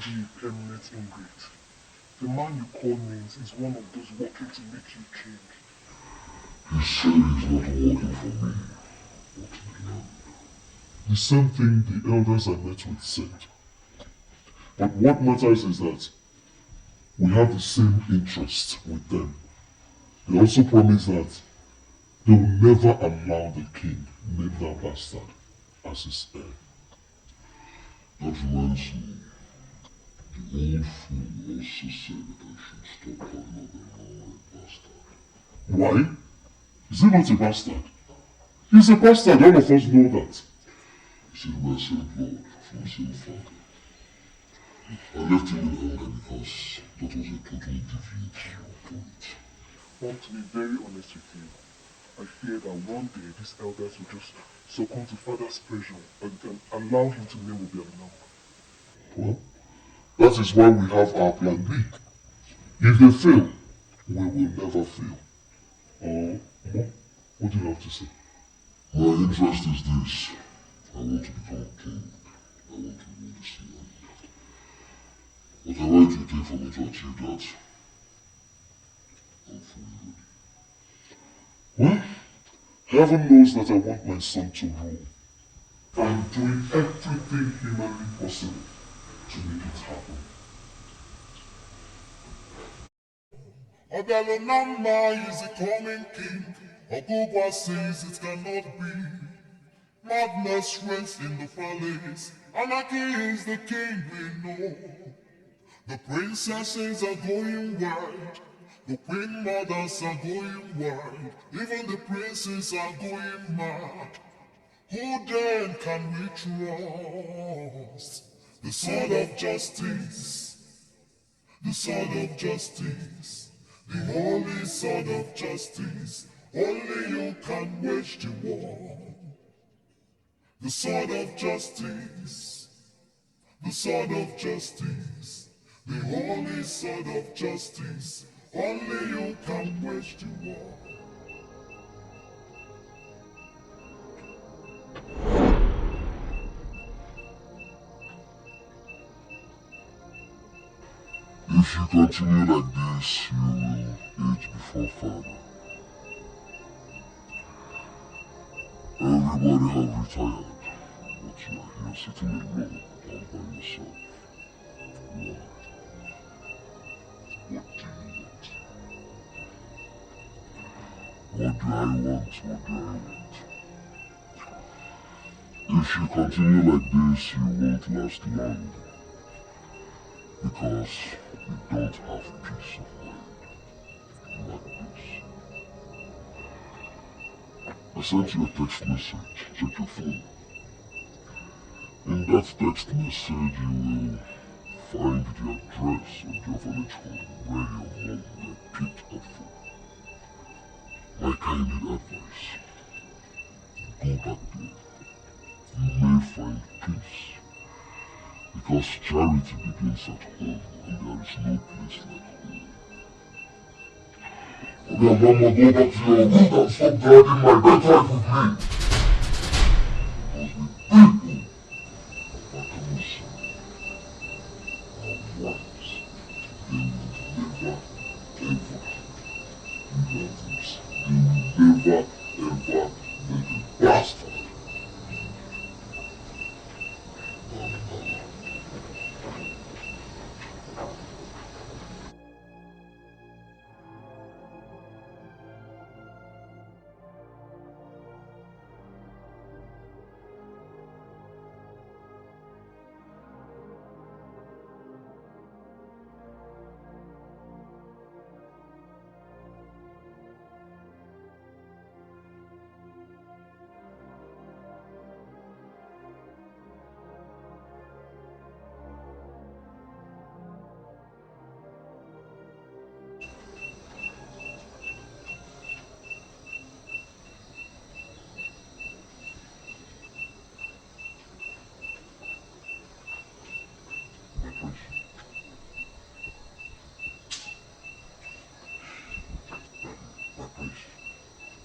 the eminent ingrate. The man you call names is one of those working to make you king. He said he's not working for me, but the land. The same thing the elders I met with said. But what matters is that we have the same interests with them. They also promise that they will never allow the king, name that bastard, as his heir. That reminds me, the old fool also said that I should stop calling them a bastard. Why? Is he not a bastard? He's a bastard, all of us know that. He's a blessed Lord from same father. I left him in anger because that was a total deviation of it. I want to be very honest with you. I fear that one day these elders will just succumb to father's pressure and allow him to name Obianam. Well, that is why we have our plan B. If they fail, we will never fail. Oh, what do you have to say? My interest is this. I want to become a king. I want to rule this land. Whatever it will take for me to achieve that, I'm fully ready. Well, heaven knows that I want my son to rule. I'm doing everything humanly possible to make it happen. Obianam is the coming king. Ogugwa says it cannot be. Madness reigns in the palace. Anarchy is the king we know. The princesses are going wild. The queen mothers are going wild. Even the princes are going mad. Who then can we trust? The sword of justice. The sword of justice. The holy sword of justice. Only you can wage the war. The sword of justice. The sword of justice. The holy sword of justice. Only you can wage the war. If you continue like this, you will age before father. Everybody have retired, but you are here sitting alone, all by yourself. Why? What do you want? What do I want? What do I want? If you continue like this, you won't last long. Because you don't have peace of mind like this. I sent you a text message. Check your phone. In that text message, you will find the address of the orphanage home where your mom were picked up from. My kindly advice, go back there. You may find peace. Because charity begins at home, and there is no place like home. Okay, Mama, go back to your room and stop dragging my dead wife with me. Because the people of Accusations are wise. They will never, ever do this. They will never, ever make a bastard.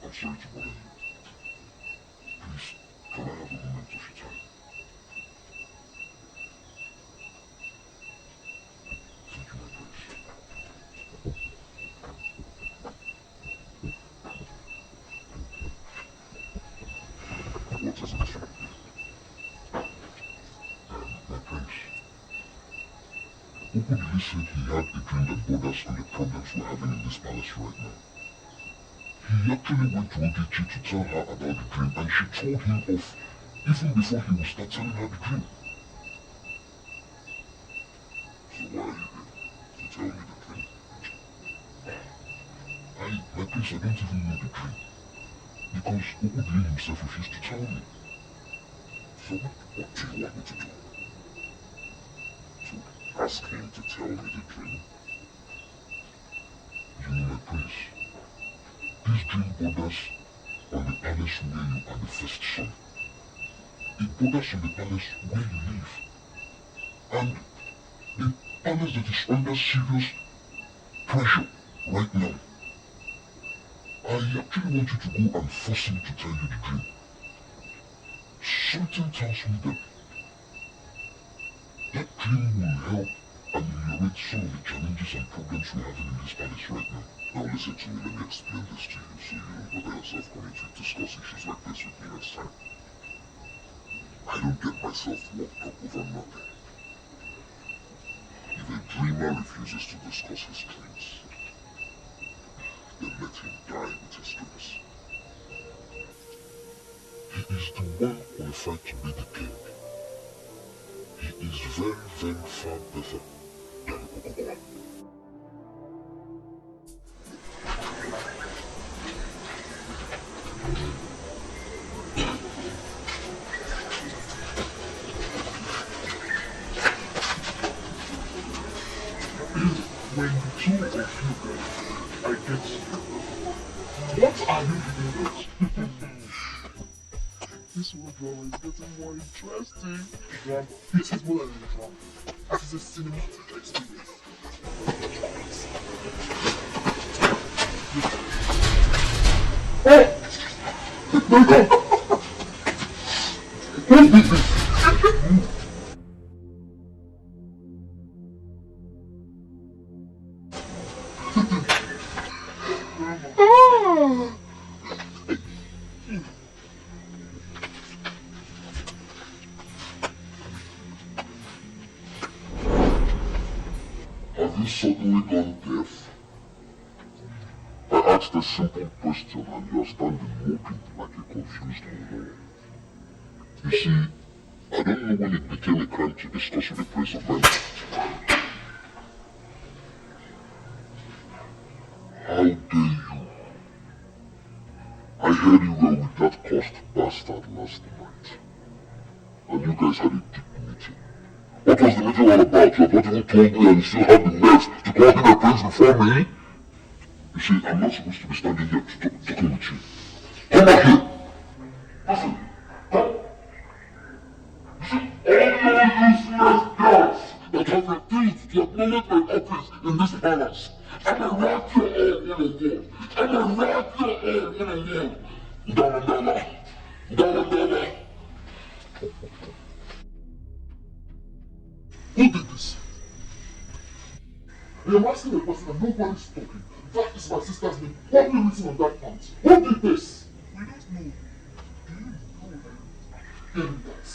I'm sorry to bother you. Please, can I have a moment of your time? Ukudili said he had a dream that borders on the problems we're having in this palace right now. He actually went to Ogechi to tell her about the dream, and she told him off even before he would start telling her the dream. So why are you here? To tell me the dream? My prince, I don't even know the dream. Because Ukudili himself refused to tell me. So what do you want me to do? To ask him to tell me the dream? You know, my prince, this dream borders on the palace where you are the first son. It borders on the palace where you live. And the palace that is under serious pressure right now. I actually want you to go and force him to tell you the dream. Something tells me that that dream will help ameliorate some of the challenges and problems we're having in this palace right now. Now listen to me, let me explain this to you so you don't bother yourself coming to discuss issues like this with me next time. I don't get myself worked up over nothing. If a dreamer refuses to discuss his dreams, then let him die with his dreams. He is the one qualified to be the king. He is very, very far better than Nwokoye. When the two of you guys, I get you. What are you doing with? This whole drama is getting more interesting. Drama. This is more than a drama. It is a cinematic experience. Oh! My God! What is this? Have you suddenly gone deaf? I asked a simple question and you are standing moping like a confused lawyer. You see, I don't know when it became a crime to discuss with the praise of man. How dare you? I heard you were with that cursed bastard last night. And you guys had a deep meeting. What was the meeting all about? You have not even told me and you still have the nerve to call him a prince before me? You see, I'm not supposed to be standing here talking with you. Come back here! Listen, come! You see, all your useless girls that have refused to acknowledge my office in this palace, I'm a right here all in a wall. I'm a right here all in a wall. Dala. Who did this? I am asking a person and nobody's talking. That is my sister's name. What are you written on that pant? Who did this? We don't know. Do you know that? Hearing that.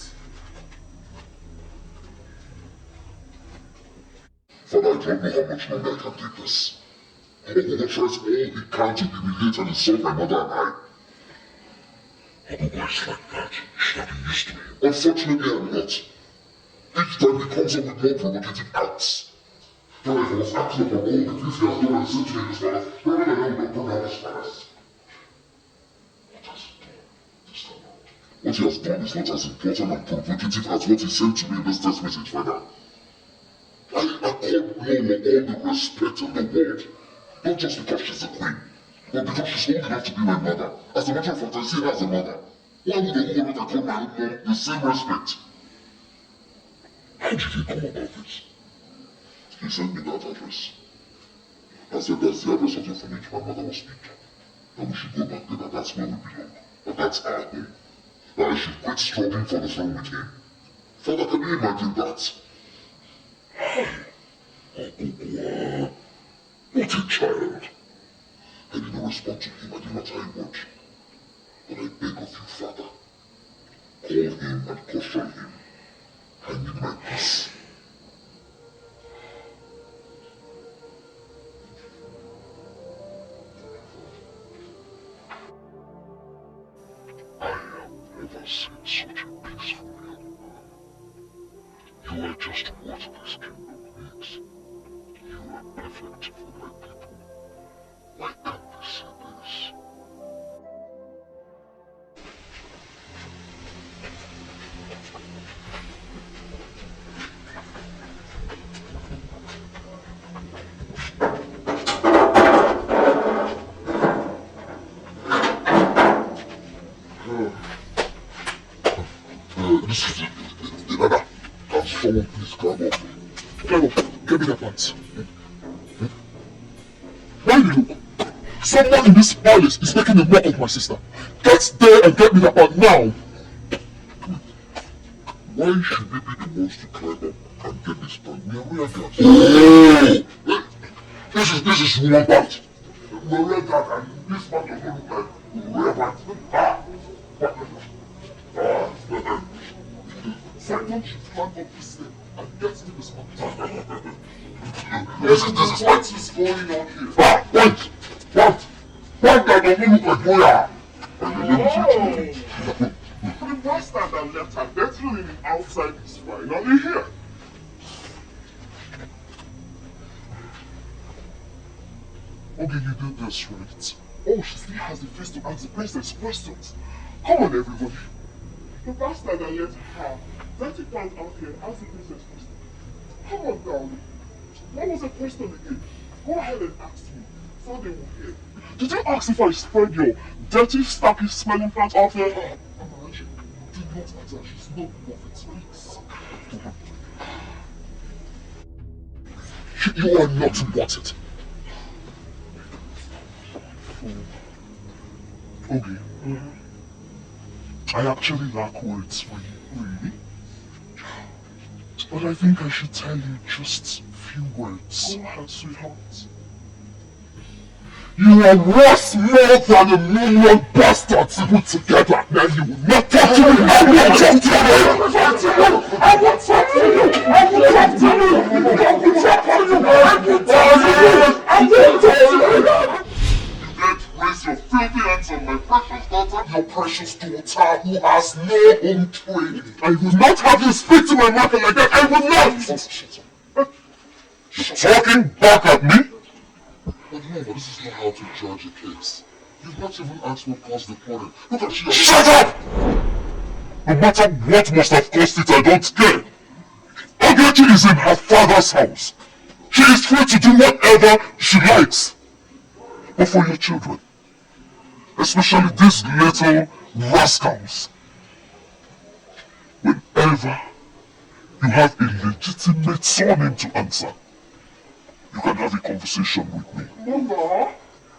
Father, I don't know how much longer I can take this. Nwokoye tries all he can to humiliate and insult my mother and I. Nwokoye is like that. You should have been used to him. Unfortunately, I'm not. Each time he comes up with more provocative acts. Father, if I was acting upon all the things he has done and said to me in this palace, rather than I would have brought out this palace. What has he done this time around? What he has done is not as important and provocative as what he sent to me in this text message, Father. I accord Noma all the respect in the world. Not just because she's a queen, but because she's old enough to be my mother. As a matter of fact, I see her as a mother. Why would the woman not accord my own mom the same respect? How did he come about this? He sent me that address. I said that's the address of the orphanage my mother was speaking. And we should go back there, that that's where we belong. But that's our home. That I should quit struggling for the throne with him. Father, can you imagine that? Nwokoye, what a child. I didn't respond to him, I did not utter a word. But I beg of you, Father, call him and caution him. I need my peace. seen such a peaceful young man. You are just what this kingdom needs. You are perfect for my people. Why can't they see this? This is the ladder. Can someone please climb up? Climb up. Get me that pants. Why you look? Someone in this palace is making a mock of my sister. Get there and get me that pants now. Why should we be the ones to climb up and get this plant? We are real guys. Oh! This is one part. We are real guys and this part does not look like real pants. So I want you to climb up this step and get to this pants. This is What is going on here? Wait! What? That doesn't look like Goya! The bastard that left her better living outside is finally here. Okay, you did this right. Oh, she still has the face to answer princess questions. Come on, everybody. The bastard that left her 30 pounds out here as the princess question. Come on, darling. What was the question again? Go ahead and ask me, so they will hear. Did you ask if I spread your dirty, stucky, smelling plants out there? Do not answer. She's not worth it, please. You are not worth it. Okay. I actually lack words for you, really. But I think I should tell you just a few words. Go ahead, sweetheart. You are worth more than 1,000,000 bastards put together. Now you will not talk to me. I will talk to you. I will talk to you. I will talk to you. I will talk to you. I will talk to you. Raise your filthy hands on my precious daughter, your precious daughter who has no home training. I will not have you speak to my mother like that. I will not! Talking back at me? But no, this is not how to judge a case. You've not even asked what caused the quarrel. Look at you. Shut up! No matter what must have caused it, I don't care. Ogechi is in her father's house. She is free to do whatever she likes. But for your children, especially these little rascals, whenever you have a legitimate surname to answer, you can have a conversation with me. Mama?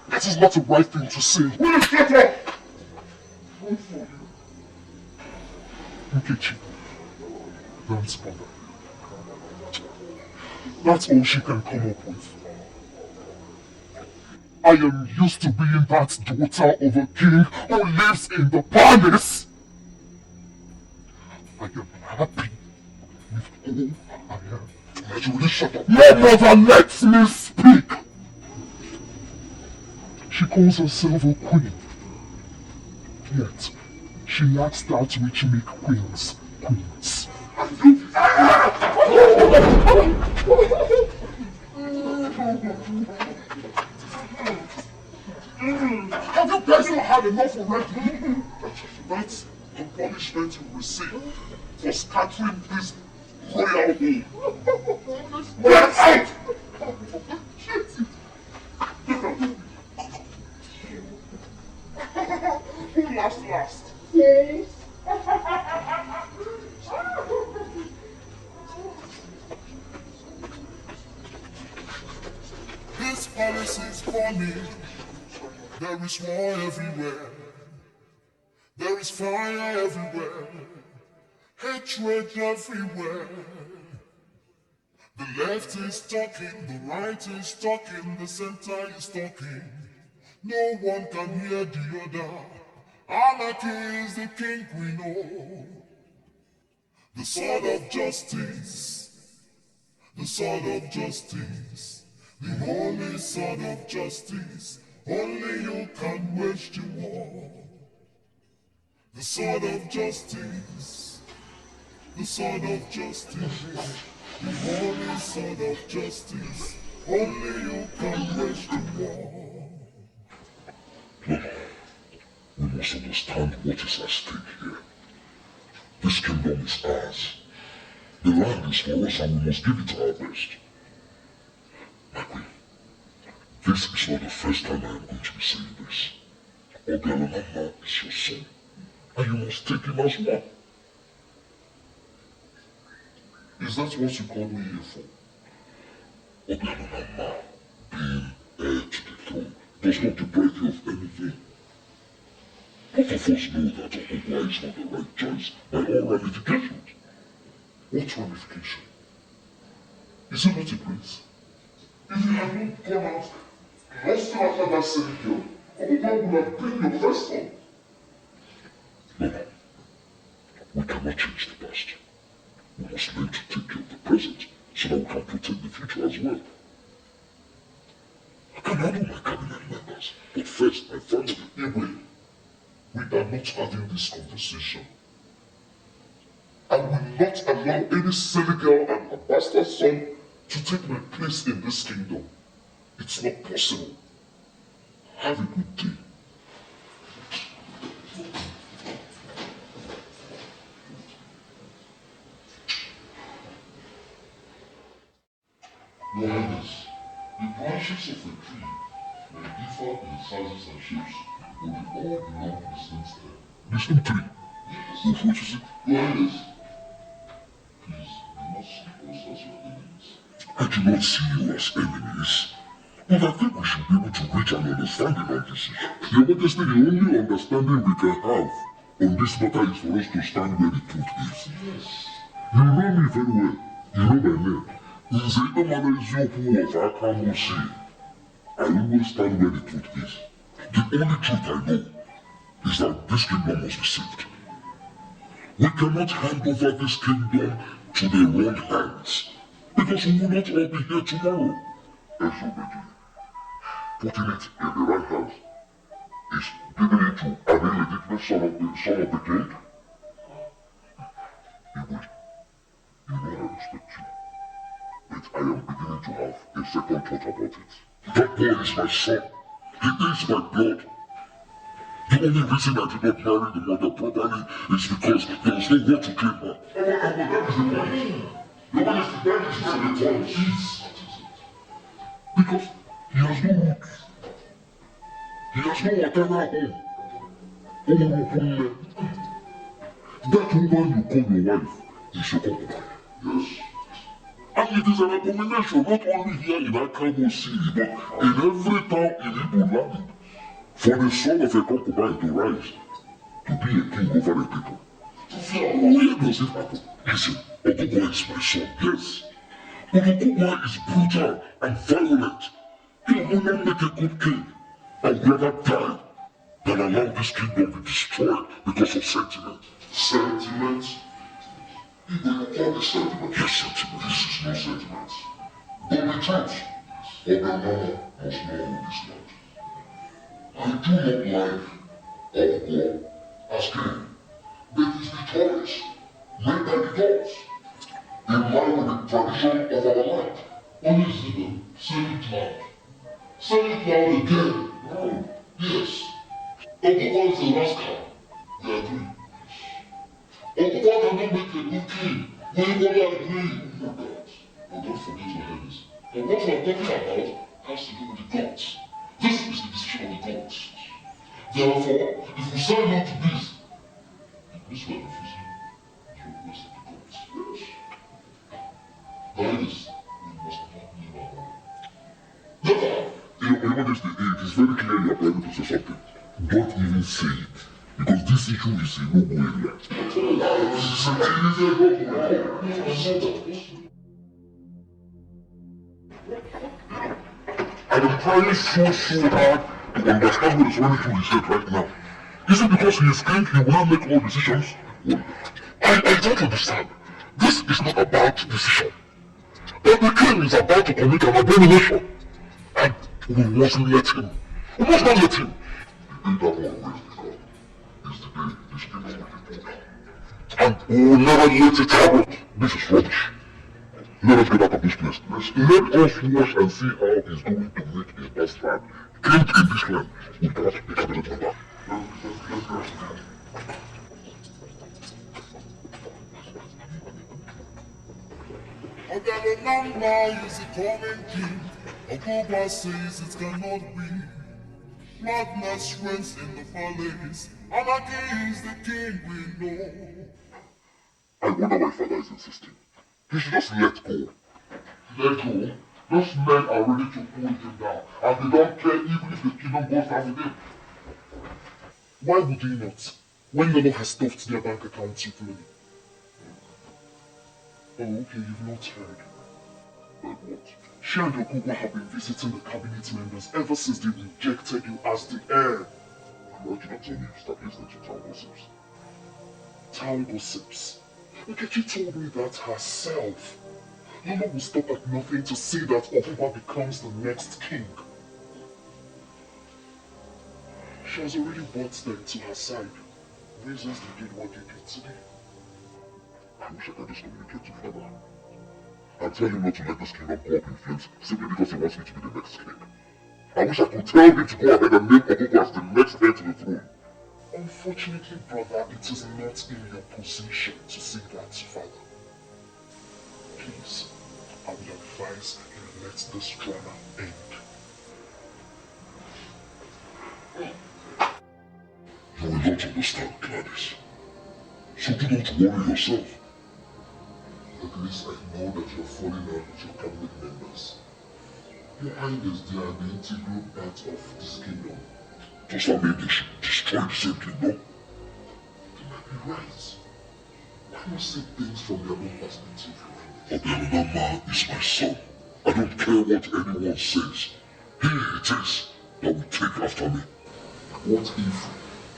That is not the right thing to say. Will you shut up? Good for you. Nkechi, don't bother. That's all she can come up with. I am used to being that daughter of a king who lives in the palace. I am happy with who I am. Julie, shut up. Your mother lets me speak. She calls herself a queen. Yet, she lacks that which make queens queens. Have you guys not had enough already? That's the punishment you receive for scattering this royal home. Get out! Who last? This palace is funny. There is war everywhere. There is fire everywhere. Hatred everywhere. The left is talking, the right is talking, the center is talking. No one can hear the other. Anarchy is the king we know. The sword of justice. The sword of justice. The holy sword of justice. Only you can wage the war. The sword of justice, the sword of justice, the holy sword of justice. Only you can wage the war. We must understand what is at stake here. This kingdom is ours. The land is for us and we must give it our best. My queen, this is not the first time I am going to be saying this. Obialonama is your son, and you must take him as one. Is that what you called me here for? Obialonama, being heir to the throne, does not deprive you of anything. Both of us know that Onuigbo is not the right choice by all ramifications. What ramification? Is it not a prince? If you had not gone out, lost him after that silly girl, Onuigbo would have been your first son. No. We cannot change the past. We must learn to take care of the present so that we can protect the future as well. I can handle my cabinet members, but first my family. Anyway, we are not having this conversation. I will not allow any silly girl and a bastard son to take my place in this kingdom. It's not possible. Have a good day. Your Highness, the branches of a tree may differ in sizes and shapes, but they all belong to the same stem. The same tree? Yes. Which is it? Your Highness, please, do not see us as your enemies. I do not see you as enemies, but I think we should be able to reach an understanding on this issue. Your Majesty, the only understanding we can have on this matter is for us to stand where the truth is. Yes. You know me very well. You know my name. Nwokoye of Accusations. I always stand where the truth is. The only truth I know is that this kingdom must be saved. We cannot hand over this kingdom to the wrong hands, because we will not all be here tomorrow. Zubby, putting it in the right hands is giving it to an illegitimate son of the king. You know I respect you, but I am beginning to have a second thought about it. That boy is my son. He is my blood. The only reason I did not marry the mother properly is because there was no one to claim her. That is the point. Your Majesty, that is not the point. Because he has no roots. He has no maternal home. That woman you call your wife is your concubine. Yes. And it is an abomination not only here in Accusations, but in every town in Igbo land, for the son of a concubine to rise, to be a king over a people. Where does it happen? Listen, Onuigbo is my son, yes. But Onuigbo is brutal and violent. He will not make a good king. I would rather die than allow this kingdom to be destroyed because of sentiment. Sentiment? You call it sentiment? Yes, sentiment. This is no sentiment. But the truth, Obialonama must know who this land. I do not like Onuigbo as king, but he's victorious, made by the gods, in line with the tradition of our land. Onuigbo, say it loud. Say it loud again. No. Yes. Onuigbo is a rascal. We agree. Onuigbo cannot make a good king. We all agree. Oh God. But don't forget your Highness. And what we are talking about has to do with the gods. This is the decision of the gods. Therefore, if we say no to this, it means we are refusing the request of the gods. Yes. Highness, we must not leave our home. Never! Your Majesty, it is very clear you are planning to say something. Don't even say it. Because this issue is a no-go area. I am trying so hard to understand what is running through his head right now. Is it because he is king, he will not make all decisions? Well, I don't understand. This is not about decision. But the king is about to commit an abomination. And we must let him. We must not let him. The day that one ways to come is the day this kingdom will be pulled down. And we will never let it happen. This is rubbish. Let us get out of this place. Let us watch and see how he's going to make his best man king in this land without a cabinet member. Ogalonamba is the coming king. Ogoba says it cannot be. Madness reigns in the palace. Anarchy is the king we know. I wonder why father is insisting. He should just let go. Let go? Those men are ready to pull him down, and they don't care even if the kingdom goes down with him. Why would he not? When Lolo has stuffed their bank accounts with money. Oh, okay, you've not heard. Heard what? She and Okubo have been visiting the cabinet members ever since they rejected you as the heir. Why did you not tell me to start listening to town gossips? Town gossips? Nkechi told me that herself. Lolo will stop at nothing to see that Okubo becomes the next king. She has already brought them to her side. Reasons they did what they did today. I wish I could just communicate to father. And tell him not to let this kingdom go up in flames simply because he wants me to be the next king. I wish I could tell him to go ahead and name Okubo as the next heir to the throne. Unfortunately, brother, it is not in your position to say that to father. Please, I would advise you let this drama end. You will not understand, Gladys. So do not worry yourself. At least I know that you're falling out with your cabinet members. Your Highness, they are the integral part of this kingdom. Does that mean they should destroy the same kingdom? They might be right. Why not see things from their own perspective? Obianama is my son. I don't care what anyone says. He it is that will take after me. What if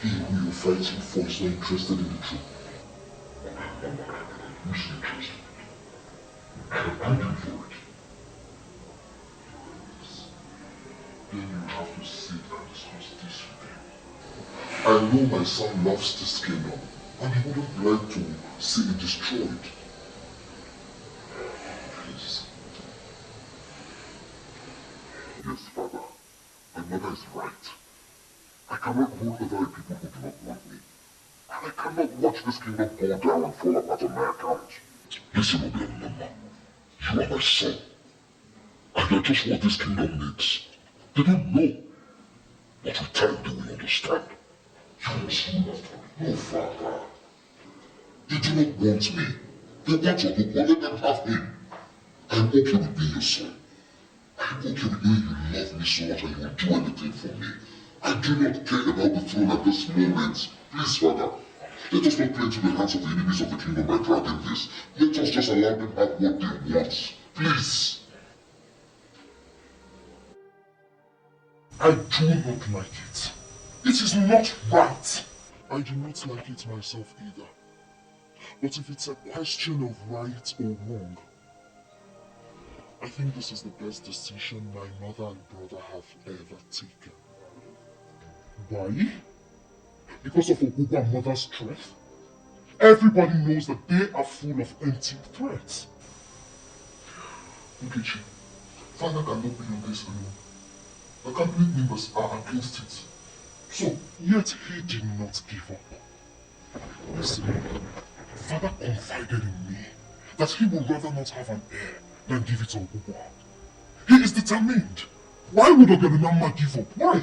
he who you're fighting for is not interested in the truth? Who's interested? I'm begging for it. Then you have to sit and discuss this with him. I know my son loves this kingdom, and he wouldn't like to see it destroyed. Please. Yes, father. My mother is right. I cannot rule over a people who do not want me. And I cannot watch this kingdom go down and fall apart on my account. Listen, Obianama. You are my son. And you're just what this kingdom needs. They don't know. But with time they will understand. You must rule after me. No, father. They do not want me. They want your book. Let them have me. I'm okay with being your son. I'm okay with knowing you love me so much and you will do anything for me. I do not care about the throne at this moment. Please, father. Let us not play into the hands of the enemies of the kingdom by dragging this. Let us just allow them have what they want. Please. I do not like it. It is not right. I do not like it myself either. But if it's a question of right or wrong, I think this is the best decision my mother and brother have ever taken. Why? Because of Okubo and mother's strength? Everybody knows that they are full of empty threats. Nkechi, father cannot be on this alone. The cabinet members are against it. So, yet he did not give up. Listen, father confided in me that he would rather not have an heir than give it to Okubo. He is determined. Why would Obianama give up? Why?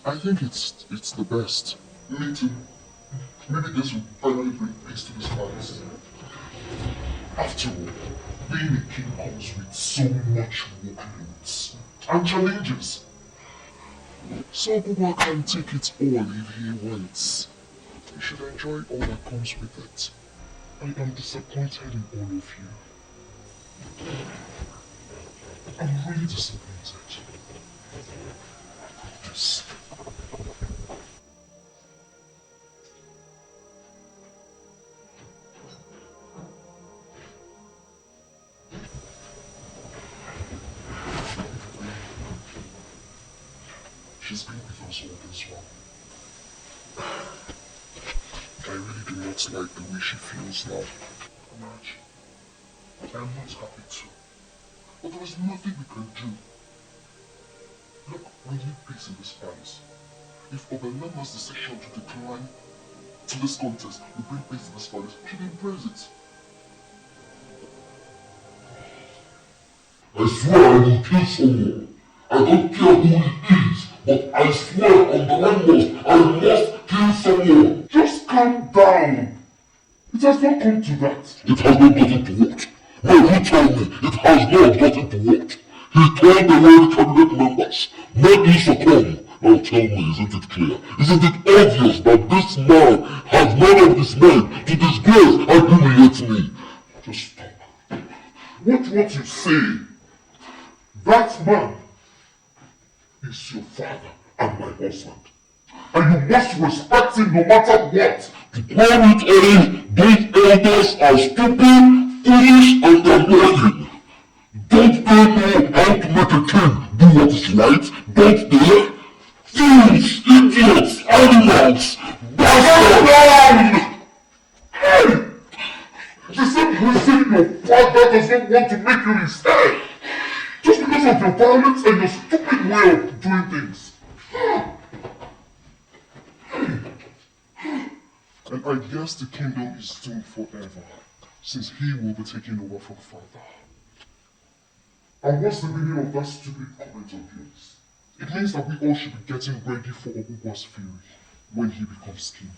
I think it's the best. Me too. Maybe this will finally bring peace to this palace. After all, being a king comes with so much workloads and challenges. So Okubo can take it all if he wants. He should enjoy all that comes with it. I am disappointed in all of you. I'm really disappointed. Yes. She's been with us all this while. I really do not like the way she feels now. March, I am not happy too. But there is nothing we can do. Look, we need peace in this palace. If Obelama's decision to decline to this contest will bring peace in this palace, we should embrace it. I swear I will kill someone. I don't care who he is, but I swear on the landlord, I must kill someone. Just calm down. It has not come to that. It has not gotten to what? No, you tell me. It has not gotten to what? He told the royal cabinet members, make you succumb. Now tell me, isn't it clear? Isn't it obvious that this man has made up his mind to disgrace and humiliate me? Just stop. Watch what you say. That man is your father and my husband. And you must respect him no matter what. To call it all, those elders are stupid, foolish, and annoying. Don't they know how to make a king do what is right? Don't they? Fools, idiots, animals, bastards! Hey! The same reason your father does not want to make you his heir. Just because of your violence and your stupid way of doing things. And I guess the kingdom is doomed forever, since he will be taking over from father. And what's the meaning of that stupid comment of yours? It means that we all should be getting ready for Obubo's fury when he becomes king.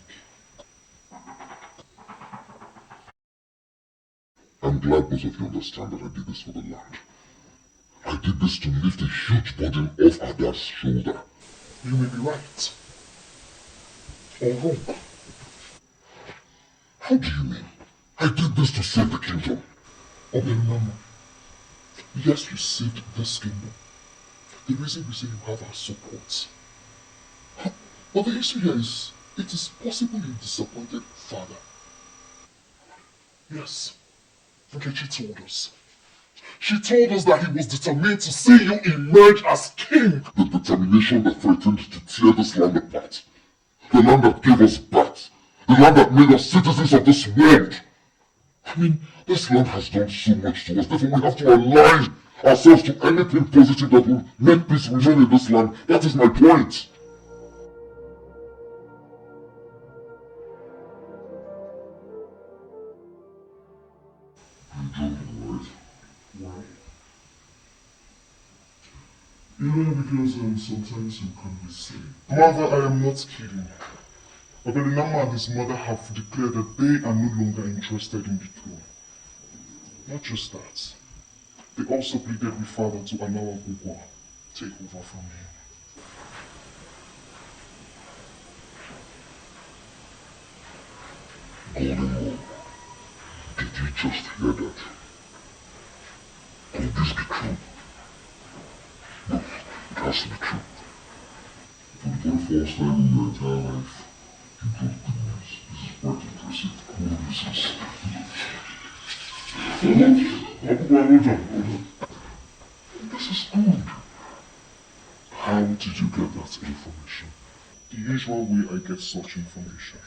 I'm glad both of you understand that I did this for the land. I did this to lift a huge burden off Ada's shoulder. You may be right. Or wrong. How do you mean? I did this to save the kingdom. Obenama, yes, you saved this kingdom. The reason we say you have our support. But the issue here is, it is possible you disappointed father. Yes, Nkechi told us. She told us that he was determined to see you emerge as king. The determination that threatened to tear this land apart. The land that gave us birth. The land that made us citizens of this world. I mean, this land has done so much to us, therefore we have to align ourselves to anything positive that will make peace remain in this land. That is my point. You're joking, right? Why? You know, because sometimes you can be silly. Mother, I am not kidding. Obelinama and his mother have declared that they are no longer interested in the throne. Not just that. They also pleaded with father to allow Onuigbo take over from him. Golden Mom, did you just hear that? Could this be true? No, it has to be true. For the very first time in your entire life, you brought good news. This is quite impressive. What is this? This is good. How did you get that information? The usual way I get such information.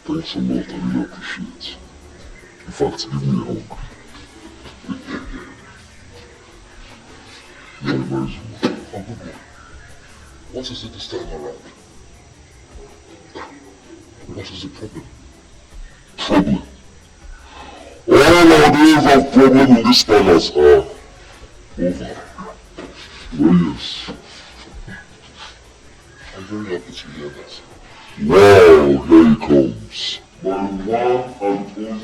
Thanks a lot, I really appreciate it. In fact, give me a hug. Very nice. Onuigbo, what is it this time around? What is the problem? Problem? All our days of problem in this palace are over. Oh yes. I'm very happy to hear that. Wow, here he comes. My one and only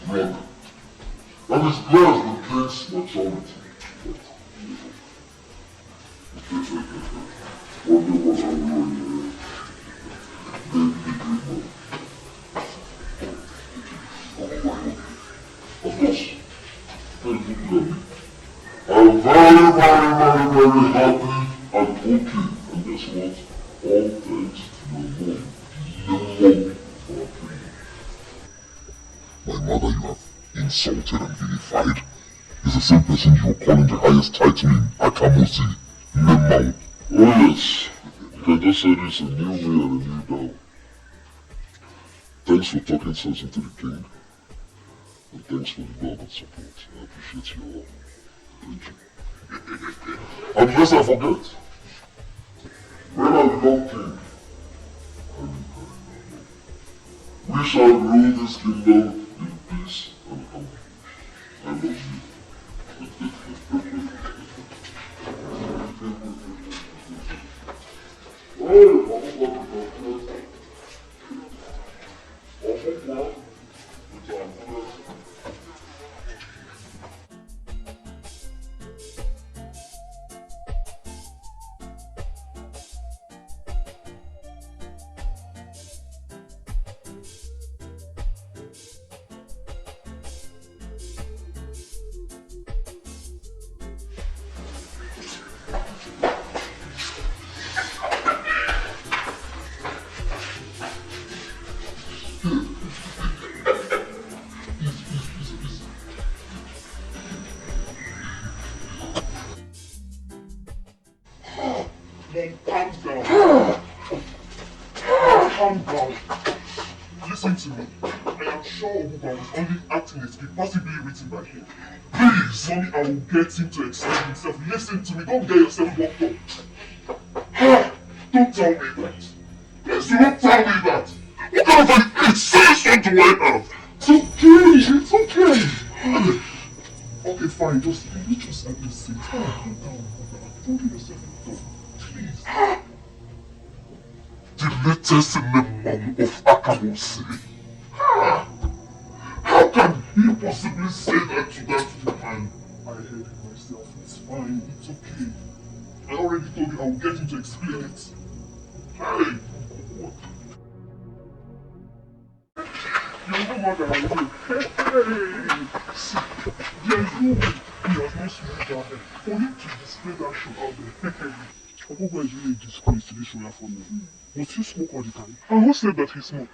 brother. And his blood against maturity. Of course, very good. I'm very, very, very, very happy and okay. And guess what? All thanks to your mom. My mother you have insulted and vilified is the same person you are calling the highest title in Akamosi, Memau. Oh yes, you can just say this a new way and a new down. Thanks for talking sense into the king. And thanks for the love and support. I appreciate you all. Thank you. And lest I forget, when I become king, we shall rule this kingdom in peace and harmony. I love you. Calm down. Calm down. Listen to me. I am sure Onuigbo was only acting a script, possibly written by him. Please! Mommy, I will get him to explain himself. Listen to me. Don't get yourself worked up. Don't tell me that. Please do not tell me that. What kind of an insane do I have? It's okay. It's okay. Okay, fine. Just let me just have a seat. Calm down. Don't get yourself worked up. Please. The latest in the mom of Akamosi. How can he possibly say that to that woman? I heard it myself. It's fine. It's okay. I already told you I will get him to explain it. Hey! What? You're no more than I do. Hey! See, there is no way he has not smoked that head. For him to display that show out there. Onuigbo is really a disgrace to this royal family. Must he smoke all the time? And who said that he smoked?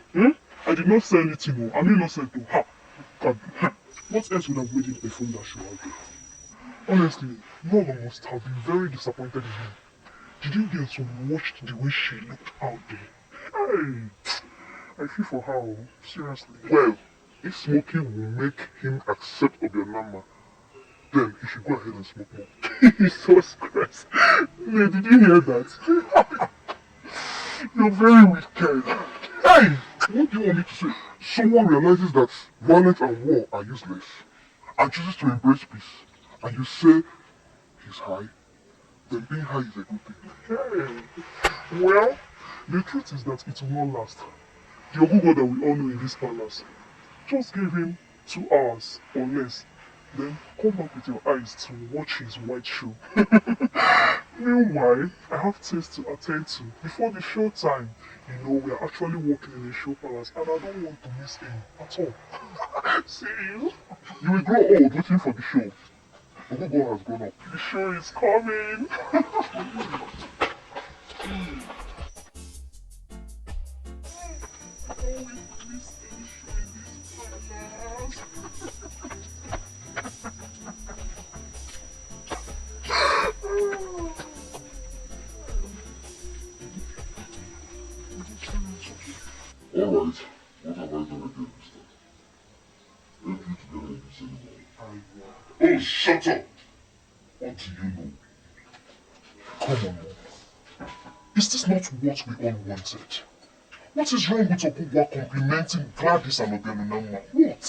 I did not say anything. I mean, not said to her. God. What else would have made him perform that show out there? Honestly, Nolo must have been very disappointed in him. Did you get to watch the way she looked out there? Hey, I feel for her, seriously. Well, if smoking will make him accept Obianama, then he should go ahead and smoke more. Jesus Christ. Man, did you hear that? You're very wicked. Hey! What do you want me to say? Someone realizes that violence and war are useless and chooses to embrace peace, and you say he's high, then being high is a good thing. Hey! Well, the truth is that it will not last. The Onuigbo that we all know in this palace, just give him 2 hours or less, then come back with your eyes to watch his white show. Meanwhile, I have things to attend to before the show time. You know, we are actually working in a show palace and I don't want to miss him at all. See you? You will grow old waiting for the show. Onuigbo has grown up. The show is coming. Alright, what have I done again this time? Help you to get in this anymore. Oh, shut up! What do you know? Come on now. Is this not what we all wanted? What is wrong with Onuigbo complimenting Gladys and Obianama? What?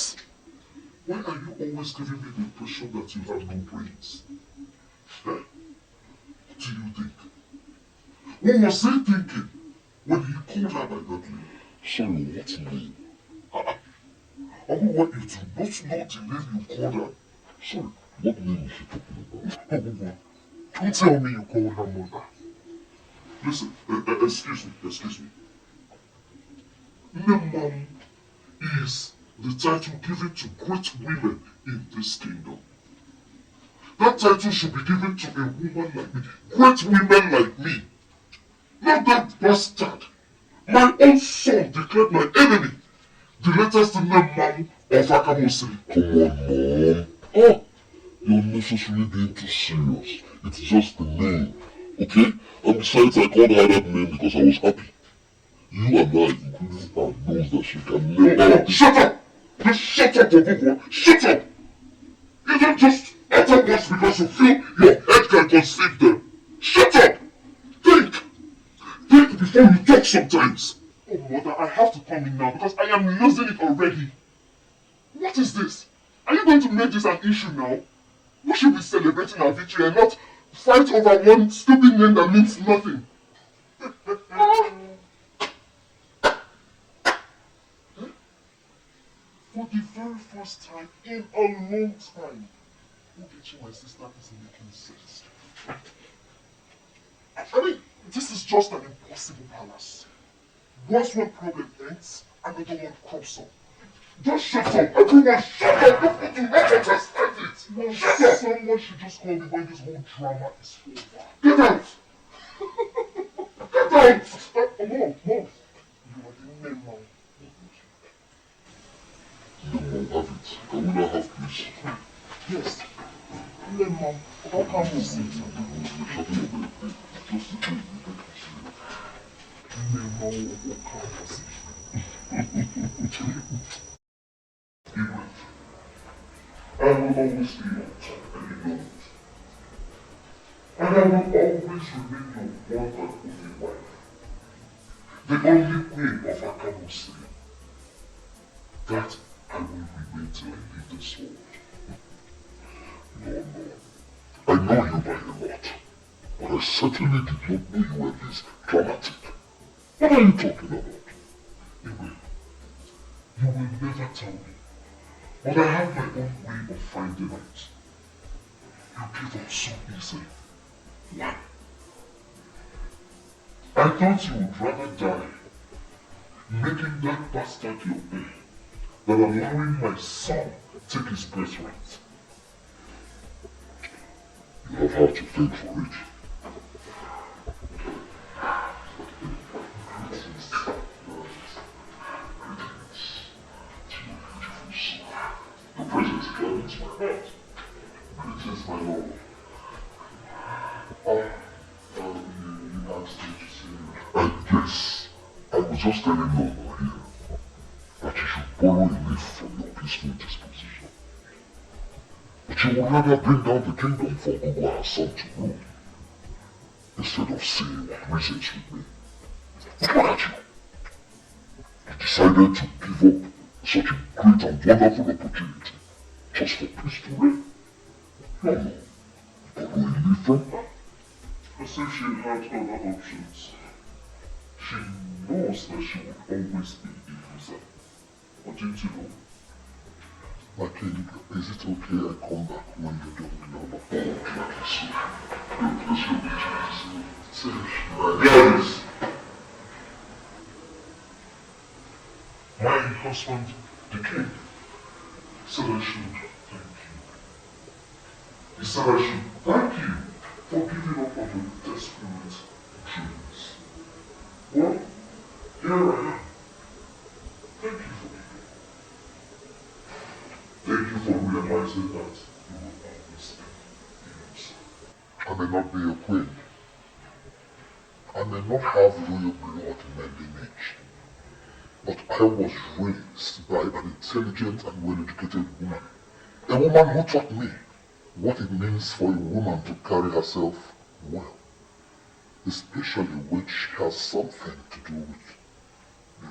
Why are you always giving me the impression that you have no brains? Eh? What do you think? What was he thinking when he called her by that name? Sorry, what name? I don't want you to not know the name you called her. Sorry, what name is she talking about? Don't tell me you called her mother. Listen, excuse me. Nemam is the title given to great women in this kingdom. That title should be given to a woman like me, great women like me. Not that bastard. My own son declared my enemy, the latest Nemam of Akamosiri. Come on, Mom. Oh, you're necessarily being too serious. It's just the name, okay? And besides, I called her that name because I was happy. You and I, including her, knows that she can never... Shut up! Just shut up, Onuigbo! Shut up! You don't just utter words because you feel your head can conceive them. Shut up! Think! Think before you talk sometimes. Oh, mother, I have to come in now because I am losing it already. What is this? Are you going to make this an issue now? We should be celebrating our victory and not fight over one stupid name that means nothing. For the very first time in a long time, Ogechi, my sister, is making sense. I mean, this is just an impossible palace. Once one problem ends, another one crops up. Just shut up! Everyone shut up! You do not understand it! Well, Shut up! someone should just call me when this whole drama is over. Get out! Get out! Mom, you are the name now. No more have it. I will not have peace. Yes. Lemon, how come you see it? Lemon, how come you see I will always be your child, and you know it. And I will always remain your one and only wife. The only queen of Akamosiri. That I will remain till I leave this world. No. I know you by a lot, but I certainly did not know you were this dramatic. What are you talking about? You will never tell me. But I have my own way of finding out. You give up so easily. Why? I thought you would rather die making that bastard your heir than allowing my son take his birthright. You have had to think for it. Your presence gladdens my heart. Greetings, my lord. You asked me to see you. Yes, I was just telling Nono here that you should borrow a leaf from your peaceful disposition. But you would rather bring down the kingdom for Onuigbo her son to rule, instead of seeing what reasons with me. But look at you. You decided to give up such a great and wonderful opportunity just for peace to reign. No, borrow a leaf from her. As if she had other options. She knows that she would always be a loser. But didn't you know? My king, is it okay I come back when you're done with your phone? Guys! My husband, the king, said I should thank you. He said I should thank you for giving up on your desperate dreams. Well, here I am. Thank you for giving. Thank you for realizing that you will always be innocent. I may not be a queen. I may not have royal blood in my lineage. But I was raised by an intelligent and well-educated woman. A woman who taught me what it means for a woman to carry herself well, especially when she has something to do with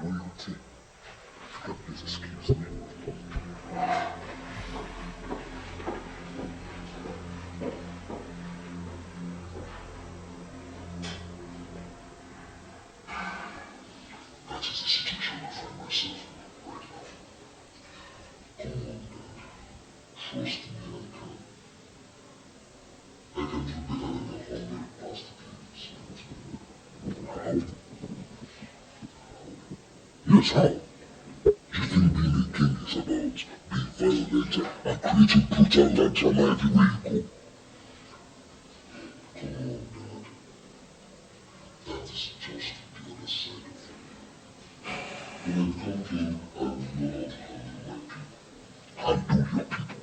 royalty. If you can please excuse me. Yes, how? You think being a king is about being violent and creating brutal and drama everywhere you go? Come on, Dad. That is just the other side of it. When I become king, I will know how to handle my people. Handle your people?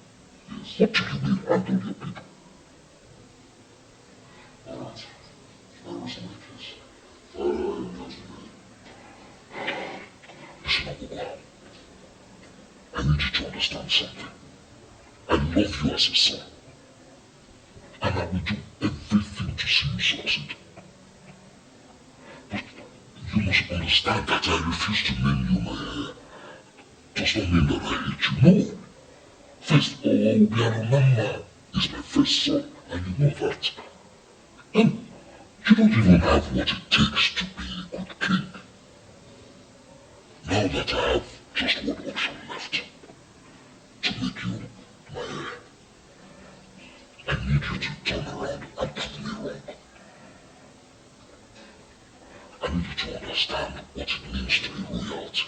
Yes. What do you mean, handle your people? Alright, I rest my case. Father, I am not man. Listen, Nwokoye. I need you to understand something. I love you as a son. And I will do everything to see you succeed. But you must understand that I refuse to name you my heir. Does not mean that I hate you, no. First, Obiarunama is my first son, and you know that. And you don't even have what it takes to be a good king. Now that I have just one option left, to make you my heir, I need you to turn around and prove me wrong. I need you to understand what it means to be royalty.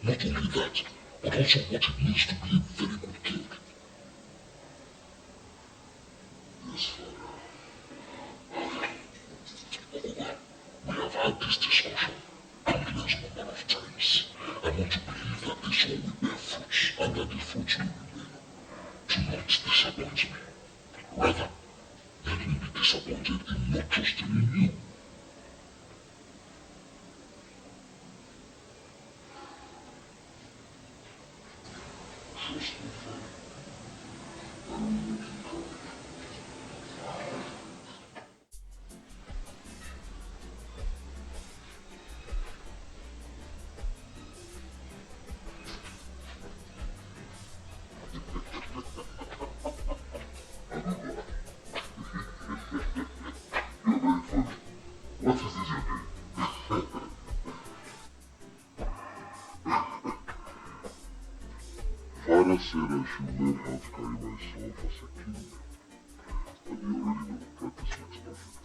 Not only that, but also what it means to be a very good king. Yes, Father. Okay, we have had this discussion countless number of times. I want to believe that this all will bear fruits, and that the fruits will remain. Do not disappoint me. Rather, let me be disappointed in not trusting in you. Trust me, Father. I will make you proud. You're very funny. What is this you're doing? Father said I should learn how to carry myself as a king. And you already know the practice makes perfect.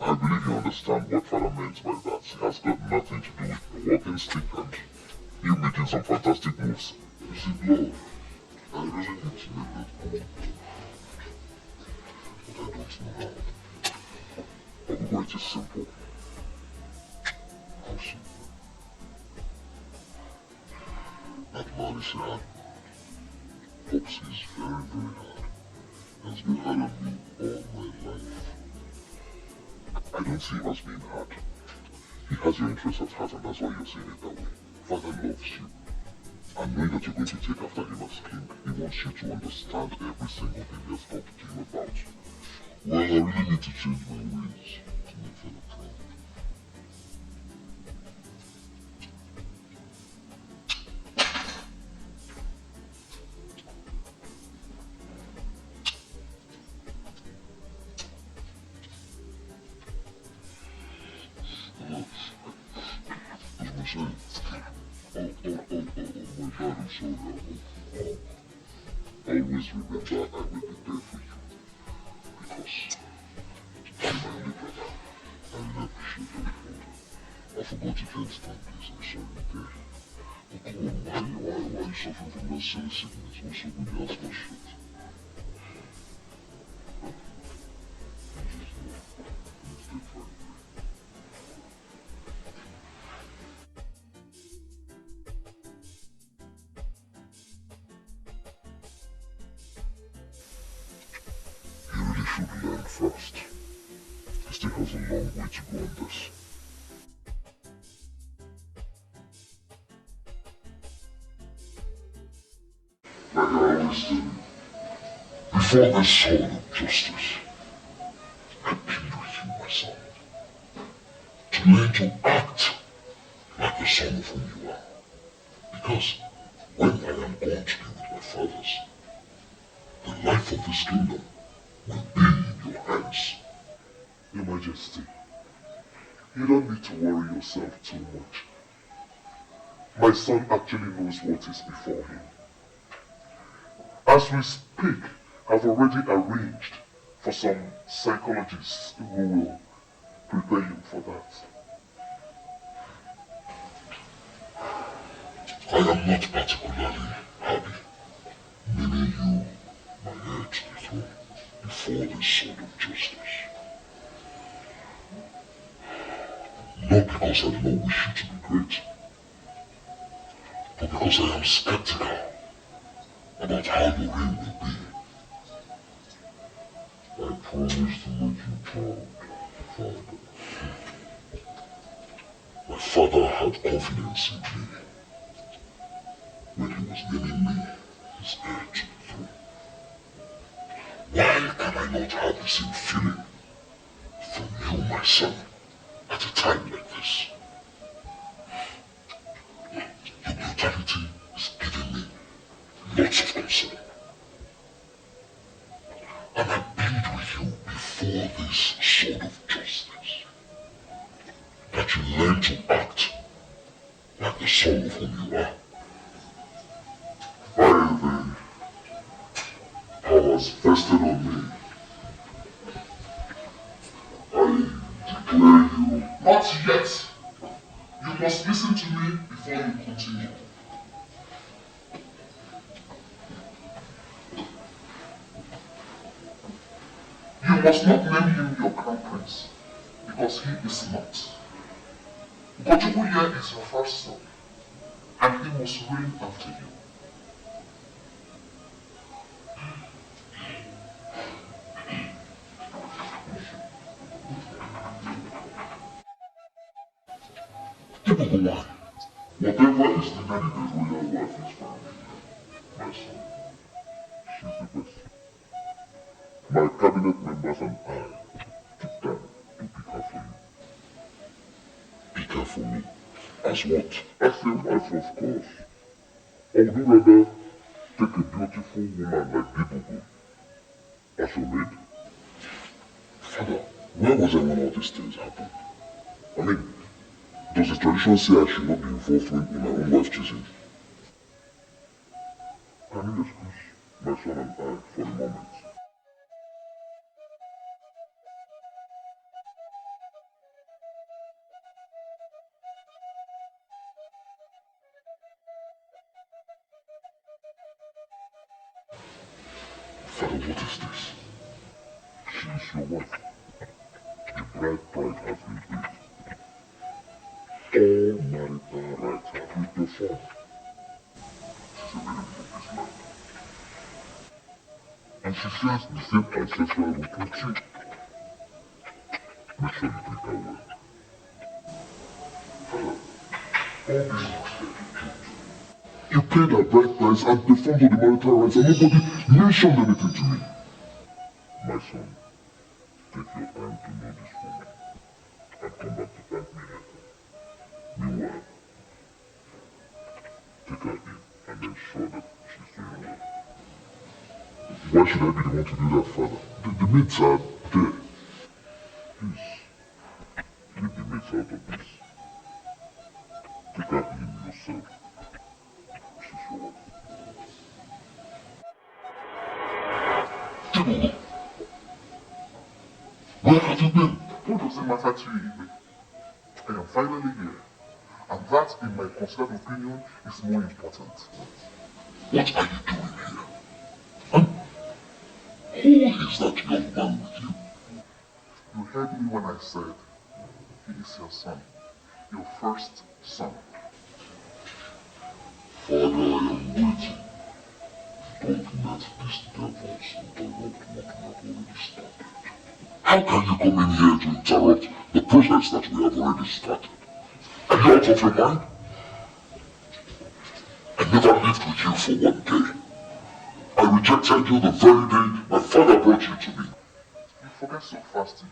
I believe you understand what Father meant by that. It has got nothing to do with the walking stick and you making some fantastic moves. You see, love, I really need to make that move. But I don't know how. Although it is simple. How simple? That man is a hard man. Popsy is very, very hard. He has been hard on me all my life. I don't see him as being hard. He has your interests at heart and that's why you're seeing it that way. Father loves you. And knowing that you're going to take after him as king, he wants you to understand every single thing he has talked to you about. Well, I really need to change my ways to make Father proud. As I was saying, my dad is so always remember I will be there for you. Because you're my only brother. I really appreciate your effort. I forgot to thank Stan, please. I'm sorry, there. But come on, why are you suffering from that silly sickness? What's so good you ask for shit? You really should learn fast. He still has a long way to go on this. Like I always tell you, before this sword of justice, I plead with you, my son, to learn to act like the son of whom you are. Because when I am gone to be with my fathers, the life of this kingdom will be in your hands. Your Majesty, you don't need to worry yourself too much. My son actually knows what is before him. As we speak, I've already arranged for some psychologists who will prepare you for that. I am not particularly happy naming you my heir to the throne before the sword of justice. Not because I do not wish you to be great, but because I am skeptical about how your reign will be. I promise to make you proud, Father. My father had confidence in me when he was naming me his heir to the throne. Why can I not have the same feeling from you, my son, at a time like this? Your brutality is giving me lots of concern. And I plead with you before this sword of justice that you learn to act like the son of whom you are. By the powers vested on me, I declare you... Not yet! You must listen to me before you continue. You must not name him your crown prince, because he is not. Nwokoye is your first son, and he must reign after you. Whatever is needed in the royal wife is for me, my son. She's the best. My cabinet members and I took time to pick her for you. Pick her for me? As what? As a wife, of course. Or would you rather take a beautiful woman like Bibugu as your maid? Father, where was I when all these things happened? I mean, does the tradition say I should not be involved in my own wife's choosing? Can you excuse my son and I for a moment? Father, what is this? She is your wife. The bride price has been paid. All marital rights have been performed. She's a lady from this land. And she shares the same ancestral root with you. Make sure you treat her well. Father, all this looks like a joke. You paid her bride price and performed all the marital rights and nobody mentioned anything to me. My son, take your time to know this woman and come back to thank me later. Meanwhile, take her in and ensure that she's doing well. Why should I be the one to do that, Father? The maids are there. Please, leave the maids out of this. Take her in yourself. She's your wife. Tinubu, where have you been? What does it matter to you, Ibe? I am finally here. And that, in my considered opinion, is more important. What are you doing here? And who is that young man with you? You heard me when I said, he is your son. Your first son. Father, I am waiting. Don't let these devils interrupt what we have already started. How can you come in here to interrupt the process that we have already started? Are you out of your mind? I never lived with you for one day. I rejected you the very day my father brought you to me. You forget so fast, Ibe.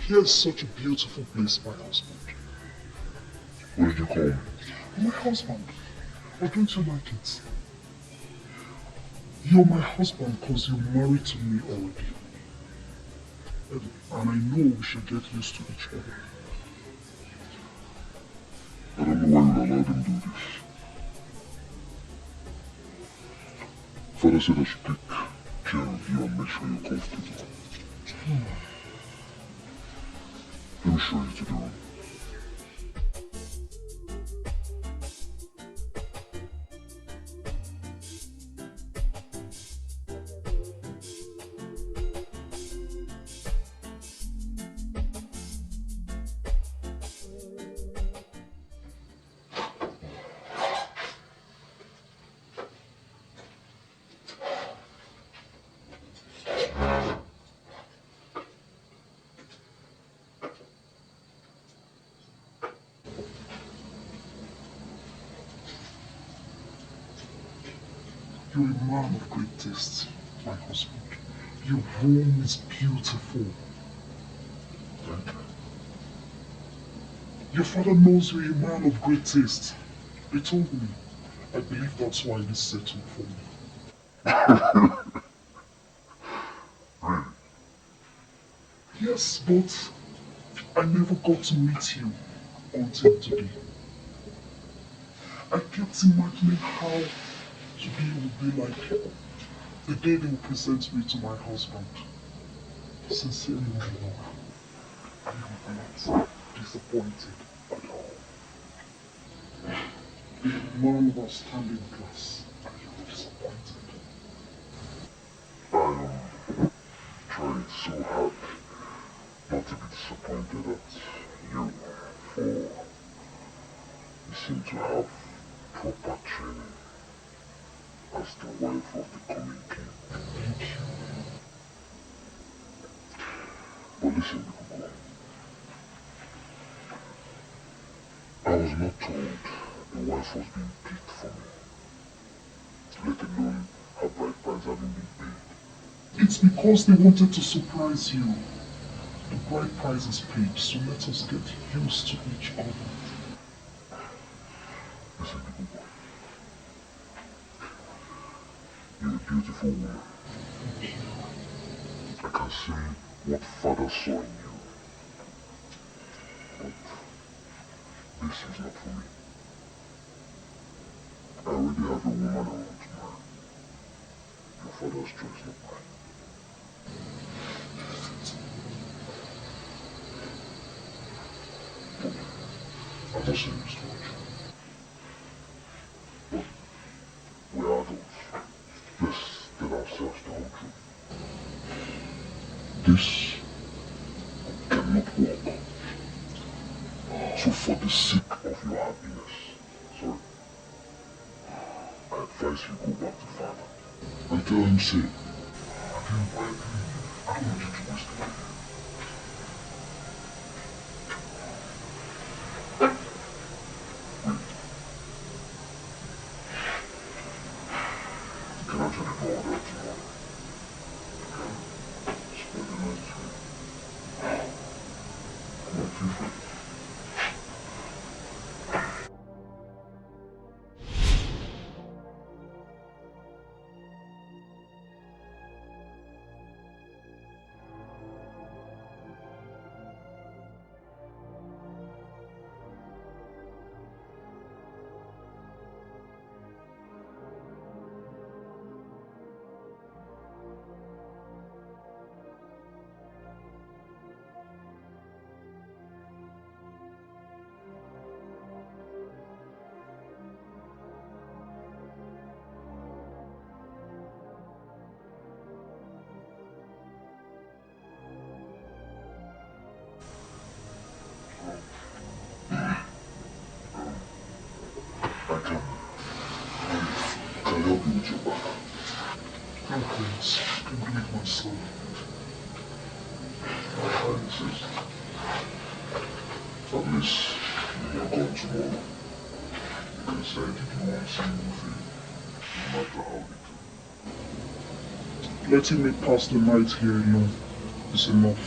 Here's such a beautiful place, my husband. What did you call me? My husband. Or don't you like it? You're my husband because you're married to me already. And I know we should get used to each other. I don't know why you allowed him to do this. Father said I should take care of you and make sure you're comfortable. Let me show you to the room. You're a man of great taste, my husband. Your room is beautiful. Thank you. Your father knows you're a man of great taste. He told me. I believe that's why this settled for me. Really? Yes, but I never got to meet you until today. I kept imagining how today would be like the day they will present me to my husband. Sincerely, my love, I am not disappointed at all. Man of outstanding class, are you disappointed? I am trying so hard not to be disappointed at you, for you seem to have proper training as the wife of the coming king. Thank you. But listen, Nwokoye, I was not told the wife was being picked for me, let alone her bride price having been paid. It's because they wanted to surprise you. The bride price is paid, so let us get used to each other. Listen, Nwokoye, you're a beautiful woman. Thank you. I can see what father saw in you. But this is not for me. I already have a woman I want to marry. Your father's choice, not mine. I'm not saying this to much. But we're adults. Let's tell ourselves the whole truth. This cannot work. So for the sake of your happiness, sorry, I advise you go back to father and tell him, say, I don't want you to waste time. Wait. Can I tell you go order tomorrow? Spend the night with me. Come on, feel free. I can help you with your back. No, please. I can do it myself. I insist. At least when you're gone tomorrow, you can say that you won't see movie, no matter how little. Letting me pass the night here alone is enough.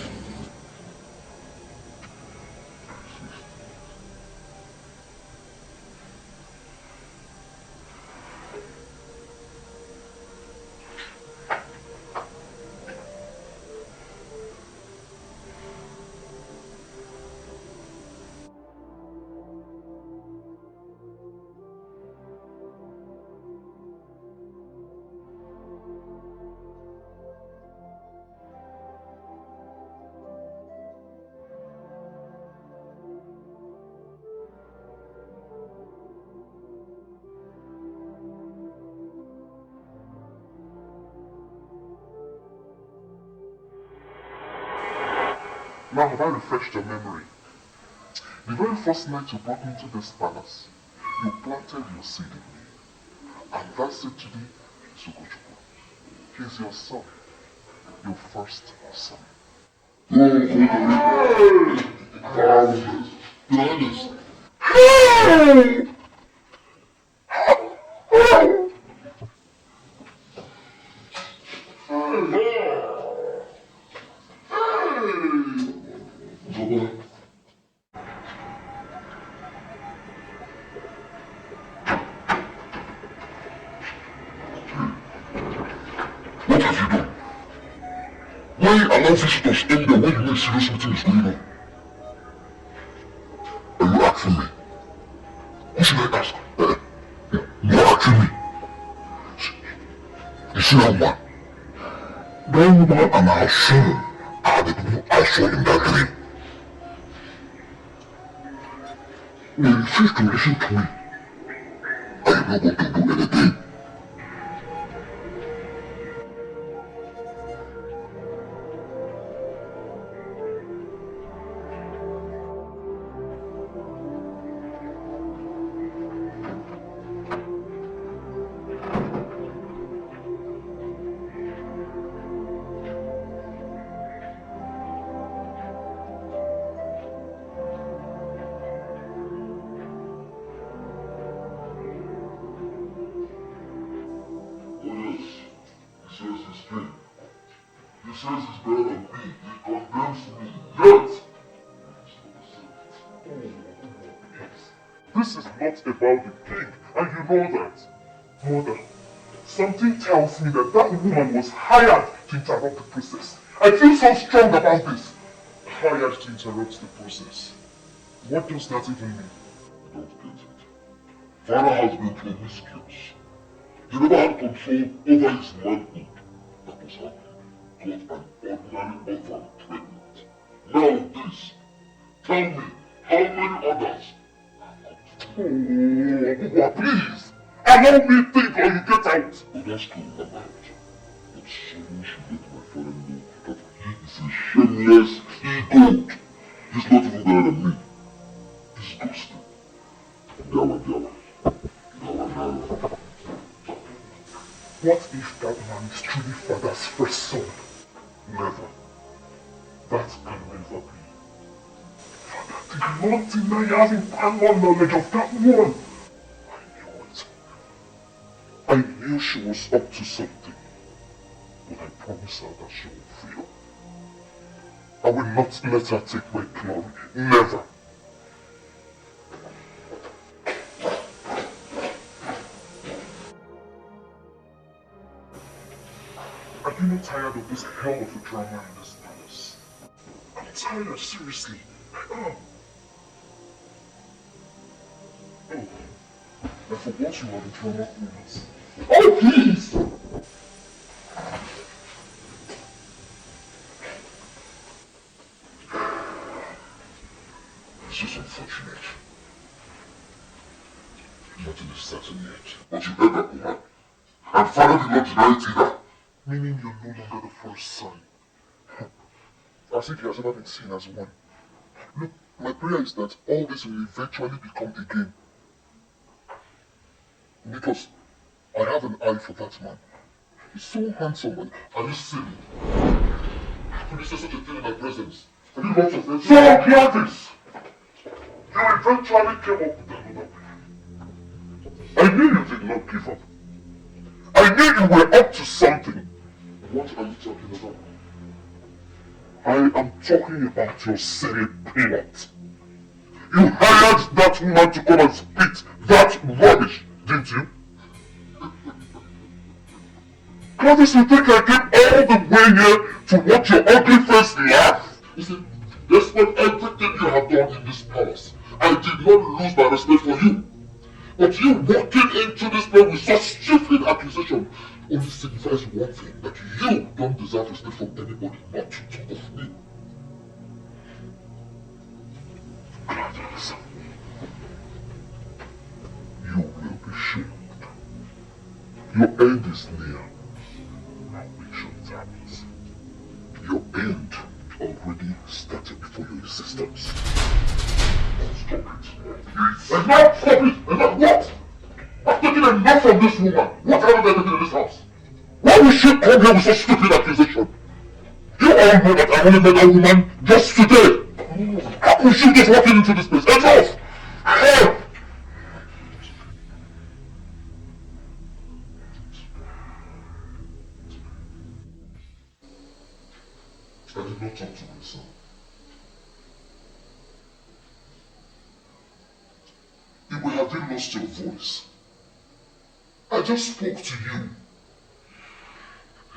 Now have I refreshed your memory? The very first night you brought me to this palace, you planted your seed in me. And that seed today is Ugochukwu. He's your son. Your first son. Your Highness. What have you done? Why allow visitors in there when you know serious meeting is going on? Are you asking me? Who should I ask? You're asking me. You see that man? That woman and her son are the people I saw in that dream. They refuse to listen to me. I am not going to do anything. He says he's better than me. He condemns me. Yet! This is not about the king, and you know that. Mother, something tells me that that woman was hired to interrupt the process. I feel so strong about this. Hired to interrupt the process. What does that even mean? I don't get it. Father has been promiscuous. He never had control over his manhood. That was how he got an ordinary orphan pregnant. Now this. Tell me, how many others? Oh, Abubuwa, please! Allow me think or you get out! Oh, that's true, I'm out. But someone should let my father know that he is a shameless he-goat. He's not even better than me. Disgusting. Yawa. What if that man is truly father's first son? Never. That can never be. Father did not deny having primal knowledge of that woman. I knew it. I knew she was up to something. But I promised her that she would fail. I will not let her take my glory. Never. Are you not tired of this hell of a drama in this palace? I'm tired, seriously. I am. Oh, I forgot you are the drama queens. Oh, please! It's just unfortunate. Nothing is certain yet. But you heard that woman. And father did not deny it either. Meaning you're no longer the first son. As if he has ever been seen as one. Look, my prayer is that all this will eventually become a game. Because I have an eye for that man. He's so handsome and he's silly. Could you say such a thing in my presence? Have you lost your friends? So Gladys! You eventually came up with another way. I knew you did not give up. I knew you were up to something. What are you talking about? I am talking about your silly plot. You hired that woman to come and spit that rubbish, didn't you? Gladys, you think I came all the way here to watch your ugly face laugh? You see, despite everything you have done in this palace, I did not lose my respect for you. But you walking into this place with such stupid accusation only signifies one thing, that you don't deserve respect from anybody, not to talk of me. Gladys, you will be shamed. Your end is near. Now make sure it happens. Your end already started existence. Stop it. Please. Enough! Stop it! Enough! What? I've taken enough from this woman. What have I taken in this house? Why would she come here with such stupid accusation? You all know that I only met that woman just today. How could she just walk into this place? Enough! I did not talk to myself. Igwe, have you lost your voice? I just spoke to you.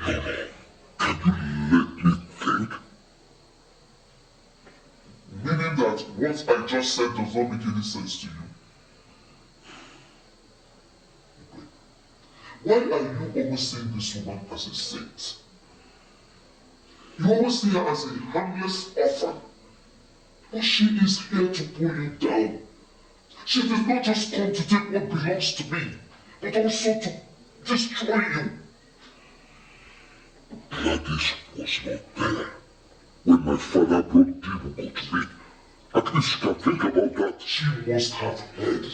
No, can you let me think? Meaning that what I just said does not make any sense to you. Why are you always seeing this woman as a saint? You always see her as a harmless orphan. But she is here to pull you down. She did not just come to take what belongs to me, but also to destroy you. Gladys was not there when my father brought Nwokoye to me. At least she can think about that. She must have heard.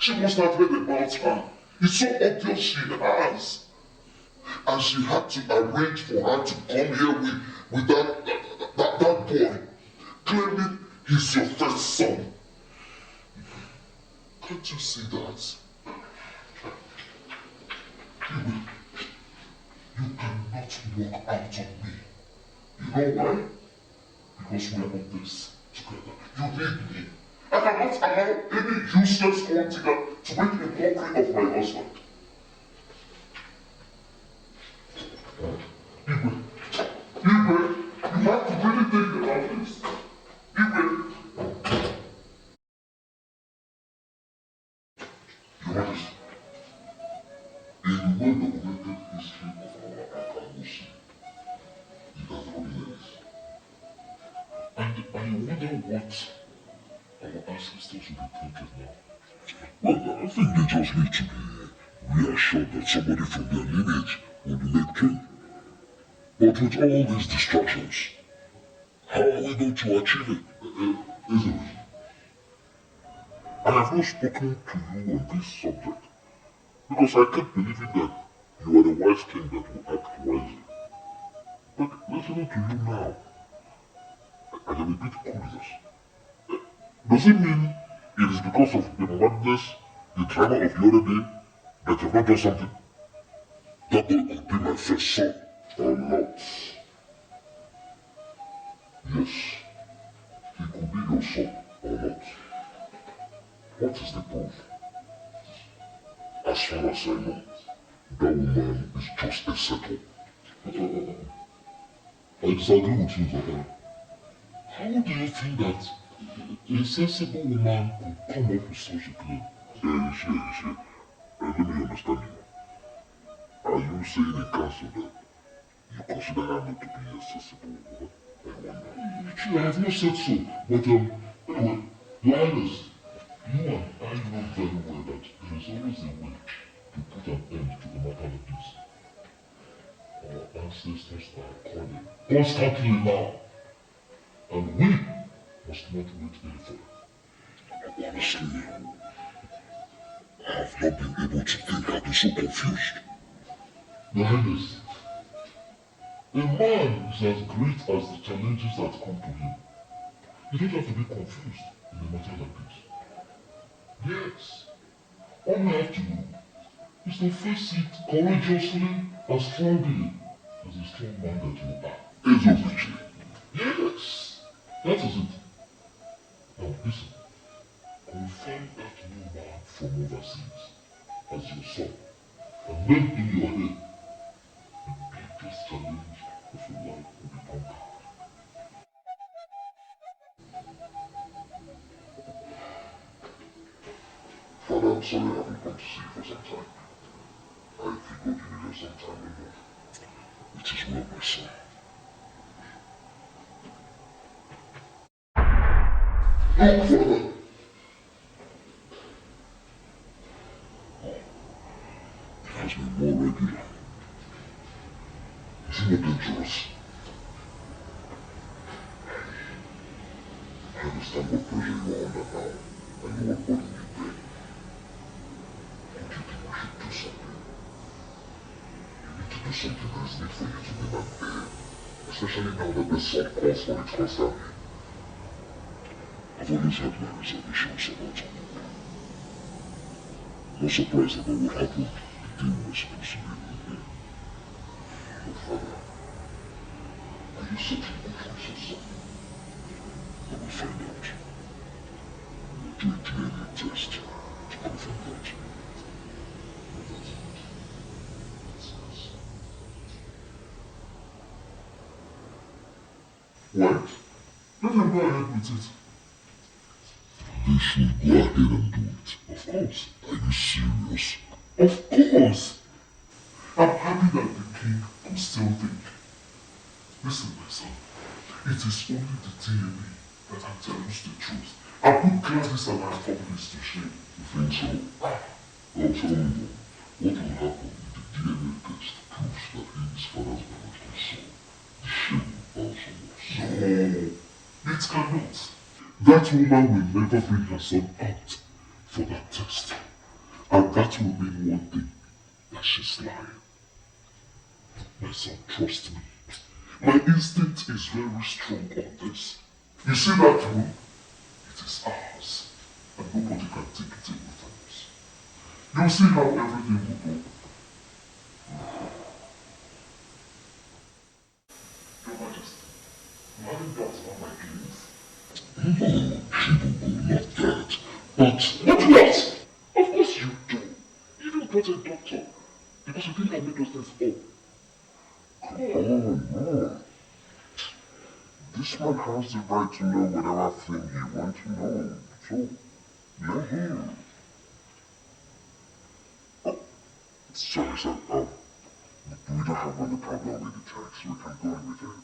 She must have heard about her. It's so obvious she has. And she had to arrange for her to come here with that boy, claiming he's your first son. Can't you see that? You cannot walk out on me. You know why? Because we're on this together. You need me. I cannot allow any useless contiga to make a mockery of my husband. Igwe, you have to really think about this. Igwe. Your Majesty, in the well-documented history of our Accusations, it has not been erased. And I wonder what our ancestors will be thinking now. Well, I think they just need to be reassured that somebody from their lineage will be made king. But with all these distractions, how are we going to achieve it? Isn't it? I have not spoken to you on this subject because I kept believing that you are the wise king that will act wisely. But listening to you now, I am a bit curious. Does it mean it is because of the madness, the drama of the other day, that you have not done something? That boy could be my first son or not. Yes, he could be your son or not. What is the proof? As far as I know, that woman is just a settle. I disagree with you, Zubby. How do you think that a sensible woman could come up with such a claim? Let me understand you. Are you saying in council that you consider her not to be a sensible woman? I have not said so, but anyway, Your Highness, you and I know very well that there is always a way to put an end to a matter like this. Our ancestors are calling constantly now, and we must not wait any further. Honestly, I have not been able to think. I've been so confused. Your Highness, a man is as great as the challenges that come to him. You don't have to be confused in a matter like this. Yes. All you have to do is to face it courageously and strongly as a strong man that you are. Ezobichi. Yes. That is it. Now listen. Confirm that new man from overseas as your son. And then in your head, the biggest challenge of your life will be conquered. Father, I'm sorry I haven't come to see you for some time. I figured you needed some time alone. It is well, my son. Look, Father! It has been more regular. It's more dangerous. understand what pressure you are under now. I know what burden you bear. Don't you think we should do something? You need to do something. There is need for you to be that there. Especially now that the sun calls for it constantly. I've always had my reservations about Onuigbo. No surprise about what happened the day we were supposed to be in here. But Father, are you searching good for something? I will find out. We'll do a DNA test to confirm that. What? Let them go ahead with it. They should go ahead and do it. Of course. Are you serious? Of course. I'm happy that the king could still think. Listen, my son. It is only the DNA that tells the truth. I put Gladys and my accomplice to shame. You think so? Well, tell me, what will happen if the DNA test proves that he is father's biological son? The shame will fall from us. No, it cannot. That woman will never bring her son out for that test. And that will mean one thing, that she's lying. My son, trust me. My instinct is very strong on this. You see that room? It is ours. And nobody can take it away from us. You'll see how everything will go. Your Majesty, you haven't doubts about my claims? No, Chibugo, not that. But Not what? Of course you do. You even brought a doctor. Because you think I made those things up. no. This man has the right to know whatever thing he wants to know. So, let him. Oh, sorry, sir. We don't have any problem with the text. We can go with it.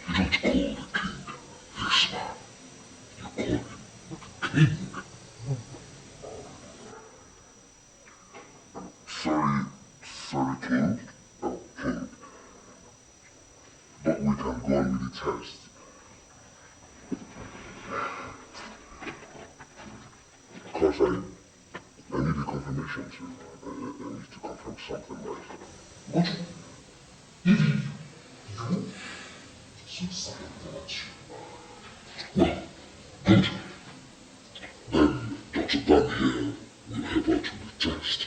You don't call the king this man. You call him king. Sorry, king. Oh, king. But we can go on with the test. Because I need a confirmation too. I need to confirm something like What? Even you? So silent about you. well, good. Then Dr. Dan here will help out with the test.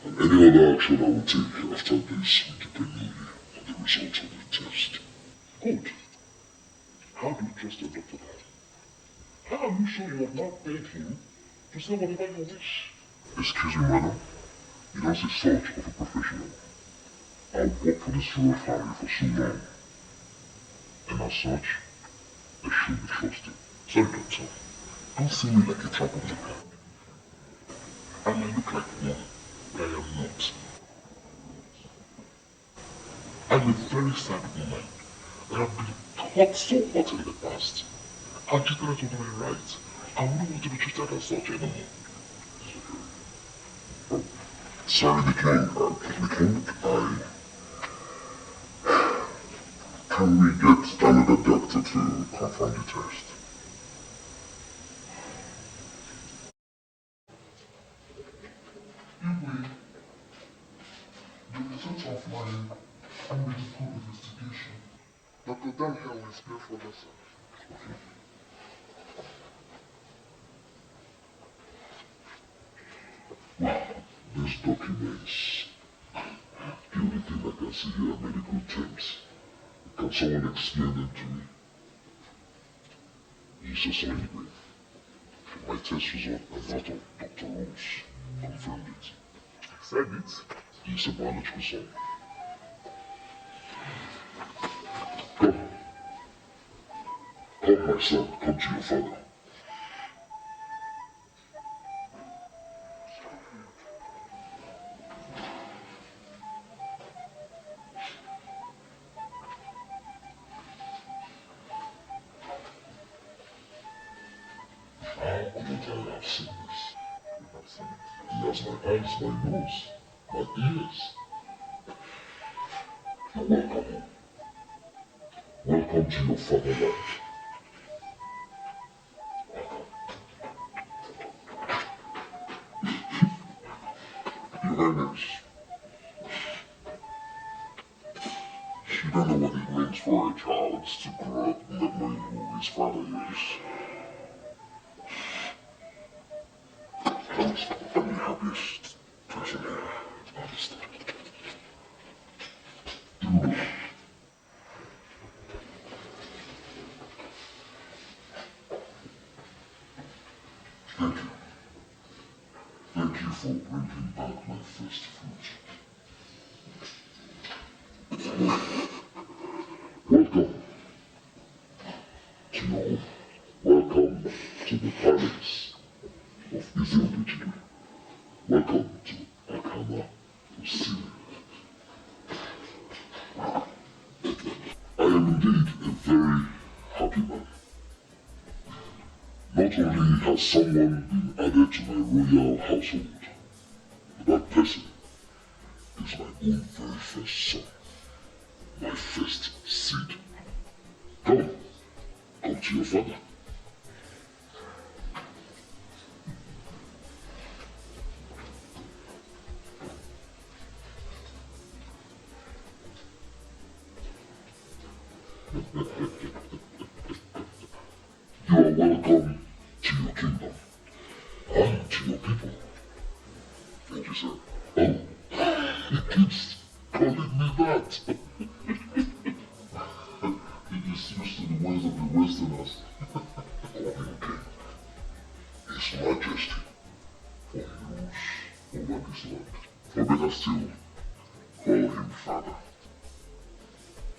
And any other action I will take after this will depend only on the results of the test. Good. How do you trust your doctor now? How are you sure you have not paid him to say whatever you wish? Excuse me, madam. You don't see such of a professional. I've worked for this royal family for so long. And as such, I should be trusted. Sorry, doctor. Don't see me like a troublemaker. I might look like one, but I am not. I'm a very sad woman. I have been taught so much in the past. I treated her to my rights. I wouldn't want to be treated as such anymore. Sorry, the king, can we get another doctor to confirm the test? Anyway, the results of my unmedical investigation. Dr. Dan here will explain further, sir. Well, these documents, the only thing I can see here are medical terms. Can someone explain them to me? Jesus Onuigbo. My test result and that of Dr. Rose confirmed it. Said it. He's a biological son. Come. Come, my son. Come to your father. How couldn't I have seen this? You have seen it. He has my eyes, my nose, my ears. You're welcome. Welcome to your fatherland. independence. You don't know what it means for a child to grow up not knowing who his father is. I'm the happiest person here, honestly. Thank you. Thank you for bringing back my first fruit. Welcome to your home. Welcome to the palace of Israel. Welcome to Akama Osiri. I am indeed a very happy man. Not only has someone been added to my royal household, but that person is my own very first son, my first seed. Come to your father. You are welcome to your kingdom and to your people. Thank you, sir. Oh, he keeps calling me that. He is used to the ways of the Westerners. Call him king. His Majesty for rules over this land. For better still, call him father.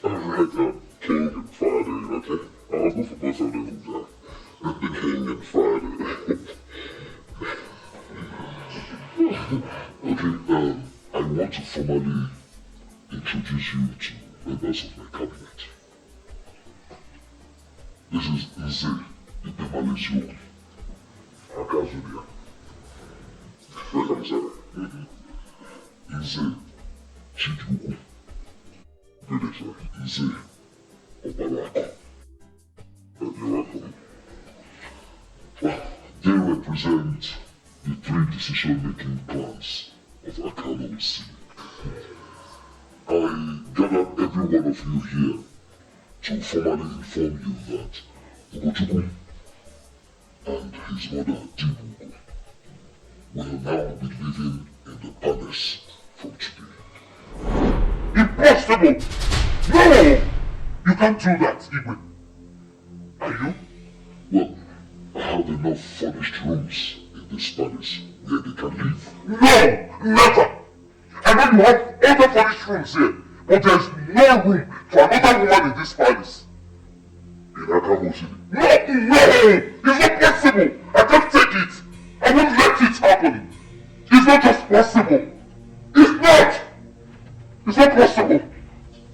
Alright, king and father, okay? I'll go for both of them. The king and father. Okay, I want to formally introduce you to members of my cabinet. This is Nze, Ipemalesio, Akazudia. Welcome, sir. Nze, Chijuku. Good, sir. Nze, Obarako. You're welcome. Well, they represent the three decision-making clans of Akama Osiri. I gathered every one of you here to formally inform you that Ugochukwu and his mother Dibugo will now be living in the palace from today. Impossible! No! You can't do that, Igwe. Are you? Well, I have enough furnished rooms in this palace where they can live. No! Never! I know you have other furnished rooms here, but there's no room for another woman in this palace. In Akama Osiri. No! It's not possible! I can't take it! I won't let it happen! It's not just possible! It's not! It's not possible!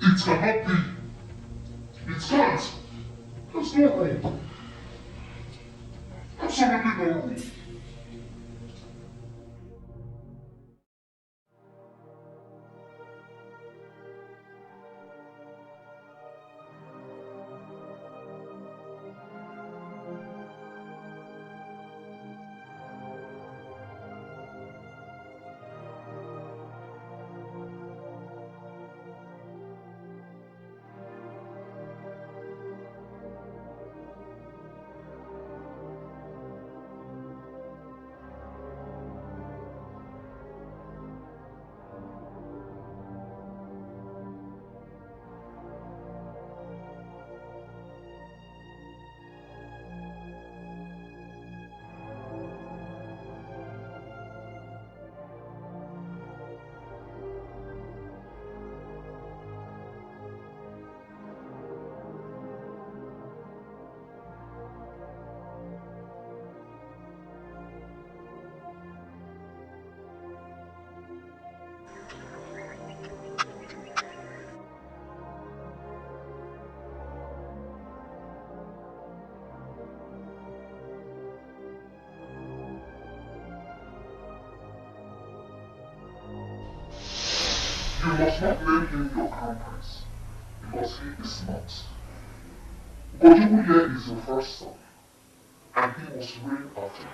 It cannot be! It can't! There's no room! Absolutely no room! You must not name him your crown prince, because he is not. Onuigbo is your first son, and he must reign after you.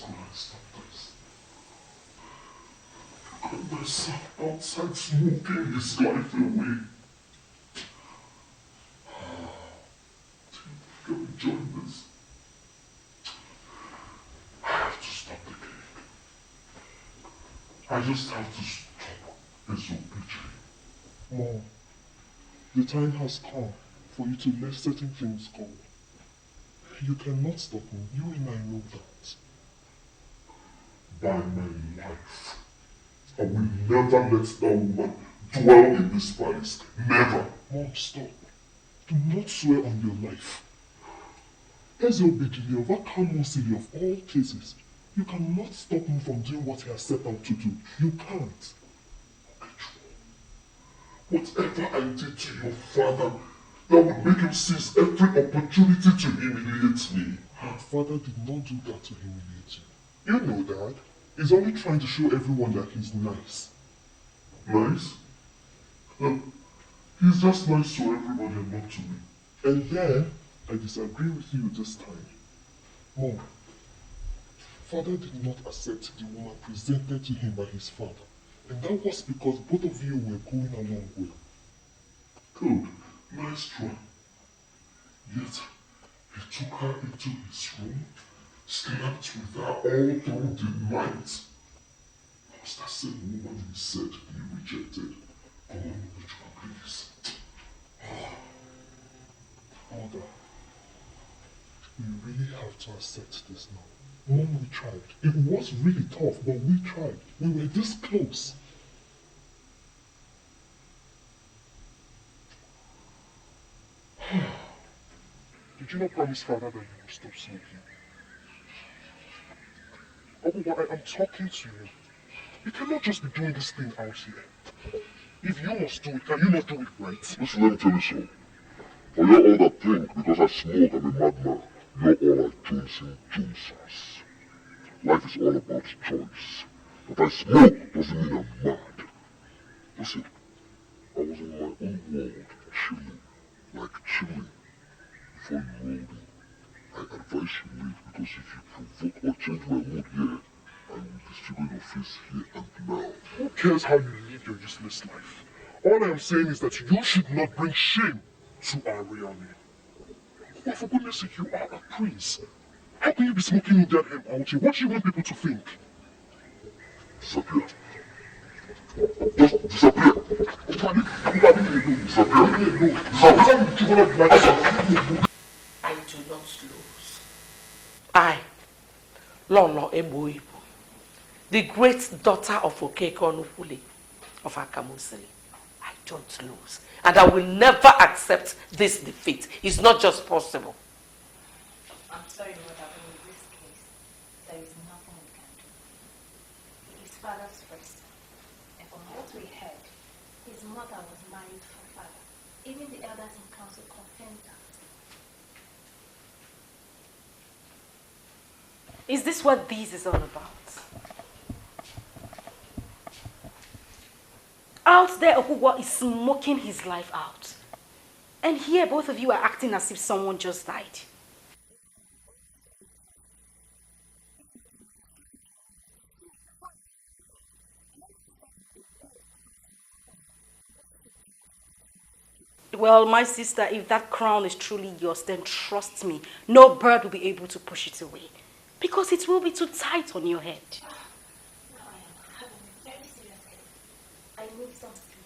could I stop this? Look at my son outside smoking his life away. Can we join this? I have to stop the cake. I just have to stop his obituary. Mom, the time has come for you to let certain things go. You cannot stop me. You and I know that. By my life, I will never let that woman dwell in this palace. Never. Mom, stop. Do not swear on your life. As your Obijili of Akamu City of all cases, you cannot stop me from doing what he has set out to do. You can't. Whatever I did to your father, that would make him seize every opportunity to humiliate me. Your father did not do that to humiliate you. You know, Dad. He's only trying to show everyone that he's nice. Nice? He's just nice to everybody and not to me. And then, I disagree with you this time. Mom, father did not accept the woman presented to him by his father. And that was because both of you were going along well. Good. Nice try. Yet, he took her into his room, slept with her all through the night. Was that same woman he said he rejected? Go on, please. Mother, we really have to accept this now. Mom, we tried. It was really tough, but we tried. We were this close. Did you not promise father that you would stop smoking? Oh, I'm talking to you. You cannot just be doing this thing out here. If you must do it, can you not do it right? Listen, let me tell you something. For you're all that think because I smoke I'm a madman, you're all like Johnson Joneses. Life is all about choice. But I smoke doesn't mean I'm mad. Listen, I was in my own world, chilling, before you rolled in. I advise you leave because if you provoke or change my mood here, I will disfigure your face here and now. Who cares how you live your useless life? All I am saying is that you should not bring shame to our real name. But for goodness sake, you are a prince. How can you be smoking in that hemp out here? What do you want people to think? Disappear. Just disappear. Disappear. I do not lose. I, Lolo Eboibo, the great daughter of Okeke Onufule of Akamosili, I don't lose. And I will never accept this defeat. It's not just possible. I'm sorry, Mother, but in this case, there is nothing we can do. His father's first. And from what we heard, his mother was married to her father. Even the elders in council confirmed that. Is this what this is all about? Out there, Okugwa is smoking his life out. And here, both of you are acting as if someone just died. Well, my sister, if that crown is truly yours, then trust me, no bird will be able to push it away. Because it will be too tight on your head. Now I am having a very serious headache. I need some sleep.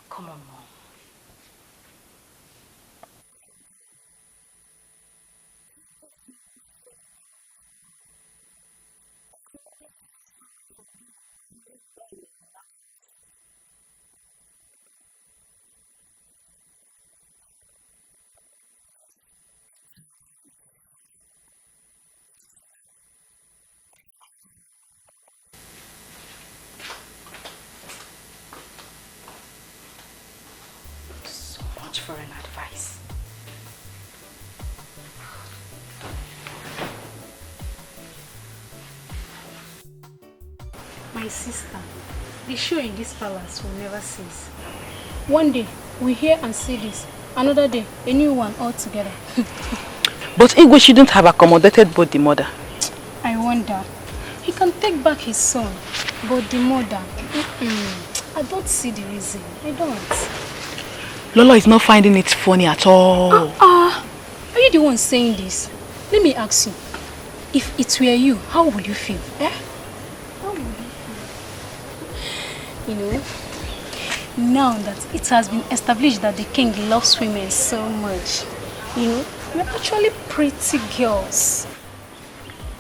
Come on, Mom. So much for an advice. My sister, The show in this palace will never cease. One day, we hear and see this. Another day, a new one altogether. But Igwe shouldn't have accommodated both the mother. I wonder. He can take back his son, but the mother, I don't see the reason. I don't. Lolo is not finding it funny at all. Are you the one saying this? Let me ask you. If it were you, how would you feel? Eh? How would you feel? You know, now that it has been established that the king loves women so much, you know, we're actually pretty girls.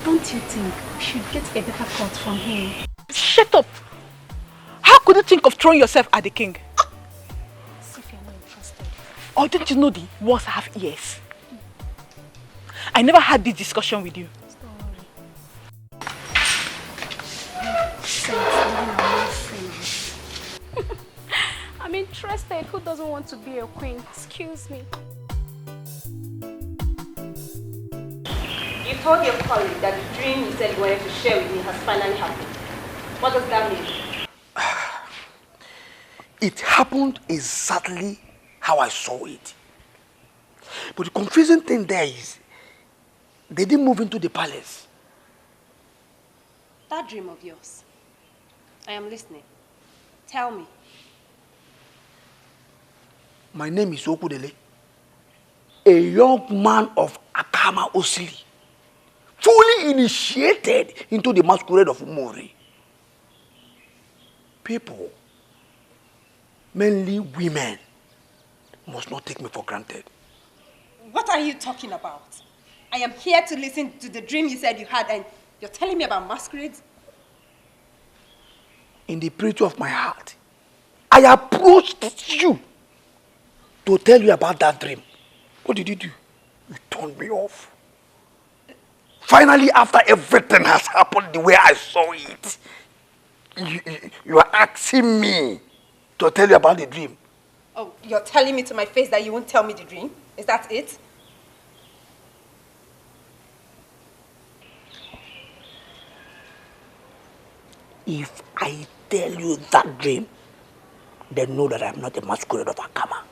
Don't you think we should get a better cut from him? Shut up! How could you think of throwing yourself at the king? See if you're not interested. Or don't you know the walls have ears? I never had this discussion with you. I'm interested. Who doesn't want to be a queen? Excuse me. You told your colleague that the dream you said you wanted to share with me has finally happened. What does that mean? It happened exactly how I saw it. But the confusing thing there is, they didn't move into the palace. That dream of yours. I am listening. Tell me. My name is Okudele, a young man of Akama Osili, fully initiated into the masquerade of Umori. People, mainly women, must not take me for granted. What are you talking about? I am here to listen to the dream you said you had and you're telling me about masquerades? In the purity of my heart, I approached you to tell you about that dream. What did you do? You turned me off. Finally, after everything has happened the way I saw it, you are asking me to tell you about the dream. Oh, you're telling me to my face that you won't tell me the dream? Is that it? If I tell you that dream, then know that I'm not a masquerade of Akama.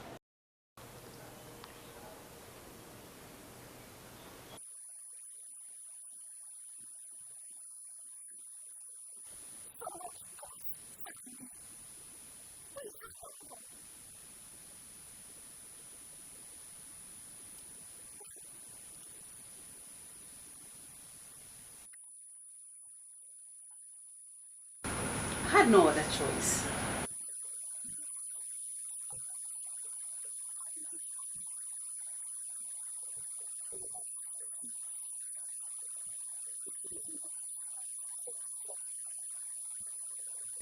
I had no other choice.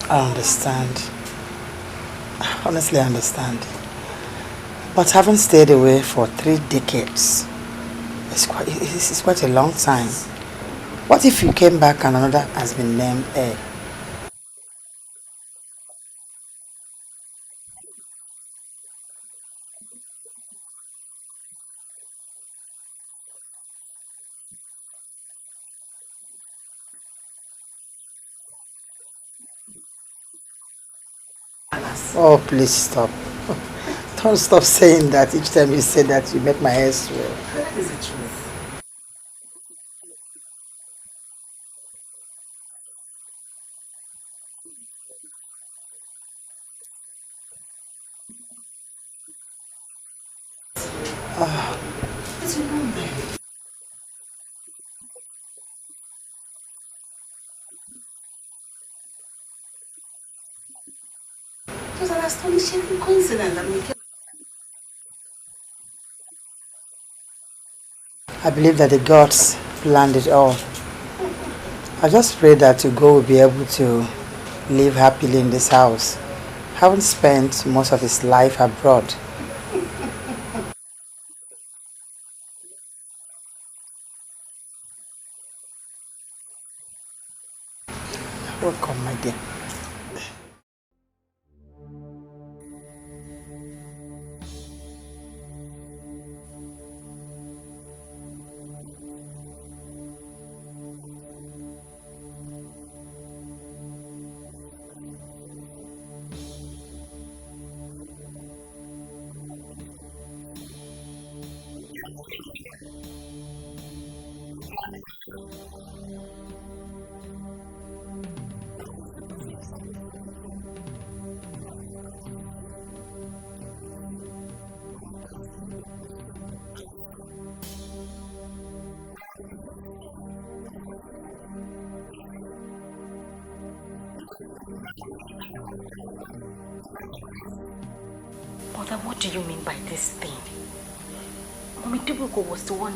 I understand. Honestly, I understand. But having stayed away for 3 decades, it's quite a long time. What if you came back and another has been named heir? Oh, please stop. Don't stop saying that each time you say that you make my hair swell. That is the truth. What's wrong there? It was an astonishing coincidence that we came. I believe that the gods planned it all. I just pray that Ugo will be able to live happily in this house, having spent most of his life abroad. Welcome, my dear. Mother, what do you mean by this thing? Mommy Nwokoye was the one.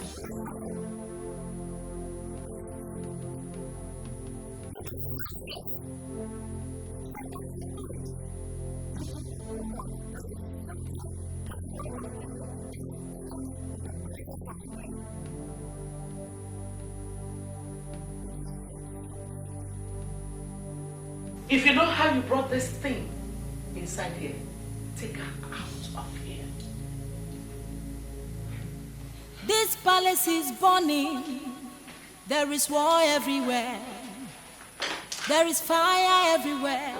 If you know how you brought this thing inside here, take her out of here. This palace is burning. There is war everywhere. There is fire everywhere.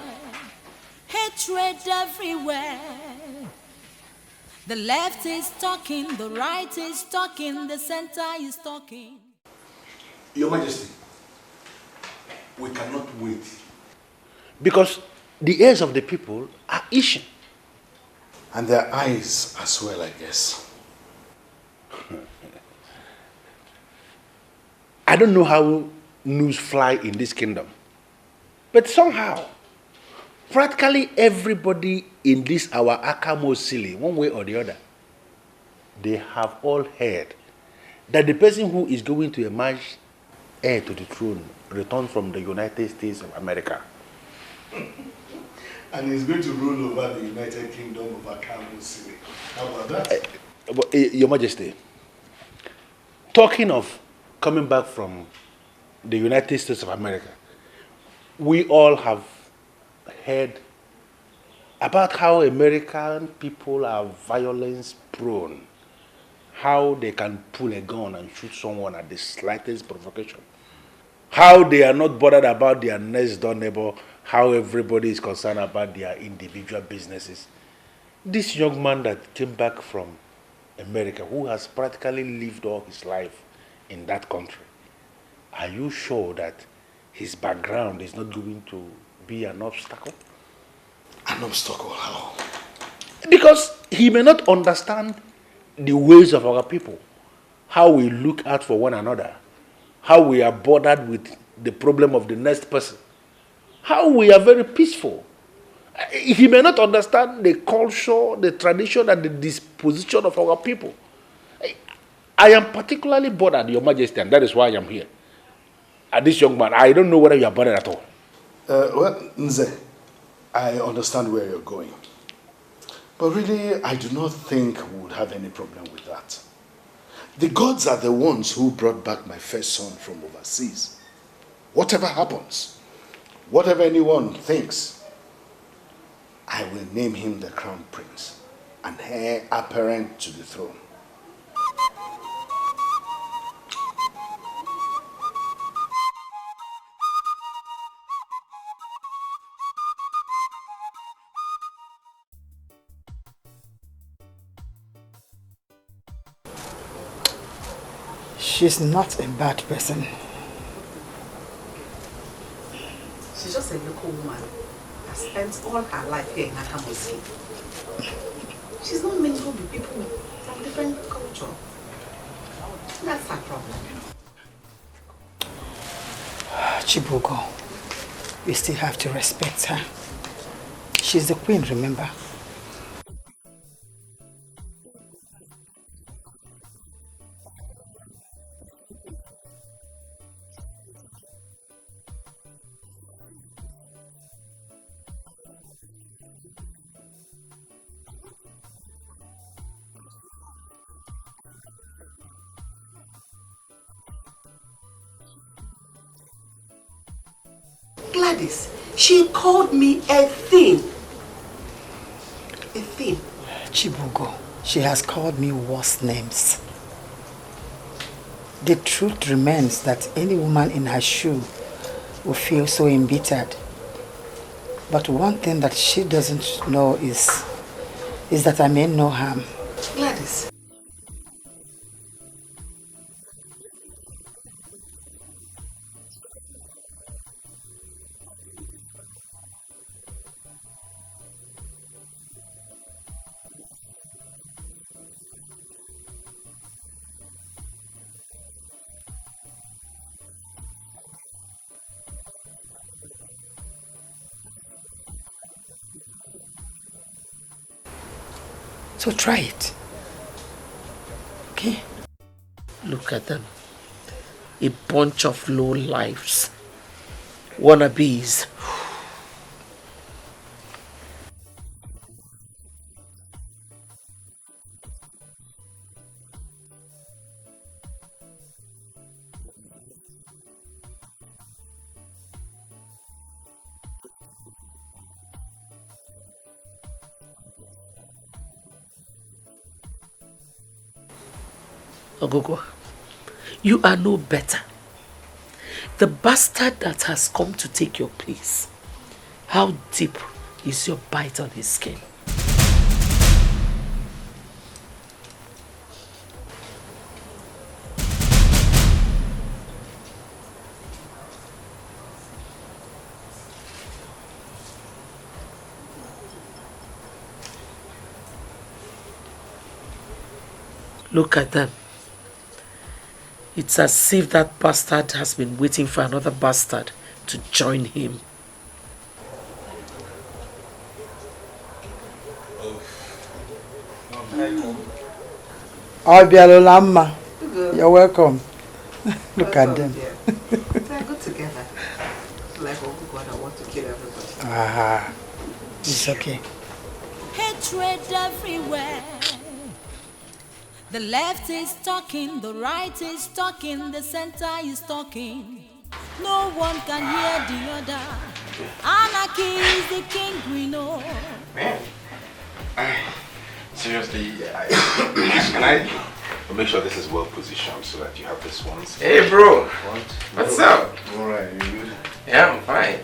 Hatred everywhere. The left is talking, the right is talking, the center is talking. Your Majesty, we cannot wait. Because the ears of the people are itching. And their eyes as well, I guess. I don't know how news fly in this kingdom. But somehow, practically everybody in this our Akamosili, one way or the other, they have all heard that the person who is going to emerge heir to the throne returned from the United States of America. And he's going to rule over the United Kingdom of Akamosili. How about that? Your Majesty, talking of coming back from the United States of America, we all have heard about how American people are violence prone, how they can pull a gun and shoot someone at the slightest provocation, how they are not bothered about their next door neighbor, how everybody is concerned about their individual businesses. This young man that came back from America, who has practically lived all his life in that country, are you sure that his background is not going to be an obstacle? An obstacle? How? Because he may not understand the ways of our people, how we look out for one another, how we are bothered with the problem of the next person, how we are very peaceful. He may not understand the culture, the tradition, and the disposition of our people. I am particularly bothered, Your Majesty, and that is why I am here. And this young man, I don't know whether you are bothered at all. Well, Nze, I understand where you're going. But really, I do not think we would have any problem with that. The gods are the ones who brought back my first son from overseas. Whatever happens, whatever anyone thinks, I will name him the crown prince, an heir apparent to the throne. She's not a bad person. She's just a local woman that spends all her life here in Akamosili. She's not mingled with people from different culture. That's her problem. Chibugo, we still have to respect her. She's the queen, remember? Gladys, she called me a thing. A thing. Chibugo, she has called me worse names. The truth remains that any woman in her shoe will feel so embittered. But one thing that she doesn't know is that I mean no harm. Gladys, So try it. Okay? Look at them. A bunch of low lives. Wannabes. Ogogo, you are no better. The bastard that has come to take your place. How deep is your bite on his skin? Look at them. It's as if that bastard has been waiting for another bastard to join him. Obialolama, you're welcome. Look at them. They're good together. Like God, I want to kill everybody. It's okay. Hatred everywhere. The left is talking, the right is talking, the center is talking. No one can hear the other. Anarchy is the king we know. Man, seriously, can I make sure this is well positioned so that you have this one? Hey bro, what's up? Alright, you good? Yeah, I'm fine.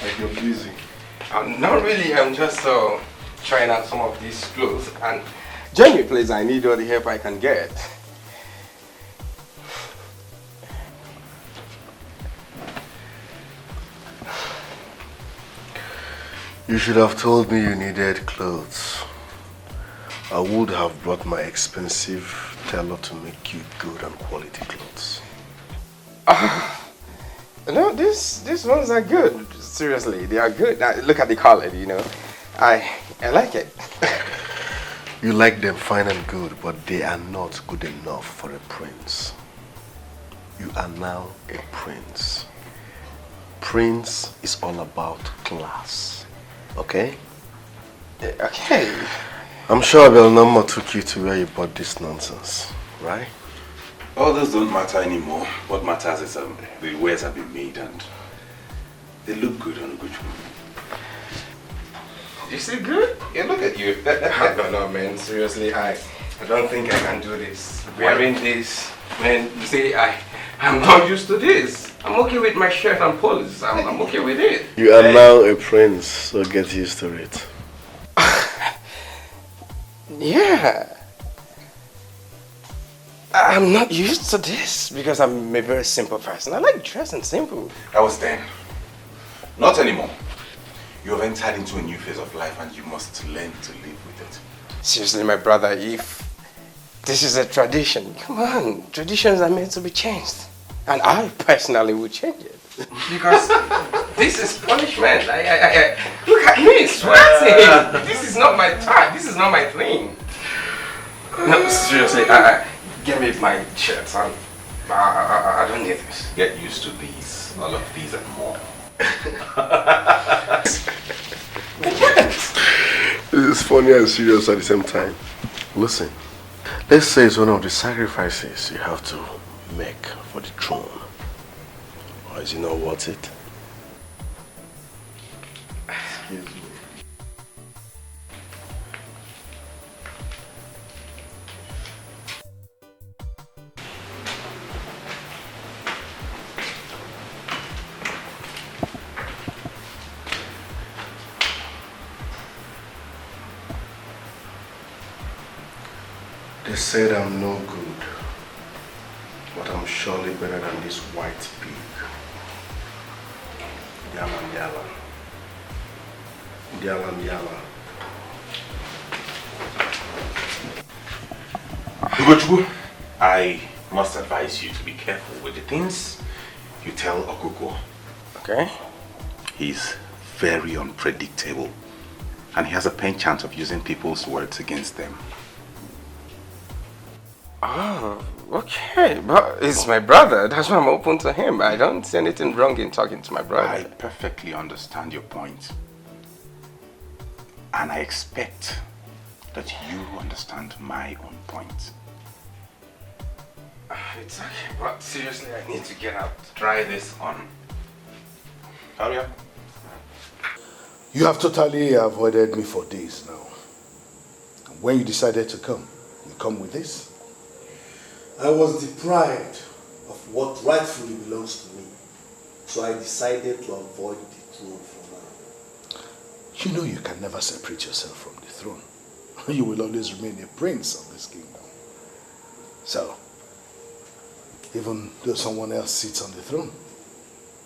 Like you're busy. Not really, I'm just trying out some of these clothes and join me please, I need all the help I can get. You should have told me you needed clothes. I would have brought my expensive tailor to make you good and quality clothes. No, these ones are good. Seriously, they are good. Now, look at the color, you know. I like it. You like them fine and good, but they are not good enough for a prince. You are now a prince. Prince is all about class. Okay? Okay. I'm sure Abelnama took you to where you bought this nonsense, right? All those don't matter anymore. What matters is the wares have been made and they look good on a good woman. You see good? Yeah, look at you. No, man. Seriously, I don't think I can do this. Wearing this, man. You see, I'm not used to this. I'm okay with my shirt and polos. I'm okay with it. You are now a prince, so get used to it. Yeah. I'm not used to this because I'm a very simple person. I like dressing simple. That was then. Not anymore. You have entered into a new phase of life and you must learn to live with it. Seriously, my brother, if this is a tradition, come on, traditions are meant to be changed. And I personally would change it. Because this is punishment. Look at me, sweating. This is not my type. This is not my thing. No, seriously, give me my shirts. I don't need this. Get used to these, all of these and more. It's funny and serious at the same time. Listen, let's say it's one of the sacrifices you have to make for the throne. Or is it not worth it? Excuse me. They said I'm no good, but I'm surely better than this white pig. Yala yala. Yala yala. Ugochukwu, I must advise you to be careful with the things you tell Okuko. Okay. He's very unpredictable. And he has a penchant of using people's words against them. Oh, okay. But he's my brother. That's why I'm open to him. I don't see anything wrong in talking to my brother. I perfectly understand your point. And I expect that you understand my own point. It's okay, but seriously, I need to get out. Try this on. Hurry up. You have totally avoided me for days now. And when you decided to come, you come with this? I was deprived of what rightfully belongs to me. So I decided to avoid the throne for now. You know you can never separate yourself from the throne. You will always remain a prince of this kingdom. So, even though someone else sits on the throne.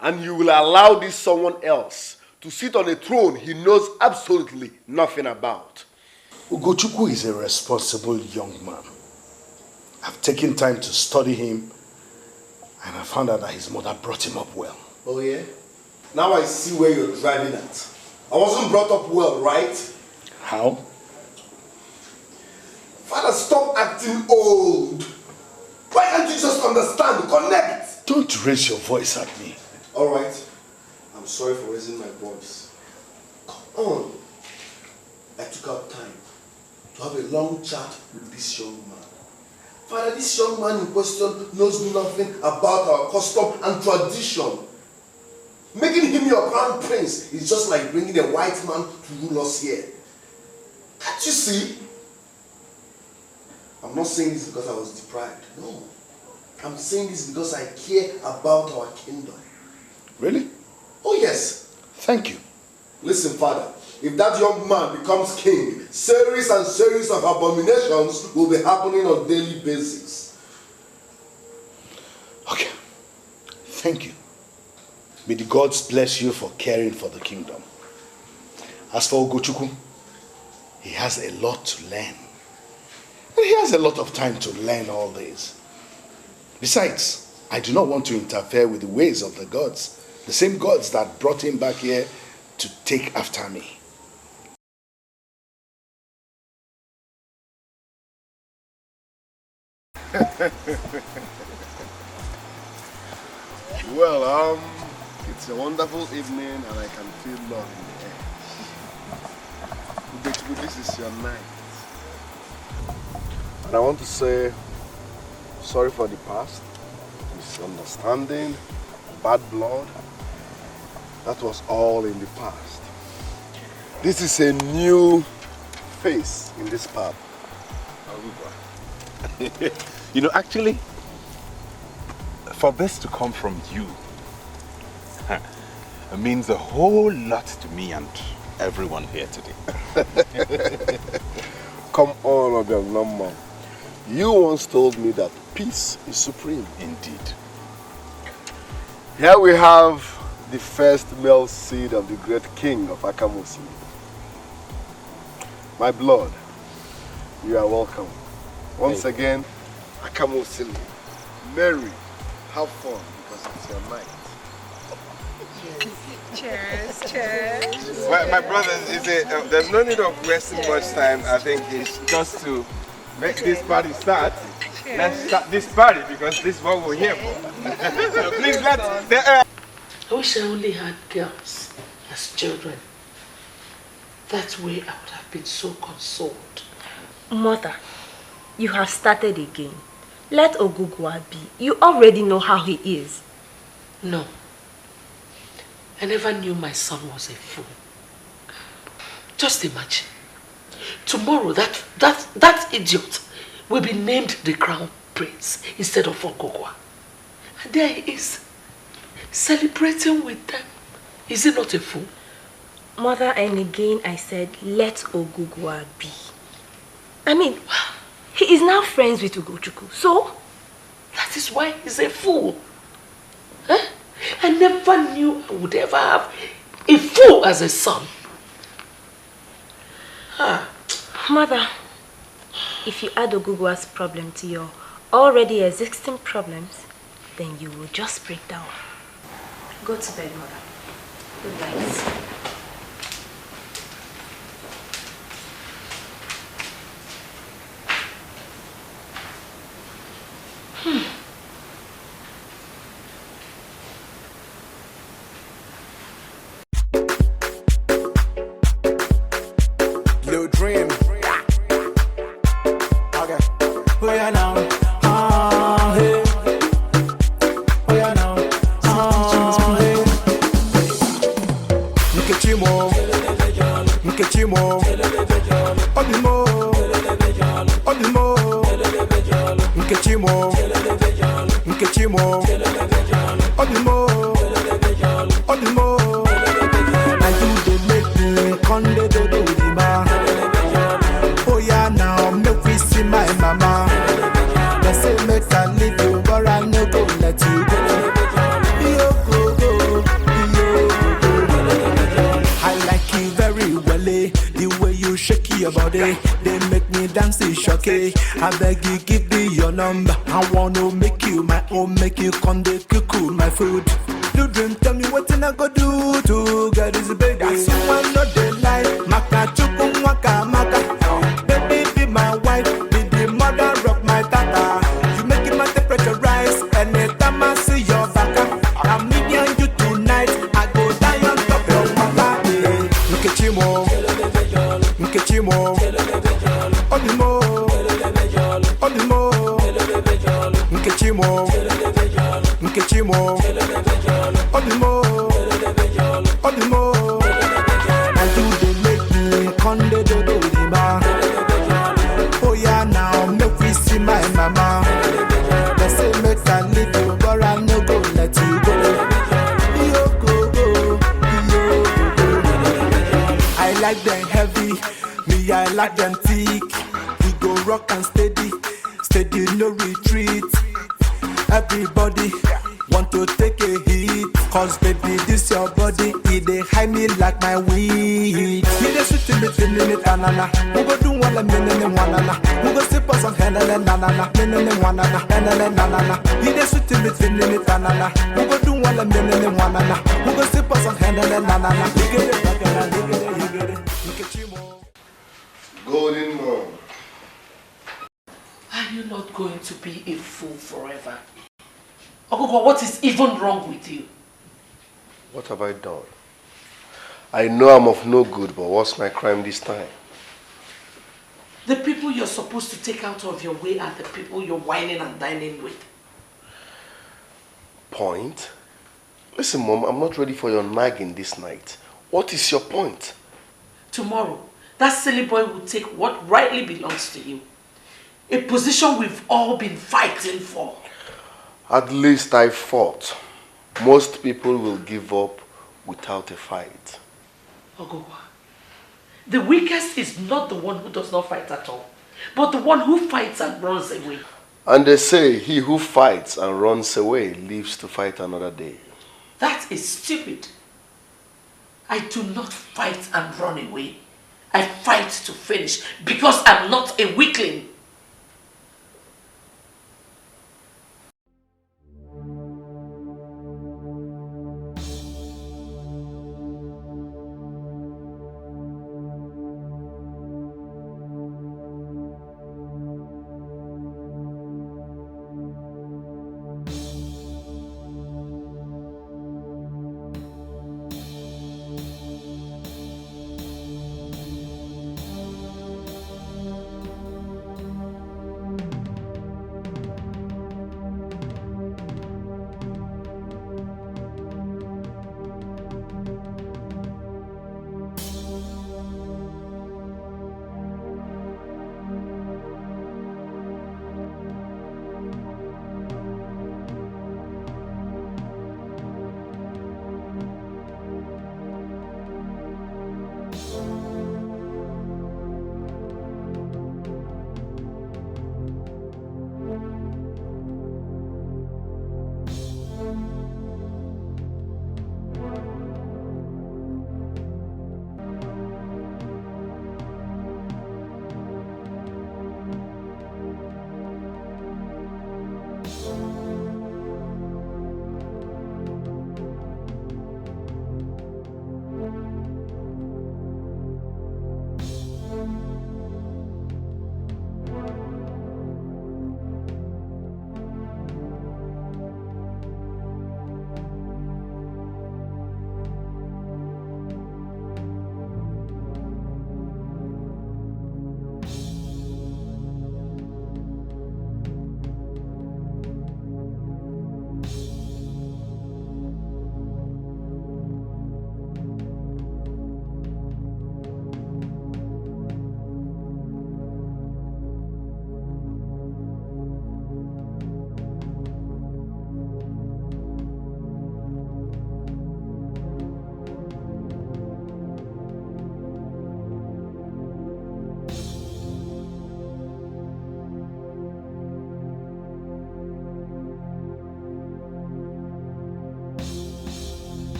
And you will allow this someone else to sit on a throne he knows absolutely nothing about. Ugochukwu is a responsible young man. I've taken time to study him, and I found out that his mother brought him up well. Oh yeah? Now I see where you're driving at. I wasn't brought up well, right? How? Father, stop acting old. Why can't you just understand, connect? Don't raise your voice at me. Alright. I'm sorry for raising my voice. Come on. I took out time to have a long chat with this young man. Father, this young man in question knows nothing about our custom and tradition. Making him your crown prince is just like bringing a white man to rule us here. Can't you see? I'm not saying this because I was deprived. No. I'm saying this because I care about our kingdom. Really? Oh yes. Thank you. Listen, Father. If that young man becomes king, series and series of abominations will be happening on a daily basis. Okay. Thank you. May the gods bless you for caring for the kingdom. As for Ugochukwu, he has a lot to learn. And he has a lot of time to learn all this. Besides, I do not want to interfere with the ways of the gods, the same gods that brought him back here to take after me. Well, it's a wonderful evening and I can feel love in the air. Ugochukwu, this is your night. And I want to say sorry for the past, misunderstanding, bad blood. That was all in the past. This is a new face in this pub. You know, actually, for this to come from you, it means a whole lot to me and everyone here today. Come on, Obiang. You once told me that peace is supreme. Indeed. Here we have the first male seed of the great king of Akamusili. My blood, you are welcome. Once again, Akamusili, merry, have fun, because it's your night. Cheers, cheers. My brother, there's no need of wasting much time. I think it's just to make this party start. Cheers. Let's start this party because this is what we're here for. So please let's. I wish I only had girls as children. That way I would have been so consoled. Mother, you have started again. Let Ogugwa be. You already know how he is. No. I never knew my son was a fool. Just imagine. Tomorrow that idiot will be named the crown prince instead of Ogugwa. And there he is, celebrating with them. Is he not a fool? Mother, and again I said, let Ogugwa be. I mean, he is now friends with Ugochukwu, so? That is why he's a fool. Huh? I never knew I would ever have a fool as a son. Huh. Mother, if you add Ogugwa's problem to your already existing problems, then you will just break down. Go to bed, Mother. Good night. Nkechimo, Odimo, Odimo. I do the make me conde do the ma. Oh yeah, now make we see my mama. They say make I leave you, but I no go let you go. Yo go go, yo go. I like you very well, the way you shake your body. They make me dance is shocking. I beg you, give me your number. I wanna make you my own, make you come to cook my food. You dream, tell me what I go do to get this baby. That's someone not the life. Maka chukum waka maka. Baby be my wife, be the mother of my tata. You making my temperature rise anytime I see your back. I'm meeting you tonight. I go die on top of mama. Nkechimo, Nkechimo, Odimo, Odimo, Nkechimo, Nkechimo, Odimo, Odimo. I do the make me conde do the ma. Oh yeah, now make we see my mama. They say make I leave you, but I no go let you go. Yo go go, yo go. I like them heavy, me I like them thick. We go rock and steady, steady no retreat. Everybody want to take a hit, cause baby this your body, it dey hide me like my weed. You dey sweet me feeling it, banana. We go do one a minute and one na. We go sip on some Henna and banana, minute and one na, Henna and banana. You dey sweet me feeling it, banana. We go do one a minute and one na. We go sip on some Henna and banana. You get it, you get it. Golden mom. Are you not going to be a fool forever? Ogogo, what is even wrong with you? What have I done? I know I'm of no good, but what's my crime this time? The people you're supposed to take out of your way are the people you're whining and dining with. Point? Listen, Mom, I'm not ready for your nagging this night. What is your point? Tomorrow, that silly boy will take what rightly belongs to you. A position we've all been fighting for. At least I fought. Most people will give up without a fight. Ogogo, the weakest is not the one who does not fight at all, but the one who fights and runs away. And they say he who fights and runs away lives to fight another day. That is stupid. I do not fight and run away. I fight to finish because I'm not a weakling.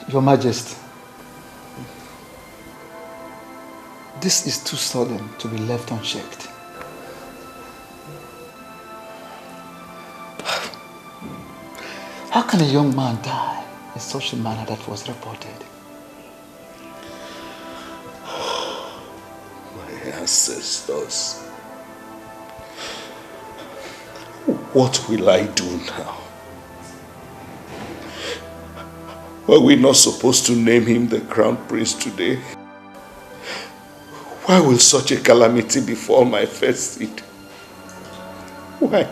Your Majesty, this is too solemn to be left unchecked. How can a young man die in such a manner that was reported? My ancestors. What will I do now? Were we not supposed to name him the crown prince today? Why will such a calamity befall my first seed? Why?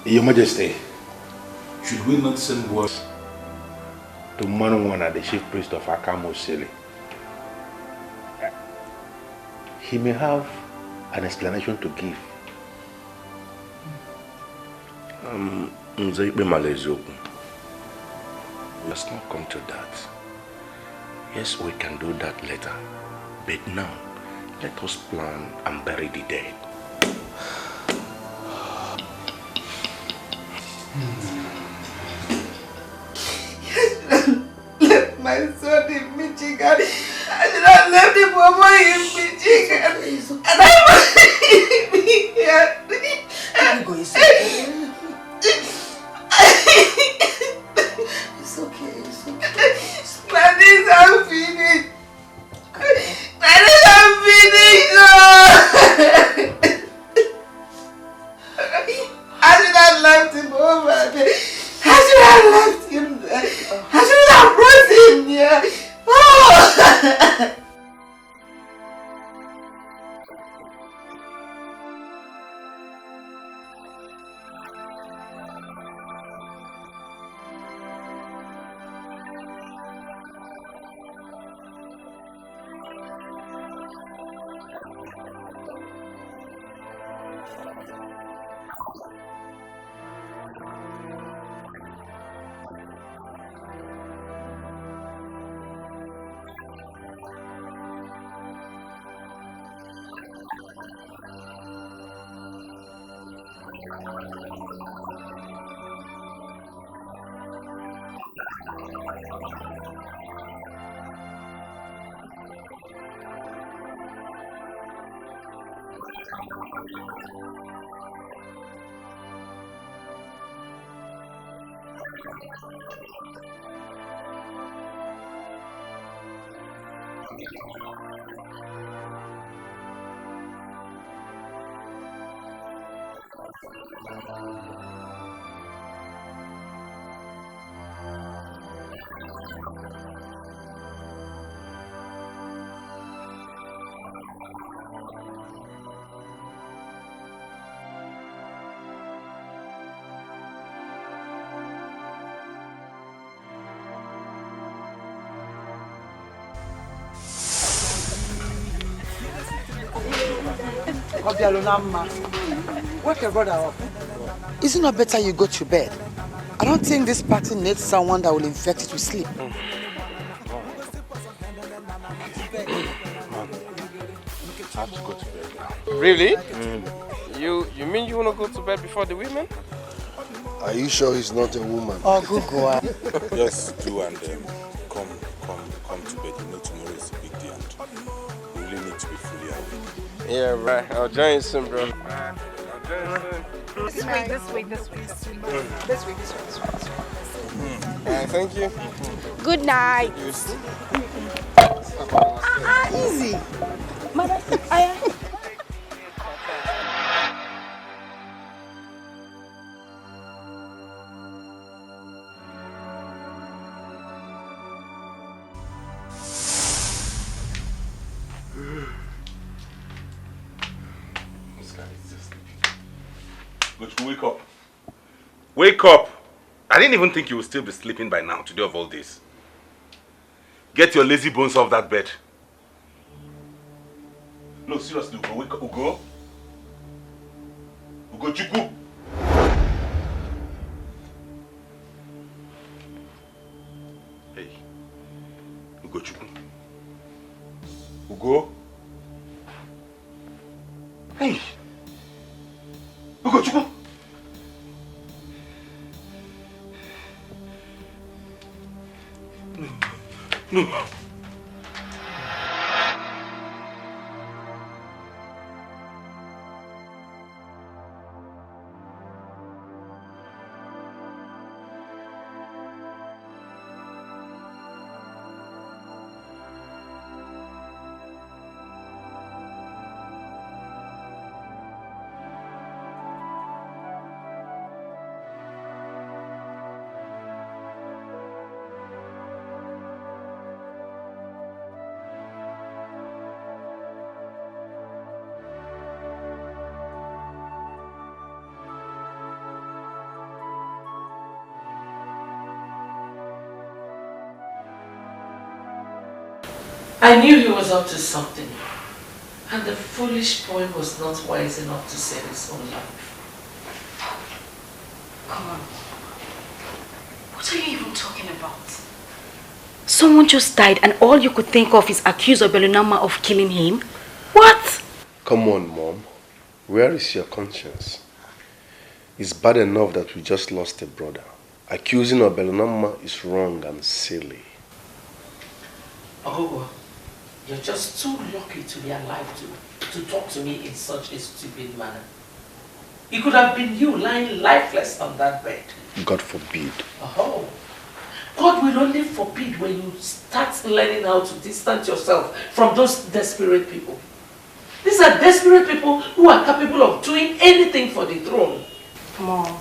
Your Majesty, should we not send word to Manwana, the chief priest of Accusations? He may have an explanation to give. Let's not come to that. Yes, we can do that later. But now, let us plan and bury the dead. Left my son in Michigan. I should have left him over in Michigan. And I must be here. It's okay, it's okay. Studies are finished. Studies are finished. I should have left him over there. I should have left him there. I should have brought him here. Oh. Wake your brother up. Is it not better you go to bed? I don't think this party needs someone that will infect it with sleep. Man, I have to go to bed now. Really? You mean you want to go to bed before the women? Are you sure he's not a woman? Oh, good God. Just do and come to bed. You know tomorrow is a big day and you really need to be fully awake. Yeah, right. I'll join you soon, bro. I'll join you soon. This way. Thank you. Good night. Easy. Mother, Aya. Wake up. Wake up! I didn't even think you would still be sleeping by now, today of all this. Get your lazy bones off that bed. No, seriously, Ugo, wake up. Ugo? Ugo Chukwu! Hey. Ugo Chukwu. Ugo? Hey! Ugo Chukwu! No. I knew he was up to something, and the foolish boy was not wise enough to save his own life. Come on. What are you even talking about? Someone just died and all you could think of is accuse Obelunama of killing him? What? Come on, Mom. Where is your conscience? It's bad enough that we just lost a brother. Accusing Obelunama is wrong and silly. Ogogo, you're just too lucky to be alive to talk to me in such a stupid manner. It could have been you lying lifeless on that bed. God forbid. Oh, God will only forbid when you start learning how to distance yourself from those desperate people. These are desperate people who are capable of doing anything for the throne. Mom,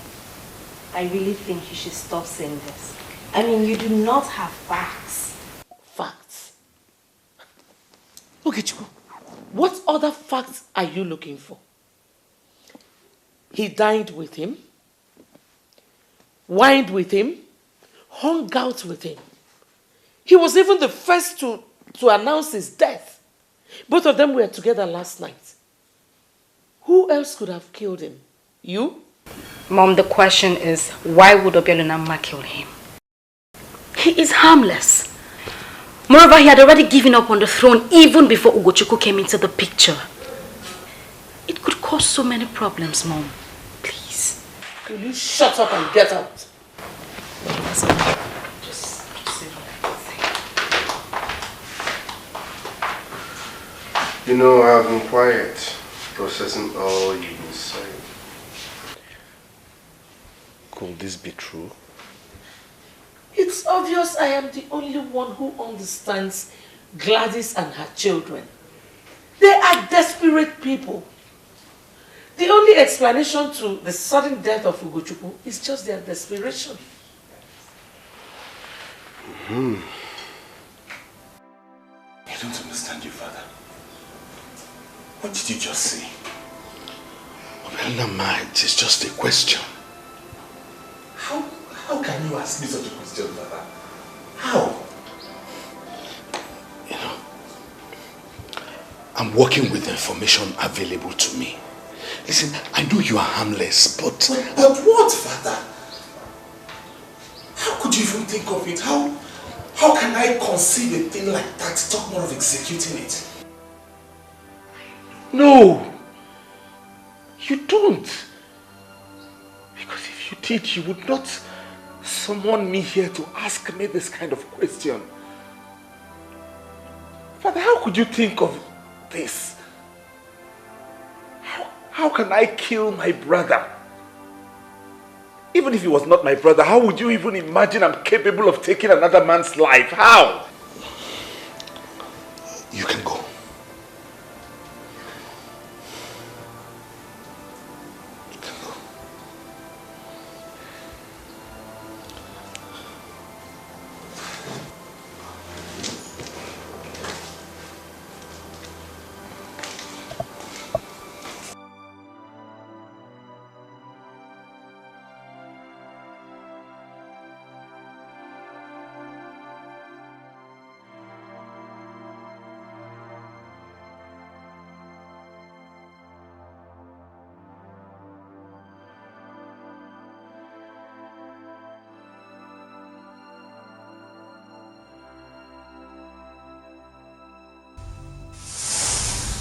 I really think you should stop saying this. I mean, you do not have facts. Facts? Okay, Chiku, what other facts are you looking for? He dined with him, wined with him, hung out with him. He was even the first to announce his death. Both of them were together last night. Who else could have killed him? You? Mom, the question is, why would Obelunama kill him? He is harmless. Moreover, he had already given up on the throne even before Ugochukwu came into the picture. It could cause so many problems, Mom. Please. Will you shut up and get out? Just You know, I've been quiet, processing all you've been saying. Could this be true? It's obvious I am the only one who understands Gladys and her children. They are desperate people. The only explanation to the sudden death of Ugochukwu is just their desperation. I don't understand you, Father. What did you just say? Obelunama, it is just a question. How can you ask me such a question, Father? How? You know, I'm working with the information available to me. Listen, I know you are harmless, but what, Father? How could you even think of it? How can I conceive a thing like that? Talk more of executing it. No! You don't. Because if you did, you would not summon me here to ask me this kind of question. Father, how could you think of this? How can I kill my brother? Even if he was not my brother, how would you even imagine I'm capable of taking another man's life? How? You can go.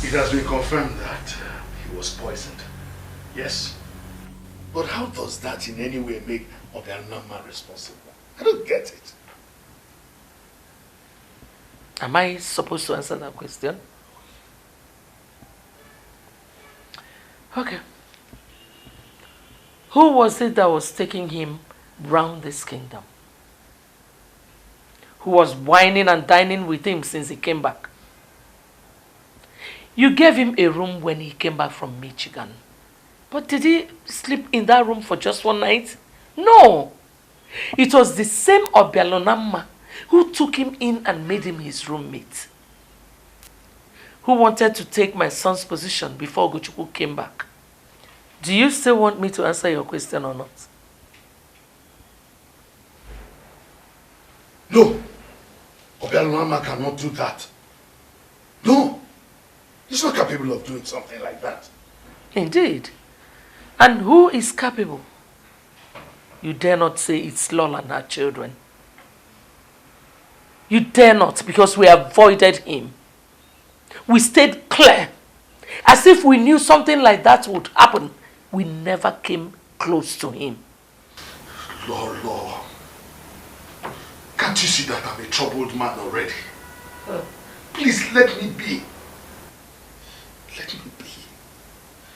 It has been confirmed that he was poisoned. Yes. But how does that in any way make Obelunama responsible? I don't get it. Am I supposed to answer that question? Okay. Who was it that was taking him round this kingdom? Who was whining and dining with him since he came back? You gave him a room when he came back from Michigan. But did he sleep in that room for just one night? No. It was the same Obialonamma who took him in and made him his roommate. Who wanted to take my son's position before Ogochukwu came back. Do you still want me to answer your question or not? No. Obialonamma cannot do that. No. He's not capable of doing something like that. Indeed. And who is capable? You dare not say it's Lola and her children. You dare not, because we avoided him. We stayed clear. As if we knew something like that would happen. We never came close to him. Lord. Can't you see that I'm a troubled man already? Please let me be. Let me be.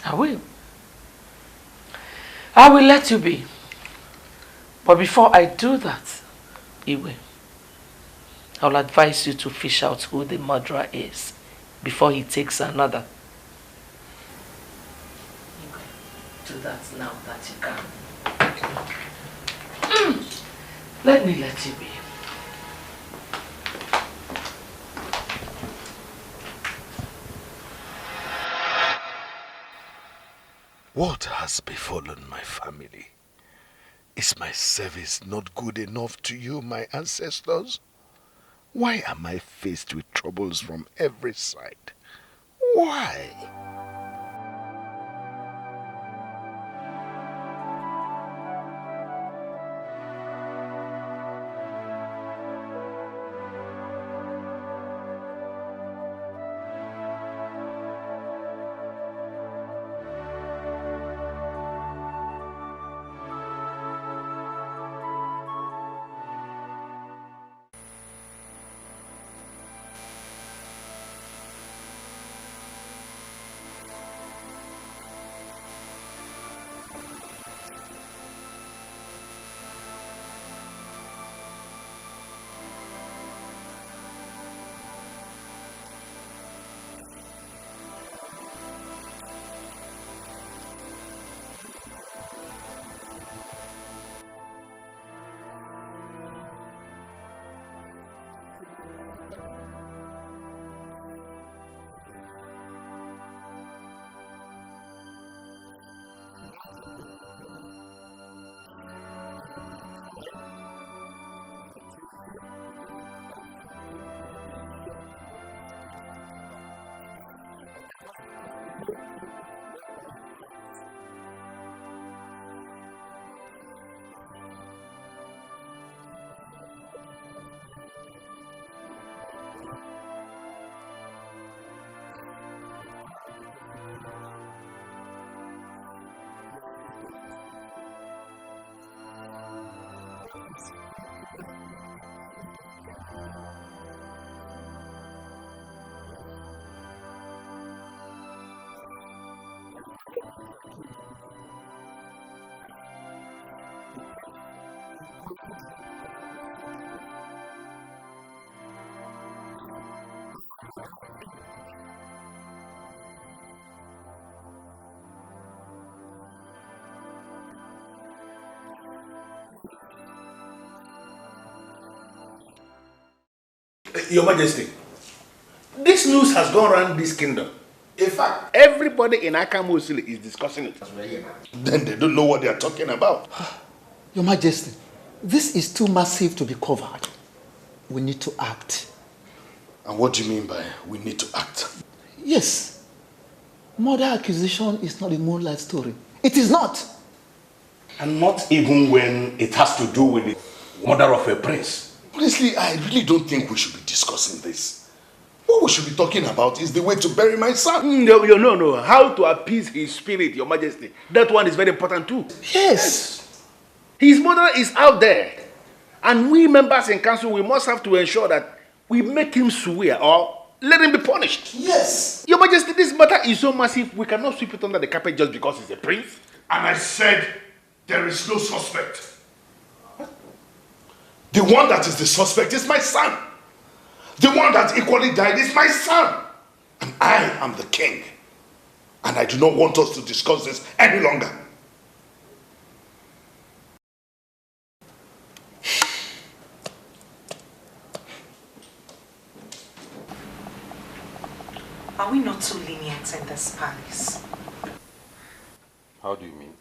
I will. I will let you be. But before I do that, Iwe, I'll advise you to fish out who the murderer is before he takes another. Do that now that you can. Let me let you be. What has befallen my family? Is my service not good enough to you, my ancestors? Why am I faced with troubles from every side? Why? Your Majesty, this news has gone around this kingdom. In fact, everybody in Akamosili is discussing it. Then they don't know what they are talking about. Your Majesty, this is too massive to be covered. We need to act. And what do you mean by we need to act? Yes. Murder accusation is not a moonlight story. It is not. And not even when it has to do with the murder of a prince. Honestly, I really don't think we should be discussing this. What we should be talking about is the way to bury my son. No. How to appease his spirit, Your Majesty. That one is very important too. Yes. His mother is out there. And we members in council, we must have to ensure that we make him swear or let him be punished. Yes. Your Majesty, this matter is so massive, we cannot sweep it under the carpet just because he's a prince. And I said there is no suspect. The one that is the suspect is my son. The one that equally died is my son. And I am the king. And I do not want us to discuss this any longer. Are we not too lenient in this palace? How do you mean?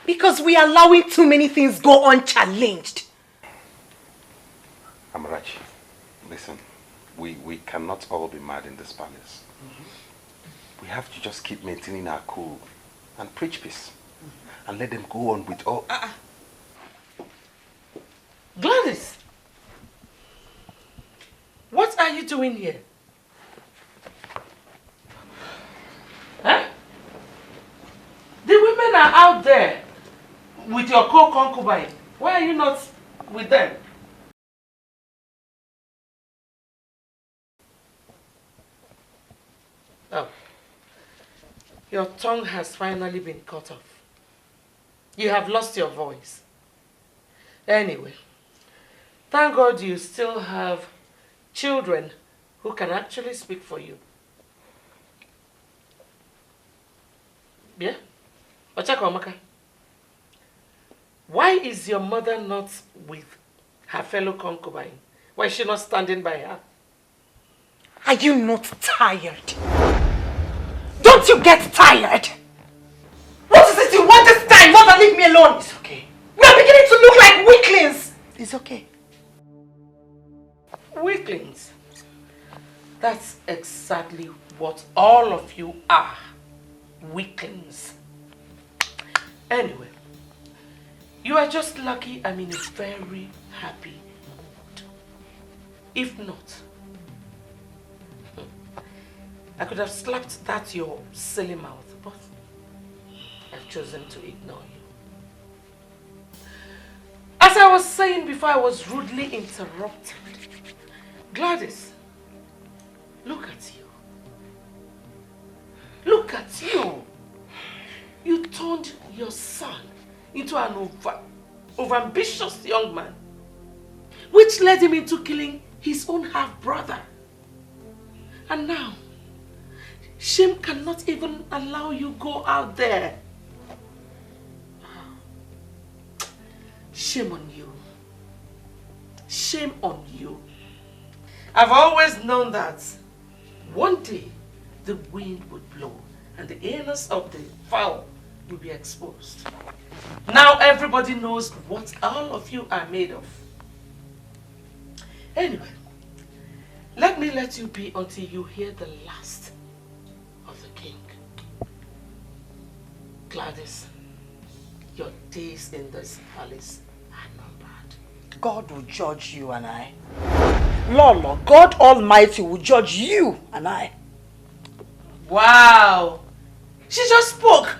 Because we are allowing too many things go unchallenged. Amarachi, listen, we cannot all be mad in this palace. We have to just keep maintaining our cool and preach peace and let them go on with all... Gladys! What are you doing here? Huh? The women are out there with your co-concubine. Why are you not with them? Oh. Your tongue has finally been cut off. You have lost your voice. Anyway, thank God you still have children who can actually speak for you. Yeah? Ochakomaka, why is your mother not with her fellow concubine? Why is she not standing by her? Are you not tired? Don't you get tired? What is it you want this time? Mother, leave me alone. It's okay. We are beginning to look like weaklings. It's okay. Weaklings? That's exactly what all of you are. Weaklings. Anyway, you are just lucky I'm in a very happy mood. If not, I could have slapped that your silly mouth, but I've chosen to ignore you. As I was saying before I was rudely interrupted, Gladys, look at you. Look at you. You turned your son into an overambitious young man, which led him into killing his own half-brother. And now, shame cannot even allow you go out there. Shame on you. Shame on you. I've always known that one day the wind would blow and the ears of the fowl will be exposed. Now everybody knows what all of you are made of. Anyway, let me let you be until you hear the last of the king. Gladys, your days in this palace are numbered. God will judge you and I. Lord, God Almighty will judge you and I. Wow! She just spoke.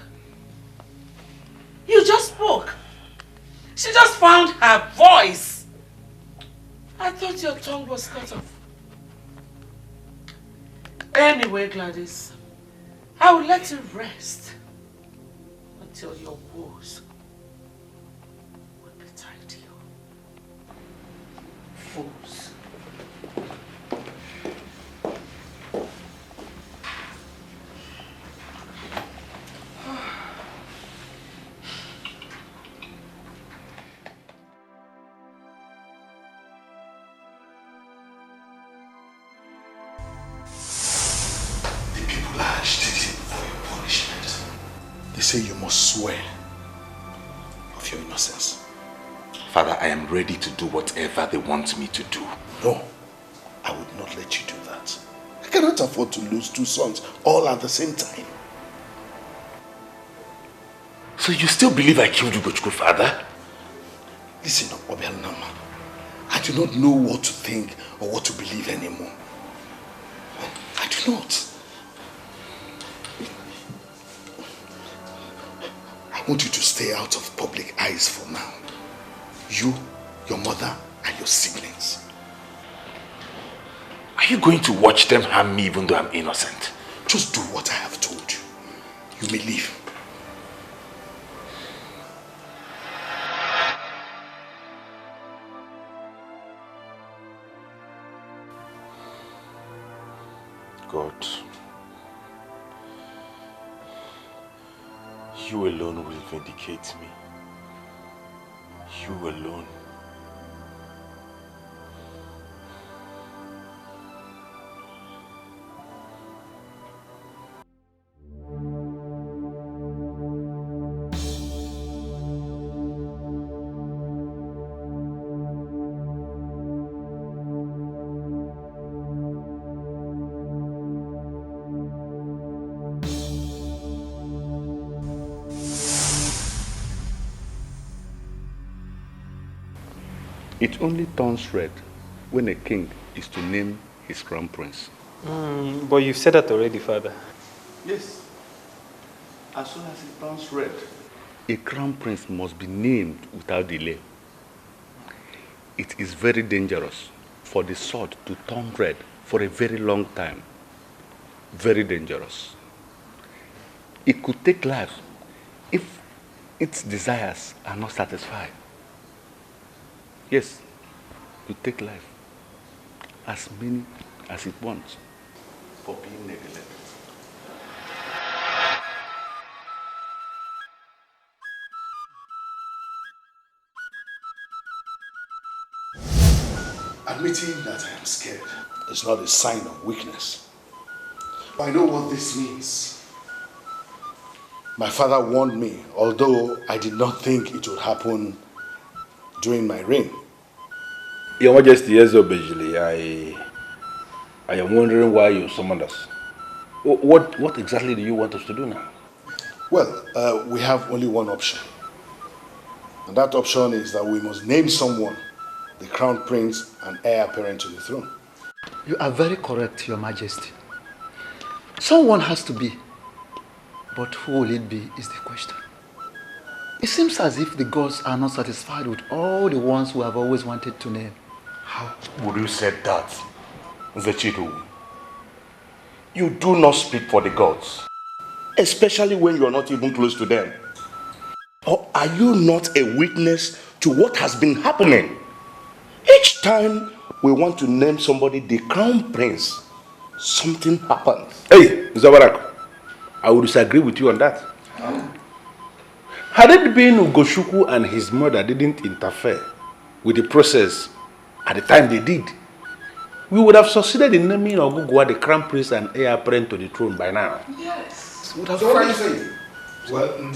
You just spoke. She just found her voice. I thought your tongue was cut off. Anyway, Gladys, I will let you rest until your woes will be tied to you. Fools. They say you must swear of your innocence. Father, I am ready to do whatever they want me to do. No, I would not let you do that. I cannot afford to lose two sons all at the same time. So you still believe I killed Ugochukwu, Father? Listen, Obianama, I do not know what to think or what to believe anymore. I do not. I want you to stay out of public eyes for now. You, your mother, and your siblings. you going to watch them harm me even though I'm innocent? Just do what I have told you. You may leave. God, you alone will vindicate me. You alone. It only turns red when a king is to name his crown prince. But you've said that already, Father. Yes. As soon as it turns red, a crown prince must be named without delay. It is very dangerous for the sword to turn red for a very long time. Very dangerous. It could take life if its desires are not satisfied. Yes, to take life, as many as it wants, for being neglected. Admitting that I am scared is not a sign of weakness. I know what this means. My father warned me, although I did not think it would happen during my reign. Your Majesty, I am wondering why you summoned us. What exactly do you want us to do now? Well, we have only one option. And that option is that we must name someone the crown prince and heir apparent to the throne. You are very correct, Your Majesty. Someone has to be. But who will it be is the question. It seems as if the gods are not satisfied with all the ones who have always wanted to name. How would you say that, Zechidu? You do not speak for the gods. Especially when you are not even close to them. Or are you not a witness to what has been happening? Each time we want to name somebody the crown prince, something happens. Hey, Zabarak, I would disagree with you on that. Had it been Ugoshuku and his mother didn't interfere with the process at the time they did, we would have succeeded in naming Ogugwa the crown prince and heir apparent to the throne by now. Yes. Would have So what do you say? Well,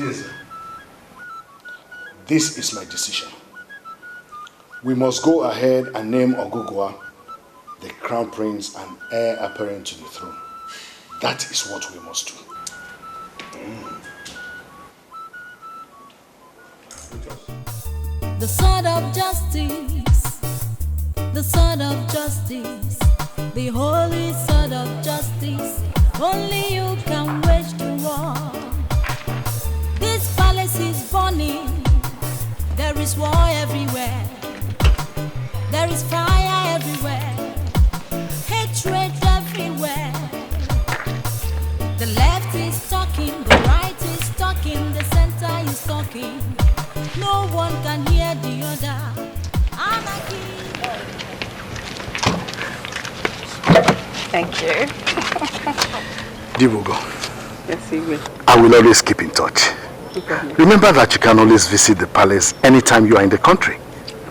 this is my decision. We must go ahead and name Ogugwa the crown prince and heir apparent to the throne. That is what we must do. The sword of justice, the sword of justice, the holy sword of justice. Only you can wage the war. This palace is burning. There is war everywhere. There is fire everywhere. Hatred everywhere. The left is talking, the right is talking, the center is talking. No one can hear the other. Anarchy. Thank you. Dibugo, Yes, he will. I will always keep in touch. Remember that you can always visit the palace anytime you are in the country.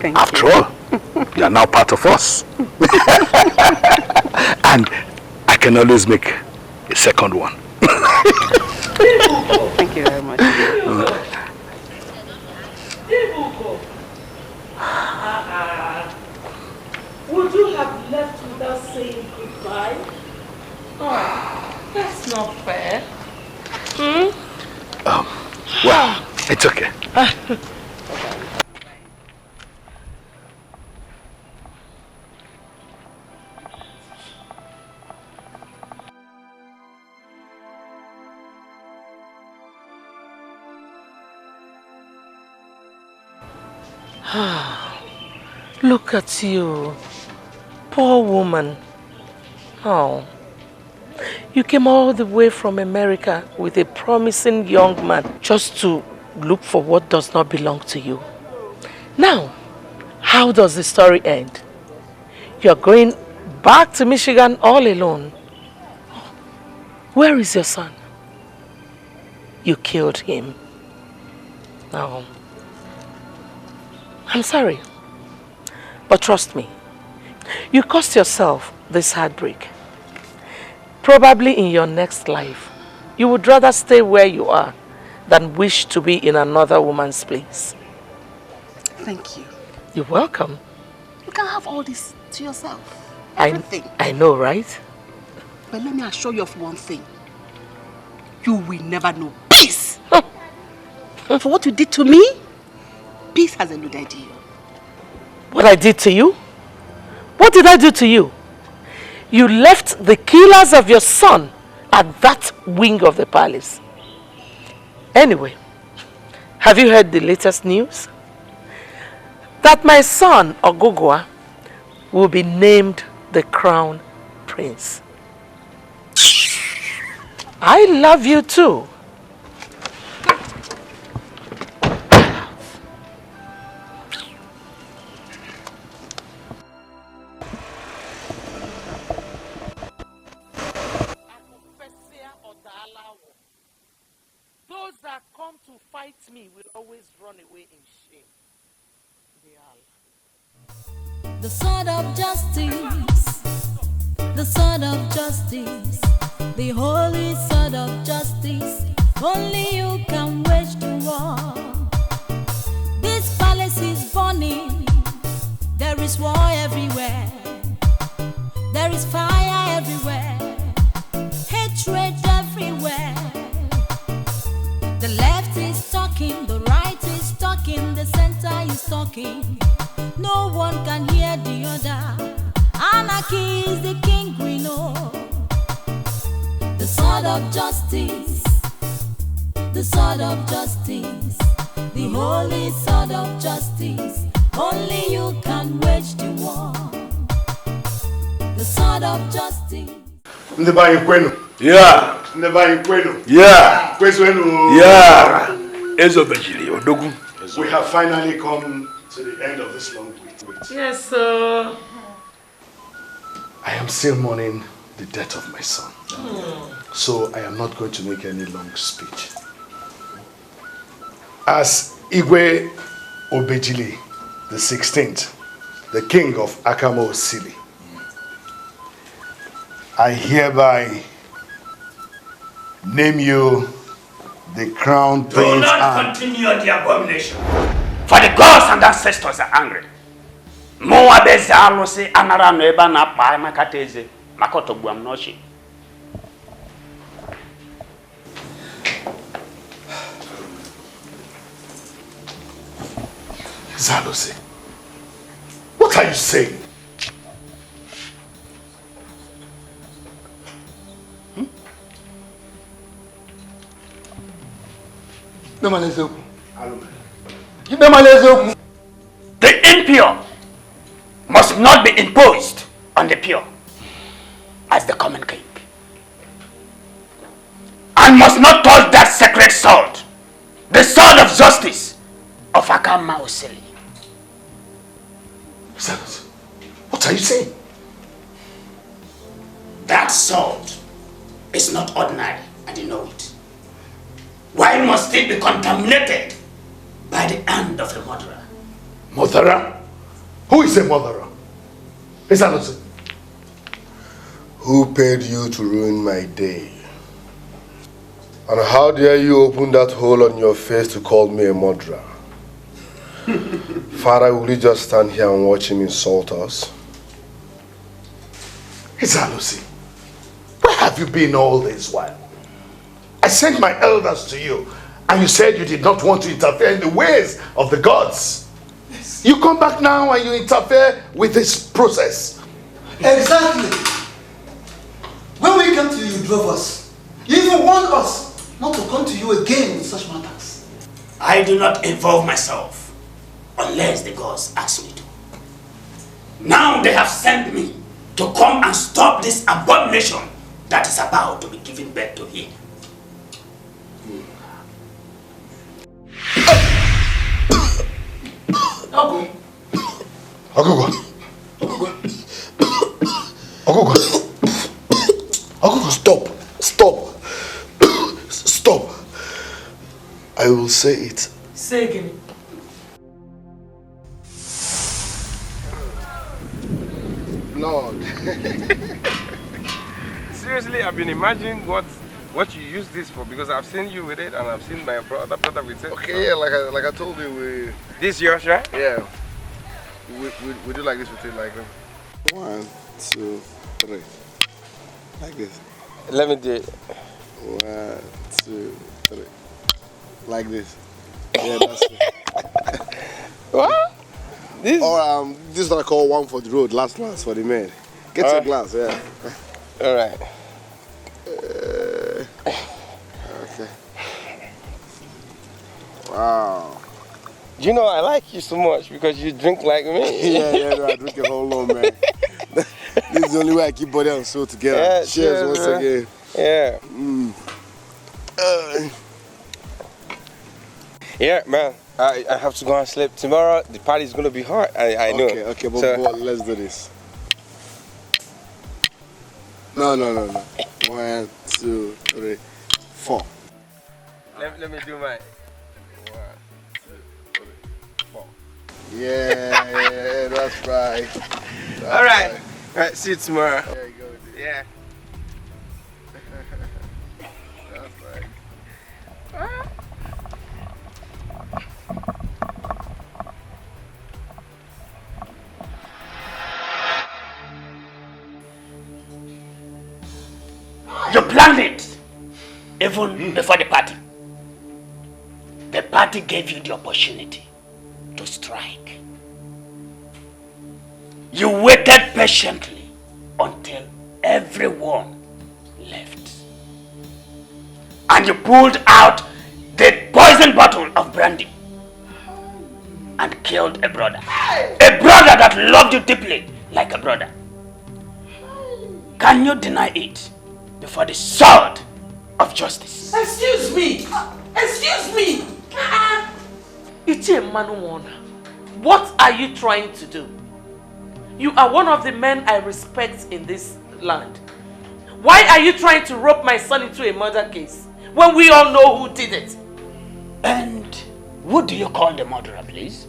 Thank After you. all, you are now part of us. And I can always make a second one. Thank you very much. Would you have left without saying goodbye? Oh, that's not fair. Well, it's okay. Look at you, poor woman. Oh. You came all the way from America with a promising young man just to look for what does not belong to you. Now, how does the story end? You're going back to Michigan all alone. Where is your son? You killed him. Oh. I'm sorry. But trust me, you caused yourself this heartbreak. Probably in your next life, you would rather stay where you are than wish to be in another woman's place. Thank you. You're welcome. You can have all this to yourself. Everything. I know, right? But let me assure you of one thing. You will never know peace. For what you did to me, peace has eluded you. What I did to you? What did I do to you? You left the killers of your son at that wing of the palace. Anyway, have you heard the latest news? That my son, Ogugwa, will be named the crown prince. I love you too. Those that come to fight me will always run away in shame. The sword of justice, the sword of justice, the holy sword of justice. Only you can wage the war. This palace is burning. There is war everywhere. There is fire everywhere. Hatred everywhere. The left is talking, the right is talking, the center is talking. No one can hear the other. Anarchy is the king we know. The sword of justice, the sword of justice, the holy sword of justice. Only you can wage the war. The sword of justice. Yeah. Yeah. Yeah. We have finally come to the end of this long wait. Yes, sir. I am still mourning the death of my son. So I am not going to make any long speech. As Igwe Obejili, the 16th, the king of Akamo Osili, I hereby name you the crown prince. Do not continue the abomination, for the gods and ancestors are angry. Moabeze alose anara no eba na pa makateze makoto buam noshi. Zalose, what are you saying? The impure must not be imposed on the pure as the common king, and must not touch that sacred sword, the sword of justice of Akama Osili. What are you saying? That sword is not ordinary, and you know it. Why must it be contaminated by the hand of a murderer? Murderer? Who is a murderer? Who paid you to ruin my day? And how dare you open that hole on your face to call me a murderer? Father, will you just stand here and watch him insult us? Izalusi, where have you been all this while? I sent my elders to you, and you said you did not want to interfere in the ways of the gods. Yes. You come back now and you interfere with this process. Exactly. When we came to you, you drove us. You even warned us not to come to you again with such matters. I do not involve myself unless the gods ask me to. Now they have sent me to come and stop this abomination that is about to be given birth to him. Ogugo, stop. Stop. I will say it. Say again. Lord. Seriously, I've been imagining what you use this for, because I've seen you with it and I've seen my brother with it. Okay, yeah, like I told you, This yours, right? Yeah. We do like this with it, like 1, 2, 3. Like this. Let me do it. 1, 2, 3. Like this. Yeah, that's it. What? This? Or this is what I call one for the road, last for the men. Get your glass, yeah. All right. Okay. Wow. You know I like you so much because you drink like me. yeah, no, I drink a whole lot, man. This is the only way I keep body and soul together. Yeah, cheers once bro. again. Yeah. Yeah, man. I have to go and sleep. Tomorrow the party is gonna be hot. I know. Okay, but let's do this. No. 1, 2, 3, 4. Let me do mine. 1, 2, 3, 4. Yeah, that's right. All right. All right. See you tomorrow. There you go. Yeah. That's right. You planned it, even before the party. The party gave you the opportunity to strike. You waited patiently until everyone left. And you pulled out the poison bottle of brandy and killed a brother. A brother that loved you deeply like a brother. Can you deny it before the sword of justice? Excuse me! What are you trying to do? You are one of the men I respect in this land. Why are you trying to rope my son into a murder case when we all know who did it? And who do you call the murderer, please?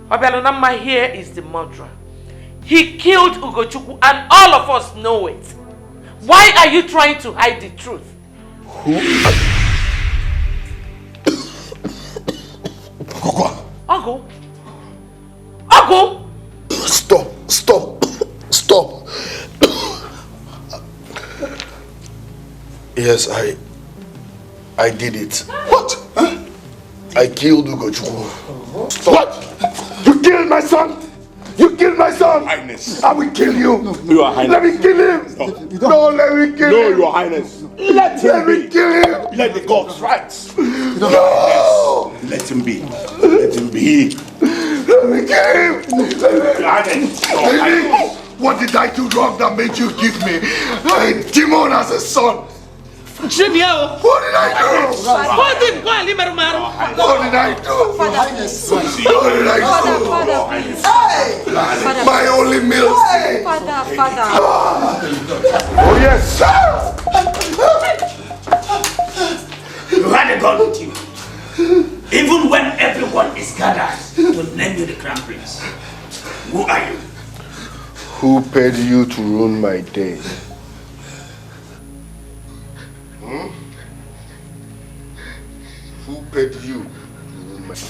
Obialonama here is the murderer. He killed Ugochukwu and all of us know it. Why are you trying to hide the truth? Who? Ogo! Stop. Yes, I did it. What? Huh? I killed Ugochukwu. What? You killed my son? You killed my son! Highness. I will kill you. No, Your Highness. Let me kill him. No, let me kill him. No, Your Highness. Let me kill him. Let the gods right. No. Yes. Let him be. Let him be. Let me kill him. Your Highness. Your Highness. What did I do wrong that made you give me a demon as a son? What did I do? Hold him, go and leave him. What did I do? Father, What did I do? Father, please. My only milk. Father. Oh yes, sir. You had a gun with you. Even when everyone is gathered to name you the crown prince. Who are you? Who paid you to ruin my day? Who paid you to ruin my day?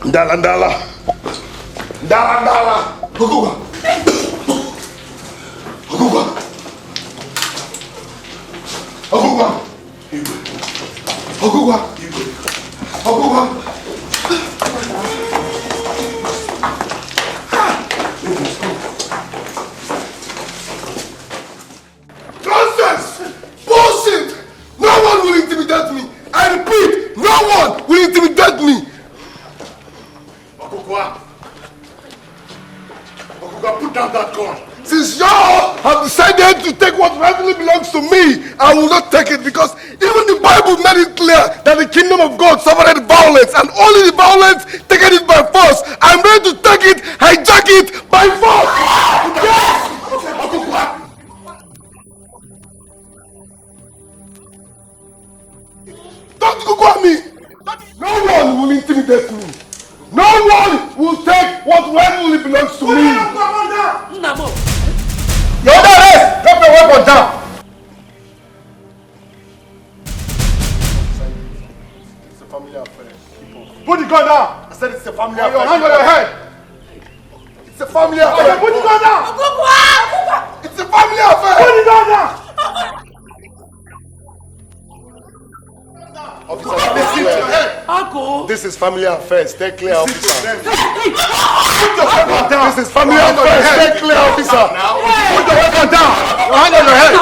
Ndala. Oguga. Nonsense! put down that gun. Since y'all have decided to take what rightfully belongs to me, I will not take it because even the Bible made it clear that the kingdom of God suffered violence and only the violence taken it by force. I'm ready to take it, hijack it by force. Yes! Don't Google at me. No one will intimidate me. No one will take what rightfully belongs to me. You're under arrest! Drop your weapon down! It's a family affair. Put the gun down! I said it's a family affair. Your hand on your head! It's a family affair. Put the gun down! It's a family affair! Put the gun down! Officer, stay clear. This is family affairs. Stay clear, officer. Put your weapon down. This is family affairs. Stay clear, officer. Put your weapon down. Your hand on your head.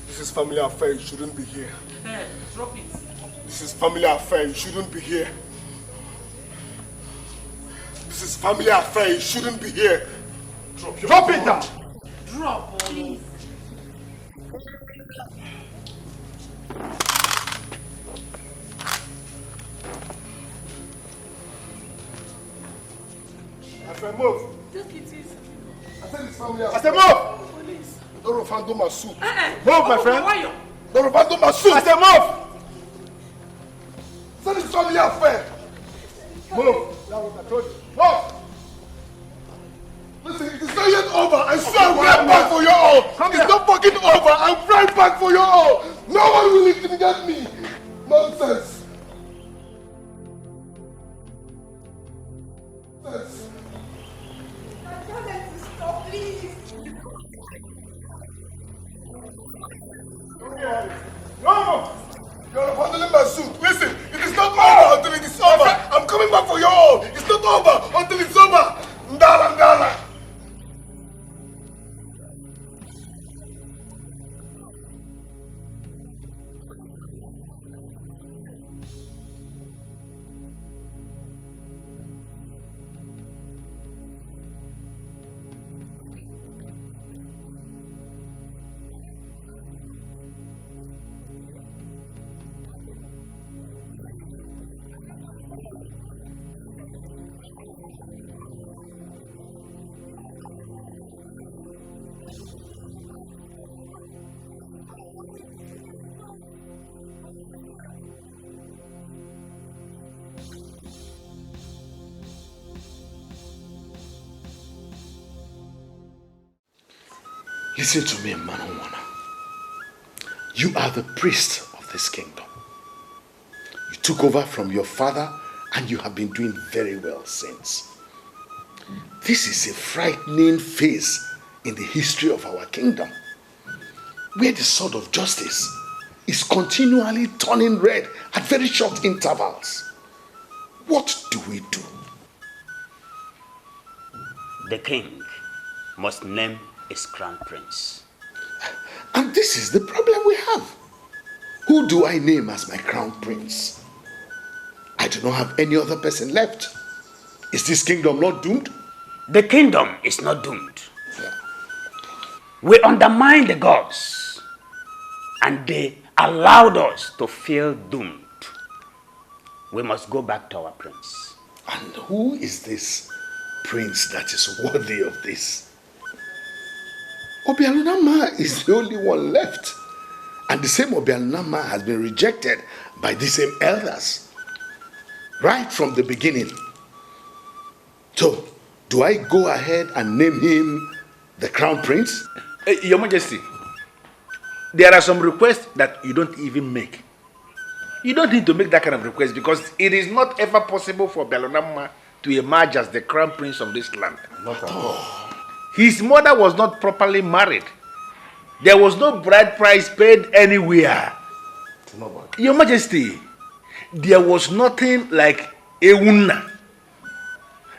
This is family affair. You shouldn't be here. Drop it. This is family affair. You shouldn't be here. This is family affair. You shouldn't be here. Drop it down. Drop, please. I said move. Take it easy. I said it's family affair. I said move. Police. Don't refund my suit. Move, my friend. Don't refund my suit. I said move. I said it's family affair. Move. That's what I told you. Move. Listen, it is not yet over. I swear I'm right back for your all. It's not fucking over. I'm right back for your all. No one will intimidate me. Nonsense. Nonsense. Tell them to stop, please. No! You're handling my suit. Listen, it is not over until it is over. I'm coming back for your all. It's not over until it's over. Ndala, ndala. Listen to me, Manowana. You are the priest of this kingdom. You took over from your father and you have been doing very well since. This is a frightening phase in the history of our kingdom, where the sword of justice is continually turning red at very short intervals. What do we do? The king must name his crown prince. And this is the problem we have. Who do I name as my crown prince? I do not have any other person left. Is this kingdom not doomed? The kingdom is not doomed. Yeah. We undermined the gods and they allowed us to feel doomed. We must go back to our prince. And who is this prince that is worthy of this? Obialunama is the only one left. And the same Obialunama has been rejected by the same elders. Right from the beginning. So, do I go ahead and name him the crown prince? Your Majesty, there are some requests that you don't even make. You don't need to make that kind of request because it is not ever possible for Obialunama to emerge as the crown prince of this land. Not at all. His mother was not properly married. There was no bride price paid anywhere. Nobody. Your Majesty, there was nothing like Eunna,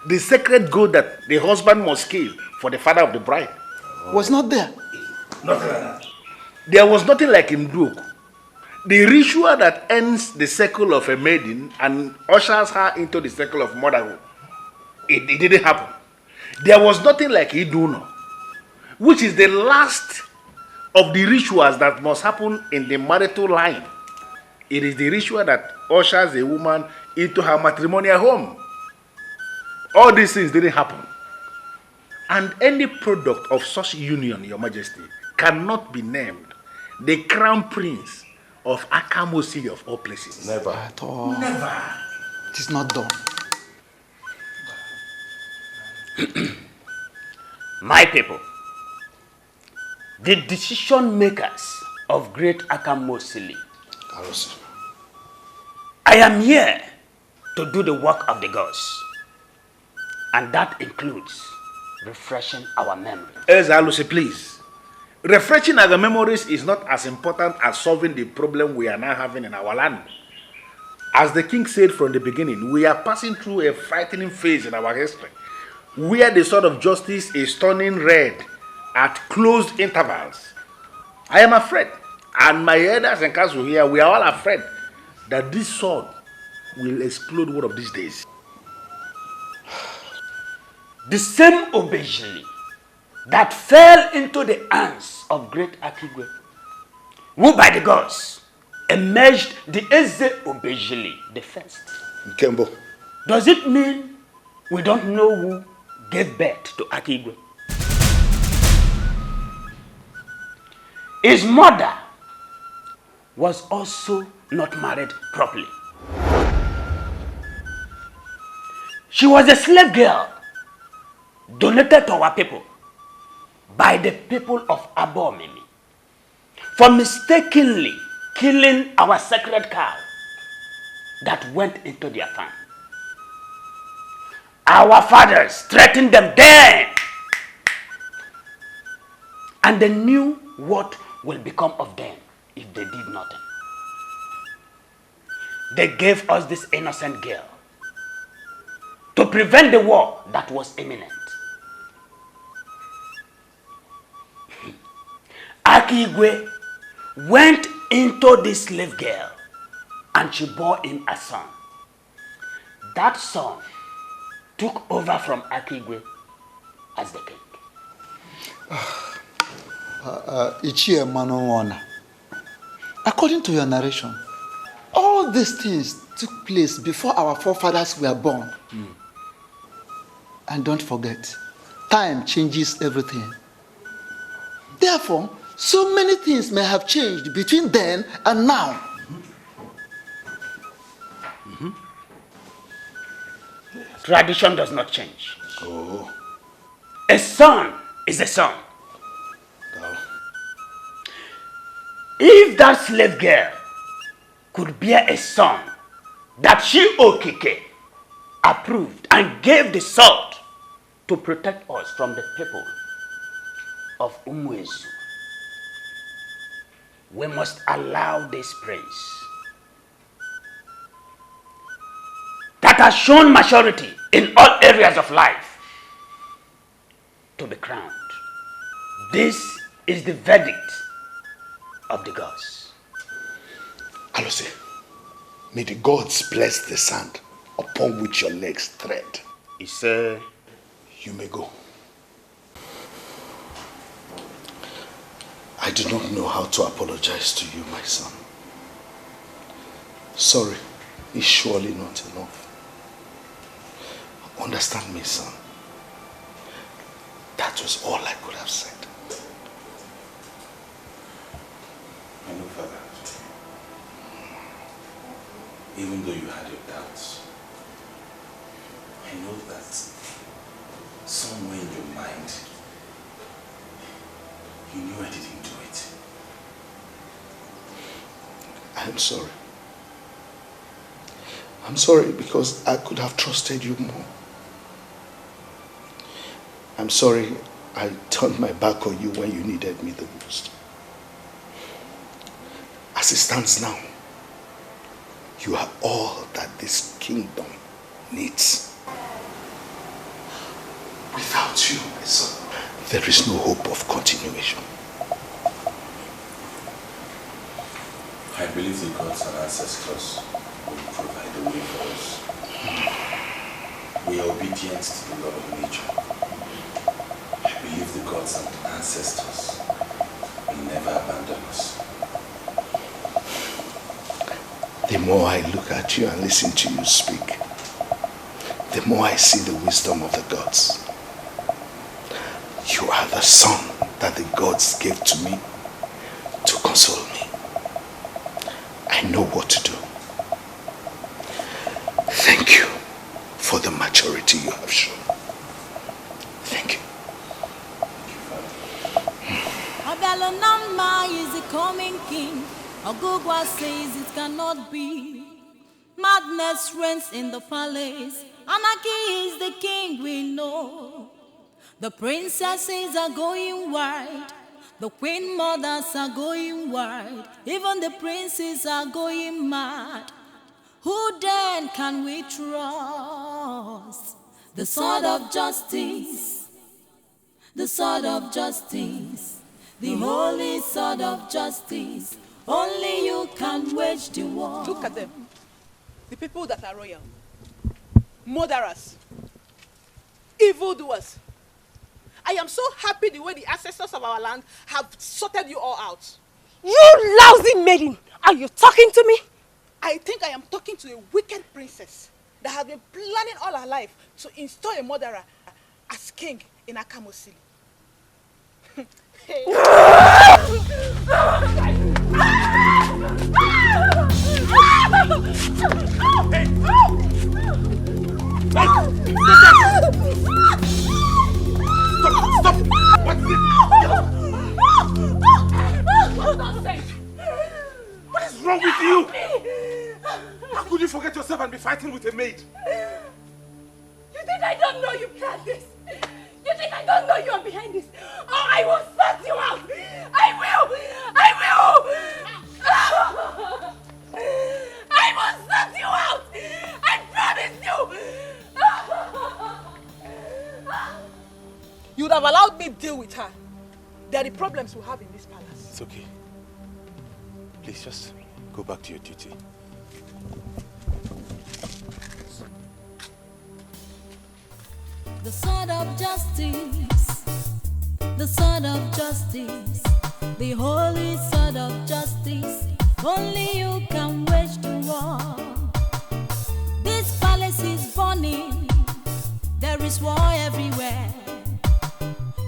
the sacred goat that the husband must kill for the father of the bride. Was not there. Nothing like that. There was nothing like Nwokoye, The ritual that ends the circle of a maiden and ushers her into the circle of motherhood, it didn't happen. There was nothing like Iduno, which is the last of the rituals that must happen in the marital line. It is the ritual that ushers a woman into her matrimonial home. All these things didn't happen. And any product of such union, Your Majesty, cannot be named the crown prince of Akamosi of all places. Never. At all. Never. It is not done. My people, the decision makers of Great Akamosili, I am here to do the work of the gods, and that includes refreshing our memory. Alusi, please. Refreshing our memories is not as important as solving the problem we are now having in our land. As the king said from the beginning, we are passing through a frightening phase in our history, where the sword of justice is turning red at closed intervals. I am afraid, and my elders and council here, we are all afraid that this sword will explode one of these days. The same Obejili that fell into the hands of great Akigwe, who by the gods emerged the Eze Obejili, the first. Kembo. Does it mean we don't know who gave birth to Akigwe? His mother was also not married properly. She was a slave girl donated to our people by the people of Abomimi for mistakenly killing our sacred cow that went into their farm. Our fathers threatened them then, and they knew what will become of them if they did nothing. They gave us this innocent girl to prevent the war that was imminent. Akigwe went into this slave girl and she bore him a son. That son took over from Akigwe as the king. Ichie Manowona, according to your narration, all these things took place before our forefathers were born. And don't forget, time changes everything. Therefore, so many things may have changed between then and now. Tradition does not change. Oh. A son is a son. If that slave girl could bear a son that she, Okike, approved and gave the sword to protect us from the people of Umuezu, we must allow this prince that has shown maturity in all areas of life to be crowned. This is the verdict of the gods. Alose, may the gods bless the sand upon which your legs tread. You may go. I do not know how to apologize to you, my son. Sorry is surely not enough. Understand me, son. That was all I could have said. I know, Father. Even though you had your doubts, I know that somewhere in your mind, you knew I didn't do it. I'm sorry. I'm sorry because I could have trusted you more. I'm sorry I turned my back on you when you needed me the most. As it stands now, you are all that this kingdom needs. Without you, my son, there is no hope of continuation. I believe the gods and ancestors will provide a way for us. We are obedient to the law of nature. I believe the gods and ancestors will never abandon us. The more I look at you and listen to you speak, the more I see the wisdom of the gods. You are the son that the gods gave to me to console me. I know what to do. Thank you for the maturity you have shown. Thank you. Abelonama is the coming king. Ogugwa says it cannot be. Madness reigns in the palace. Anarchy is the king we know. The princesses are going wild. The queen mothers are going wild. Even the princes are going mad. Who then can we trust? The sword of justice. The sword of justice. The holy sword of justice. Only you can wage the war. Look at them. The people that are royal. Murderers. Evildoers. I am so happy the way the ancestors of our land have sorted you all out. You lousy maiden! Are you talking to me? I think I am talking to a wicked princess that has been planning all her life to install a murderer as king in Akamosili. Stop! What's this? What is wrong with you? How could you forget yourself and be fighting with a maid? You think I don't know you planned this? You think I don't know you are behind this? Oh, I will sort you out! I will! I will sort you out! I promise you! You would have allowed me to deal with her. There are the problems we have in this palace. It's okay. Please just go back to your duty. The sword of justice, the sword of justice, the holy sword of justice. Only you can wage the war. This palace is burning. There is war everywhere.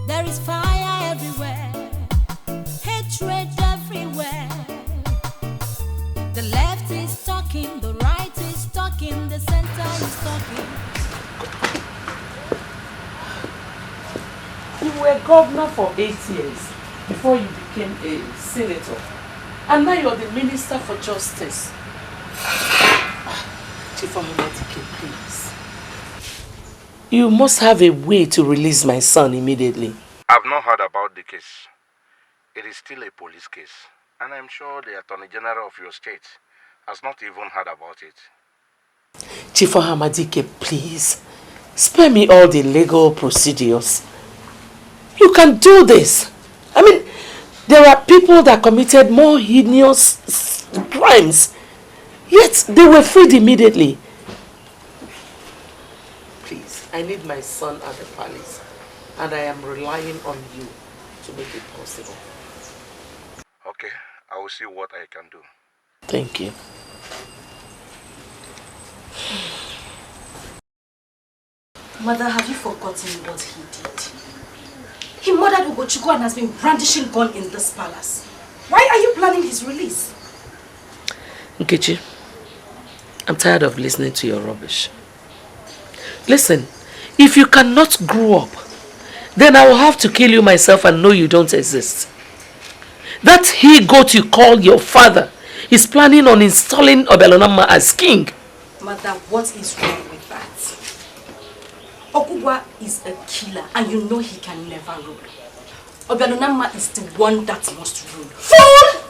There is fire everywhere. Hatred everywhere. The left is talking, the right is talking, the center is talking. You were governor for 8 years before you became a senator. And now you're the minister for justice. Chief Onuigbo, please. You must have a way to release my son immediately. I've not heard about the case. It is still a police case. And I'm sure the Attorney General of your state has not even heard about it. Chief Onuigbo, please. Spare me all the legal procedures. You can do this. I mean, there are people that committed more heinous crimes, yet they were freed immediately. Please, I need my son at the palace, and I am relying on you to make it possible. Okay, I will see what I can do. Thank you. Mother, have you forgotten what he did? He murdered Ugochukwu and has been brandishing gun in this palace. Why are you planning his release? Nkechi, I'm tired of listening to your rubbish. Listen, if you cannot grow up, then I will have to kill you myself and know you don't exist. That he-goat you call your father is planning on installing Obelonama as king. Mother, what is wrong with that? Okugwa is a killer and you know he can never rule. Obelonama is the one that must rule. Fool!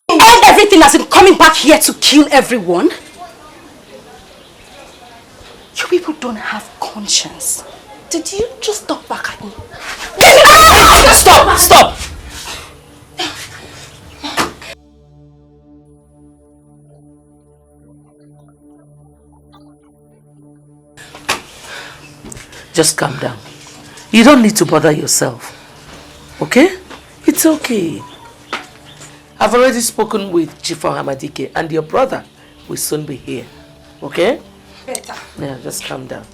And everything has been coming back here to kill everyone. You people don't have conscience. Did you just talk back at me? Stop! Stop! Just calm down. You don't need to bother yourself. Okay? It's okay. I've already spoken with Chief Hamadike and your brother will soon be here. Okay? Better. Yeah, just calm down.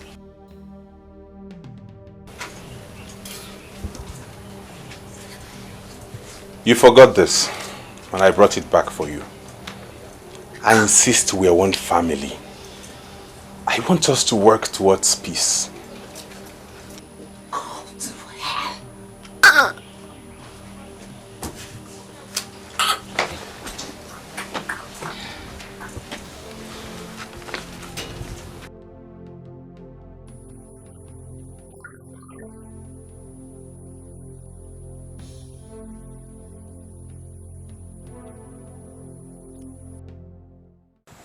You forgot this when I brought it back for you. I insist we are one family. I want us to work towards peace.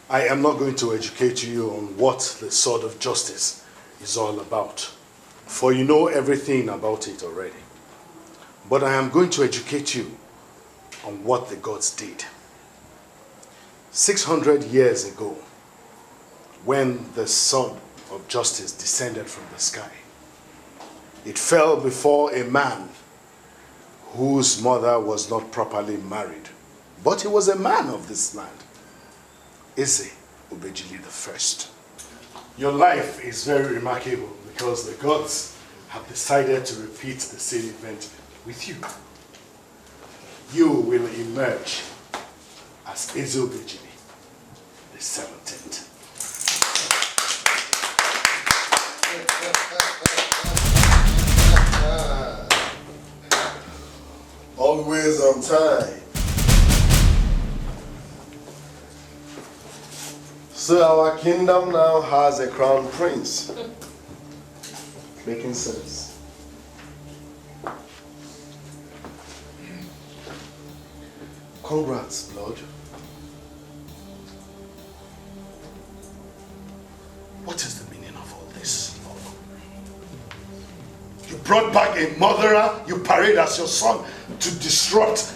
I am not going to educate you on what the sword of justice is all about, for you know everything about it already. But I am going to educate you on what the gods did. 600 years ago, when the sword of justice descended from the sky, it fell before a man whose mother was not properly married, but he was a man of this land. Eze Obejili I. Your life is very remarkable because the gods have decided to repeat the same event with you. You will emerge as Eze Obejili the 17th. Always on time. So our kingdom now has a crown prince. Making sense. Congrats, Lord. What is the meaning of all this? You brought back a murderer you parade as your son to disrupt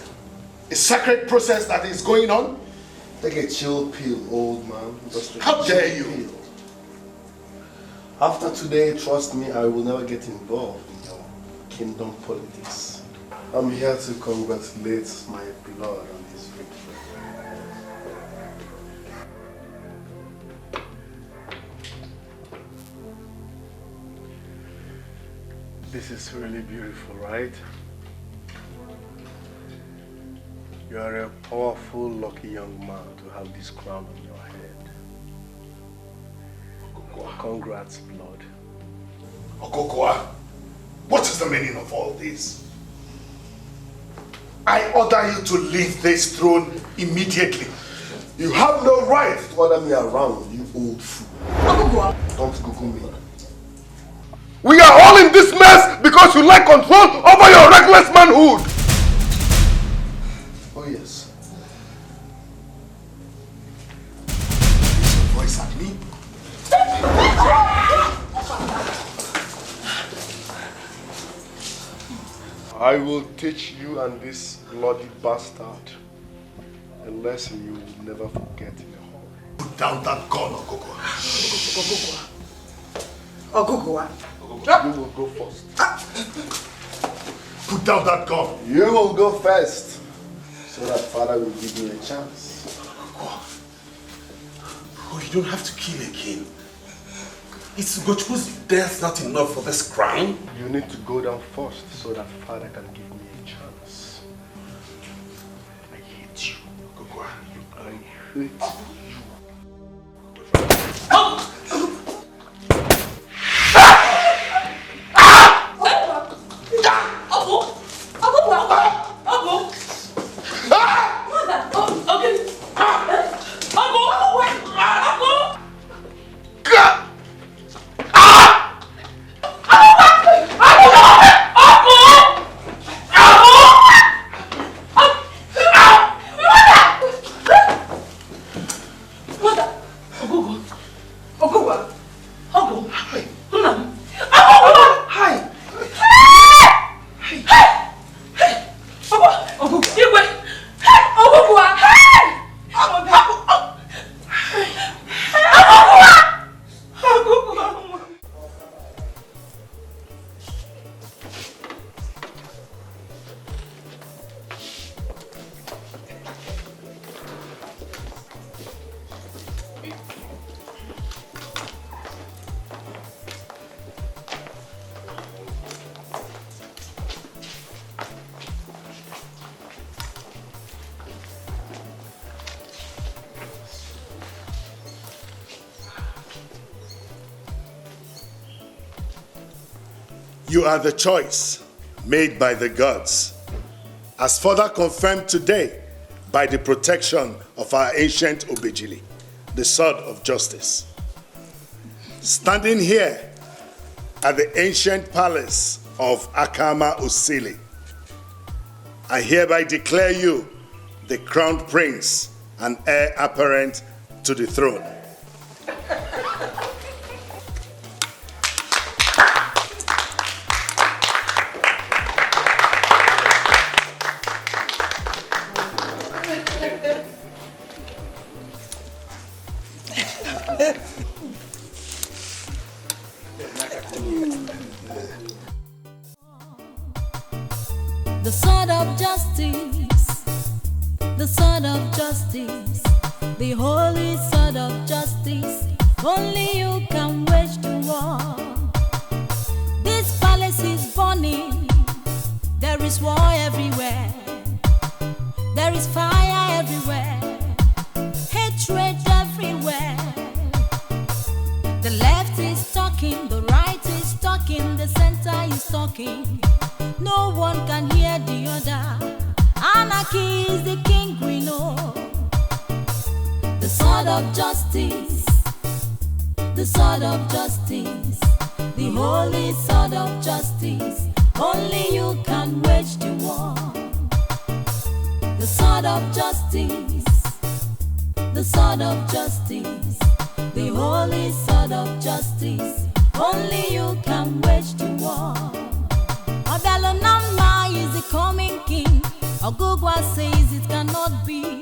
a sacred process that is going on? Take a chill pill, old man. How dare you? Pill. After today, trust me, I will never get involved in your kingdom politics. I'm here to congratulate my blood on his victory. This is really beautiful, right? You are a powerful, lucky young man to have this crown on your head. Congrats, blood. Okokoa, what is the meaning of all this? I order you to leave this throne immediately. You have no right to order me around, you old fool. Don't Google me. We are all in this mess because you lack control over your reckless manhood. Oh yes. Raise your voice at me. I will teach you and this bloody bastard a lesson you will never forget in a hole. Put down that gun, Okokoa. Okokoa. You will go first. Put down that gun. You will go first, so that father will give you a chance. Oh, you don't have to kill again. Is Ugochukwu's death not enough for this crime? You need to go down first, so that father can give me a chance. I hate you, Okokoa. I hate you. You are the choice made by the gods, as further confirmed today by the protection of our ancient Obejili, the sword of justice. Standing here at the ancient palace of Akama Osili, I hereby declare you the crowned prince and heir apparent to the throne. The sword of justice, the sword of justice, the holy sword of justice. Only you can wage the war. This palace is burning. There is war everywhere. There is fire everywhere. Hatred everywhere. The left is talking, the right is talking, the center is talking. No one can hear the other. Anarchy is the king we know. The sword of justice, the sword of justice, the holy sword of justice. Only you can wage the war. The sword of justice, the sword of justice, the holy sword of justice. Only you can wage the war. Abelonama is the coming king. Ogugwa says it cannot be.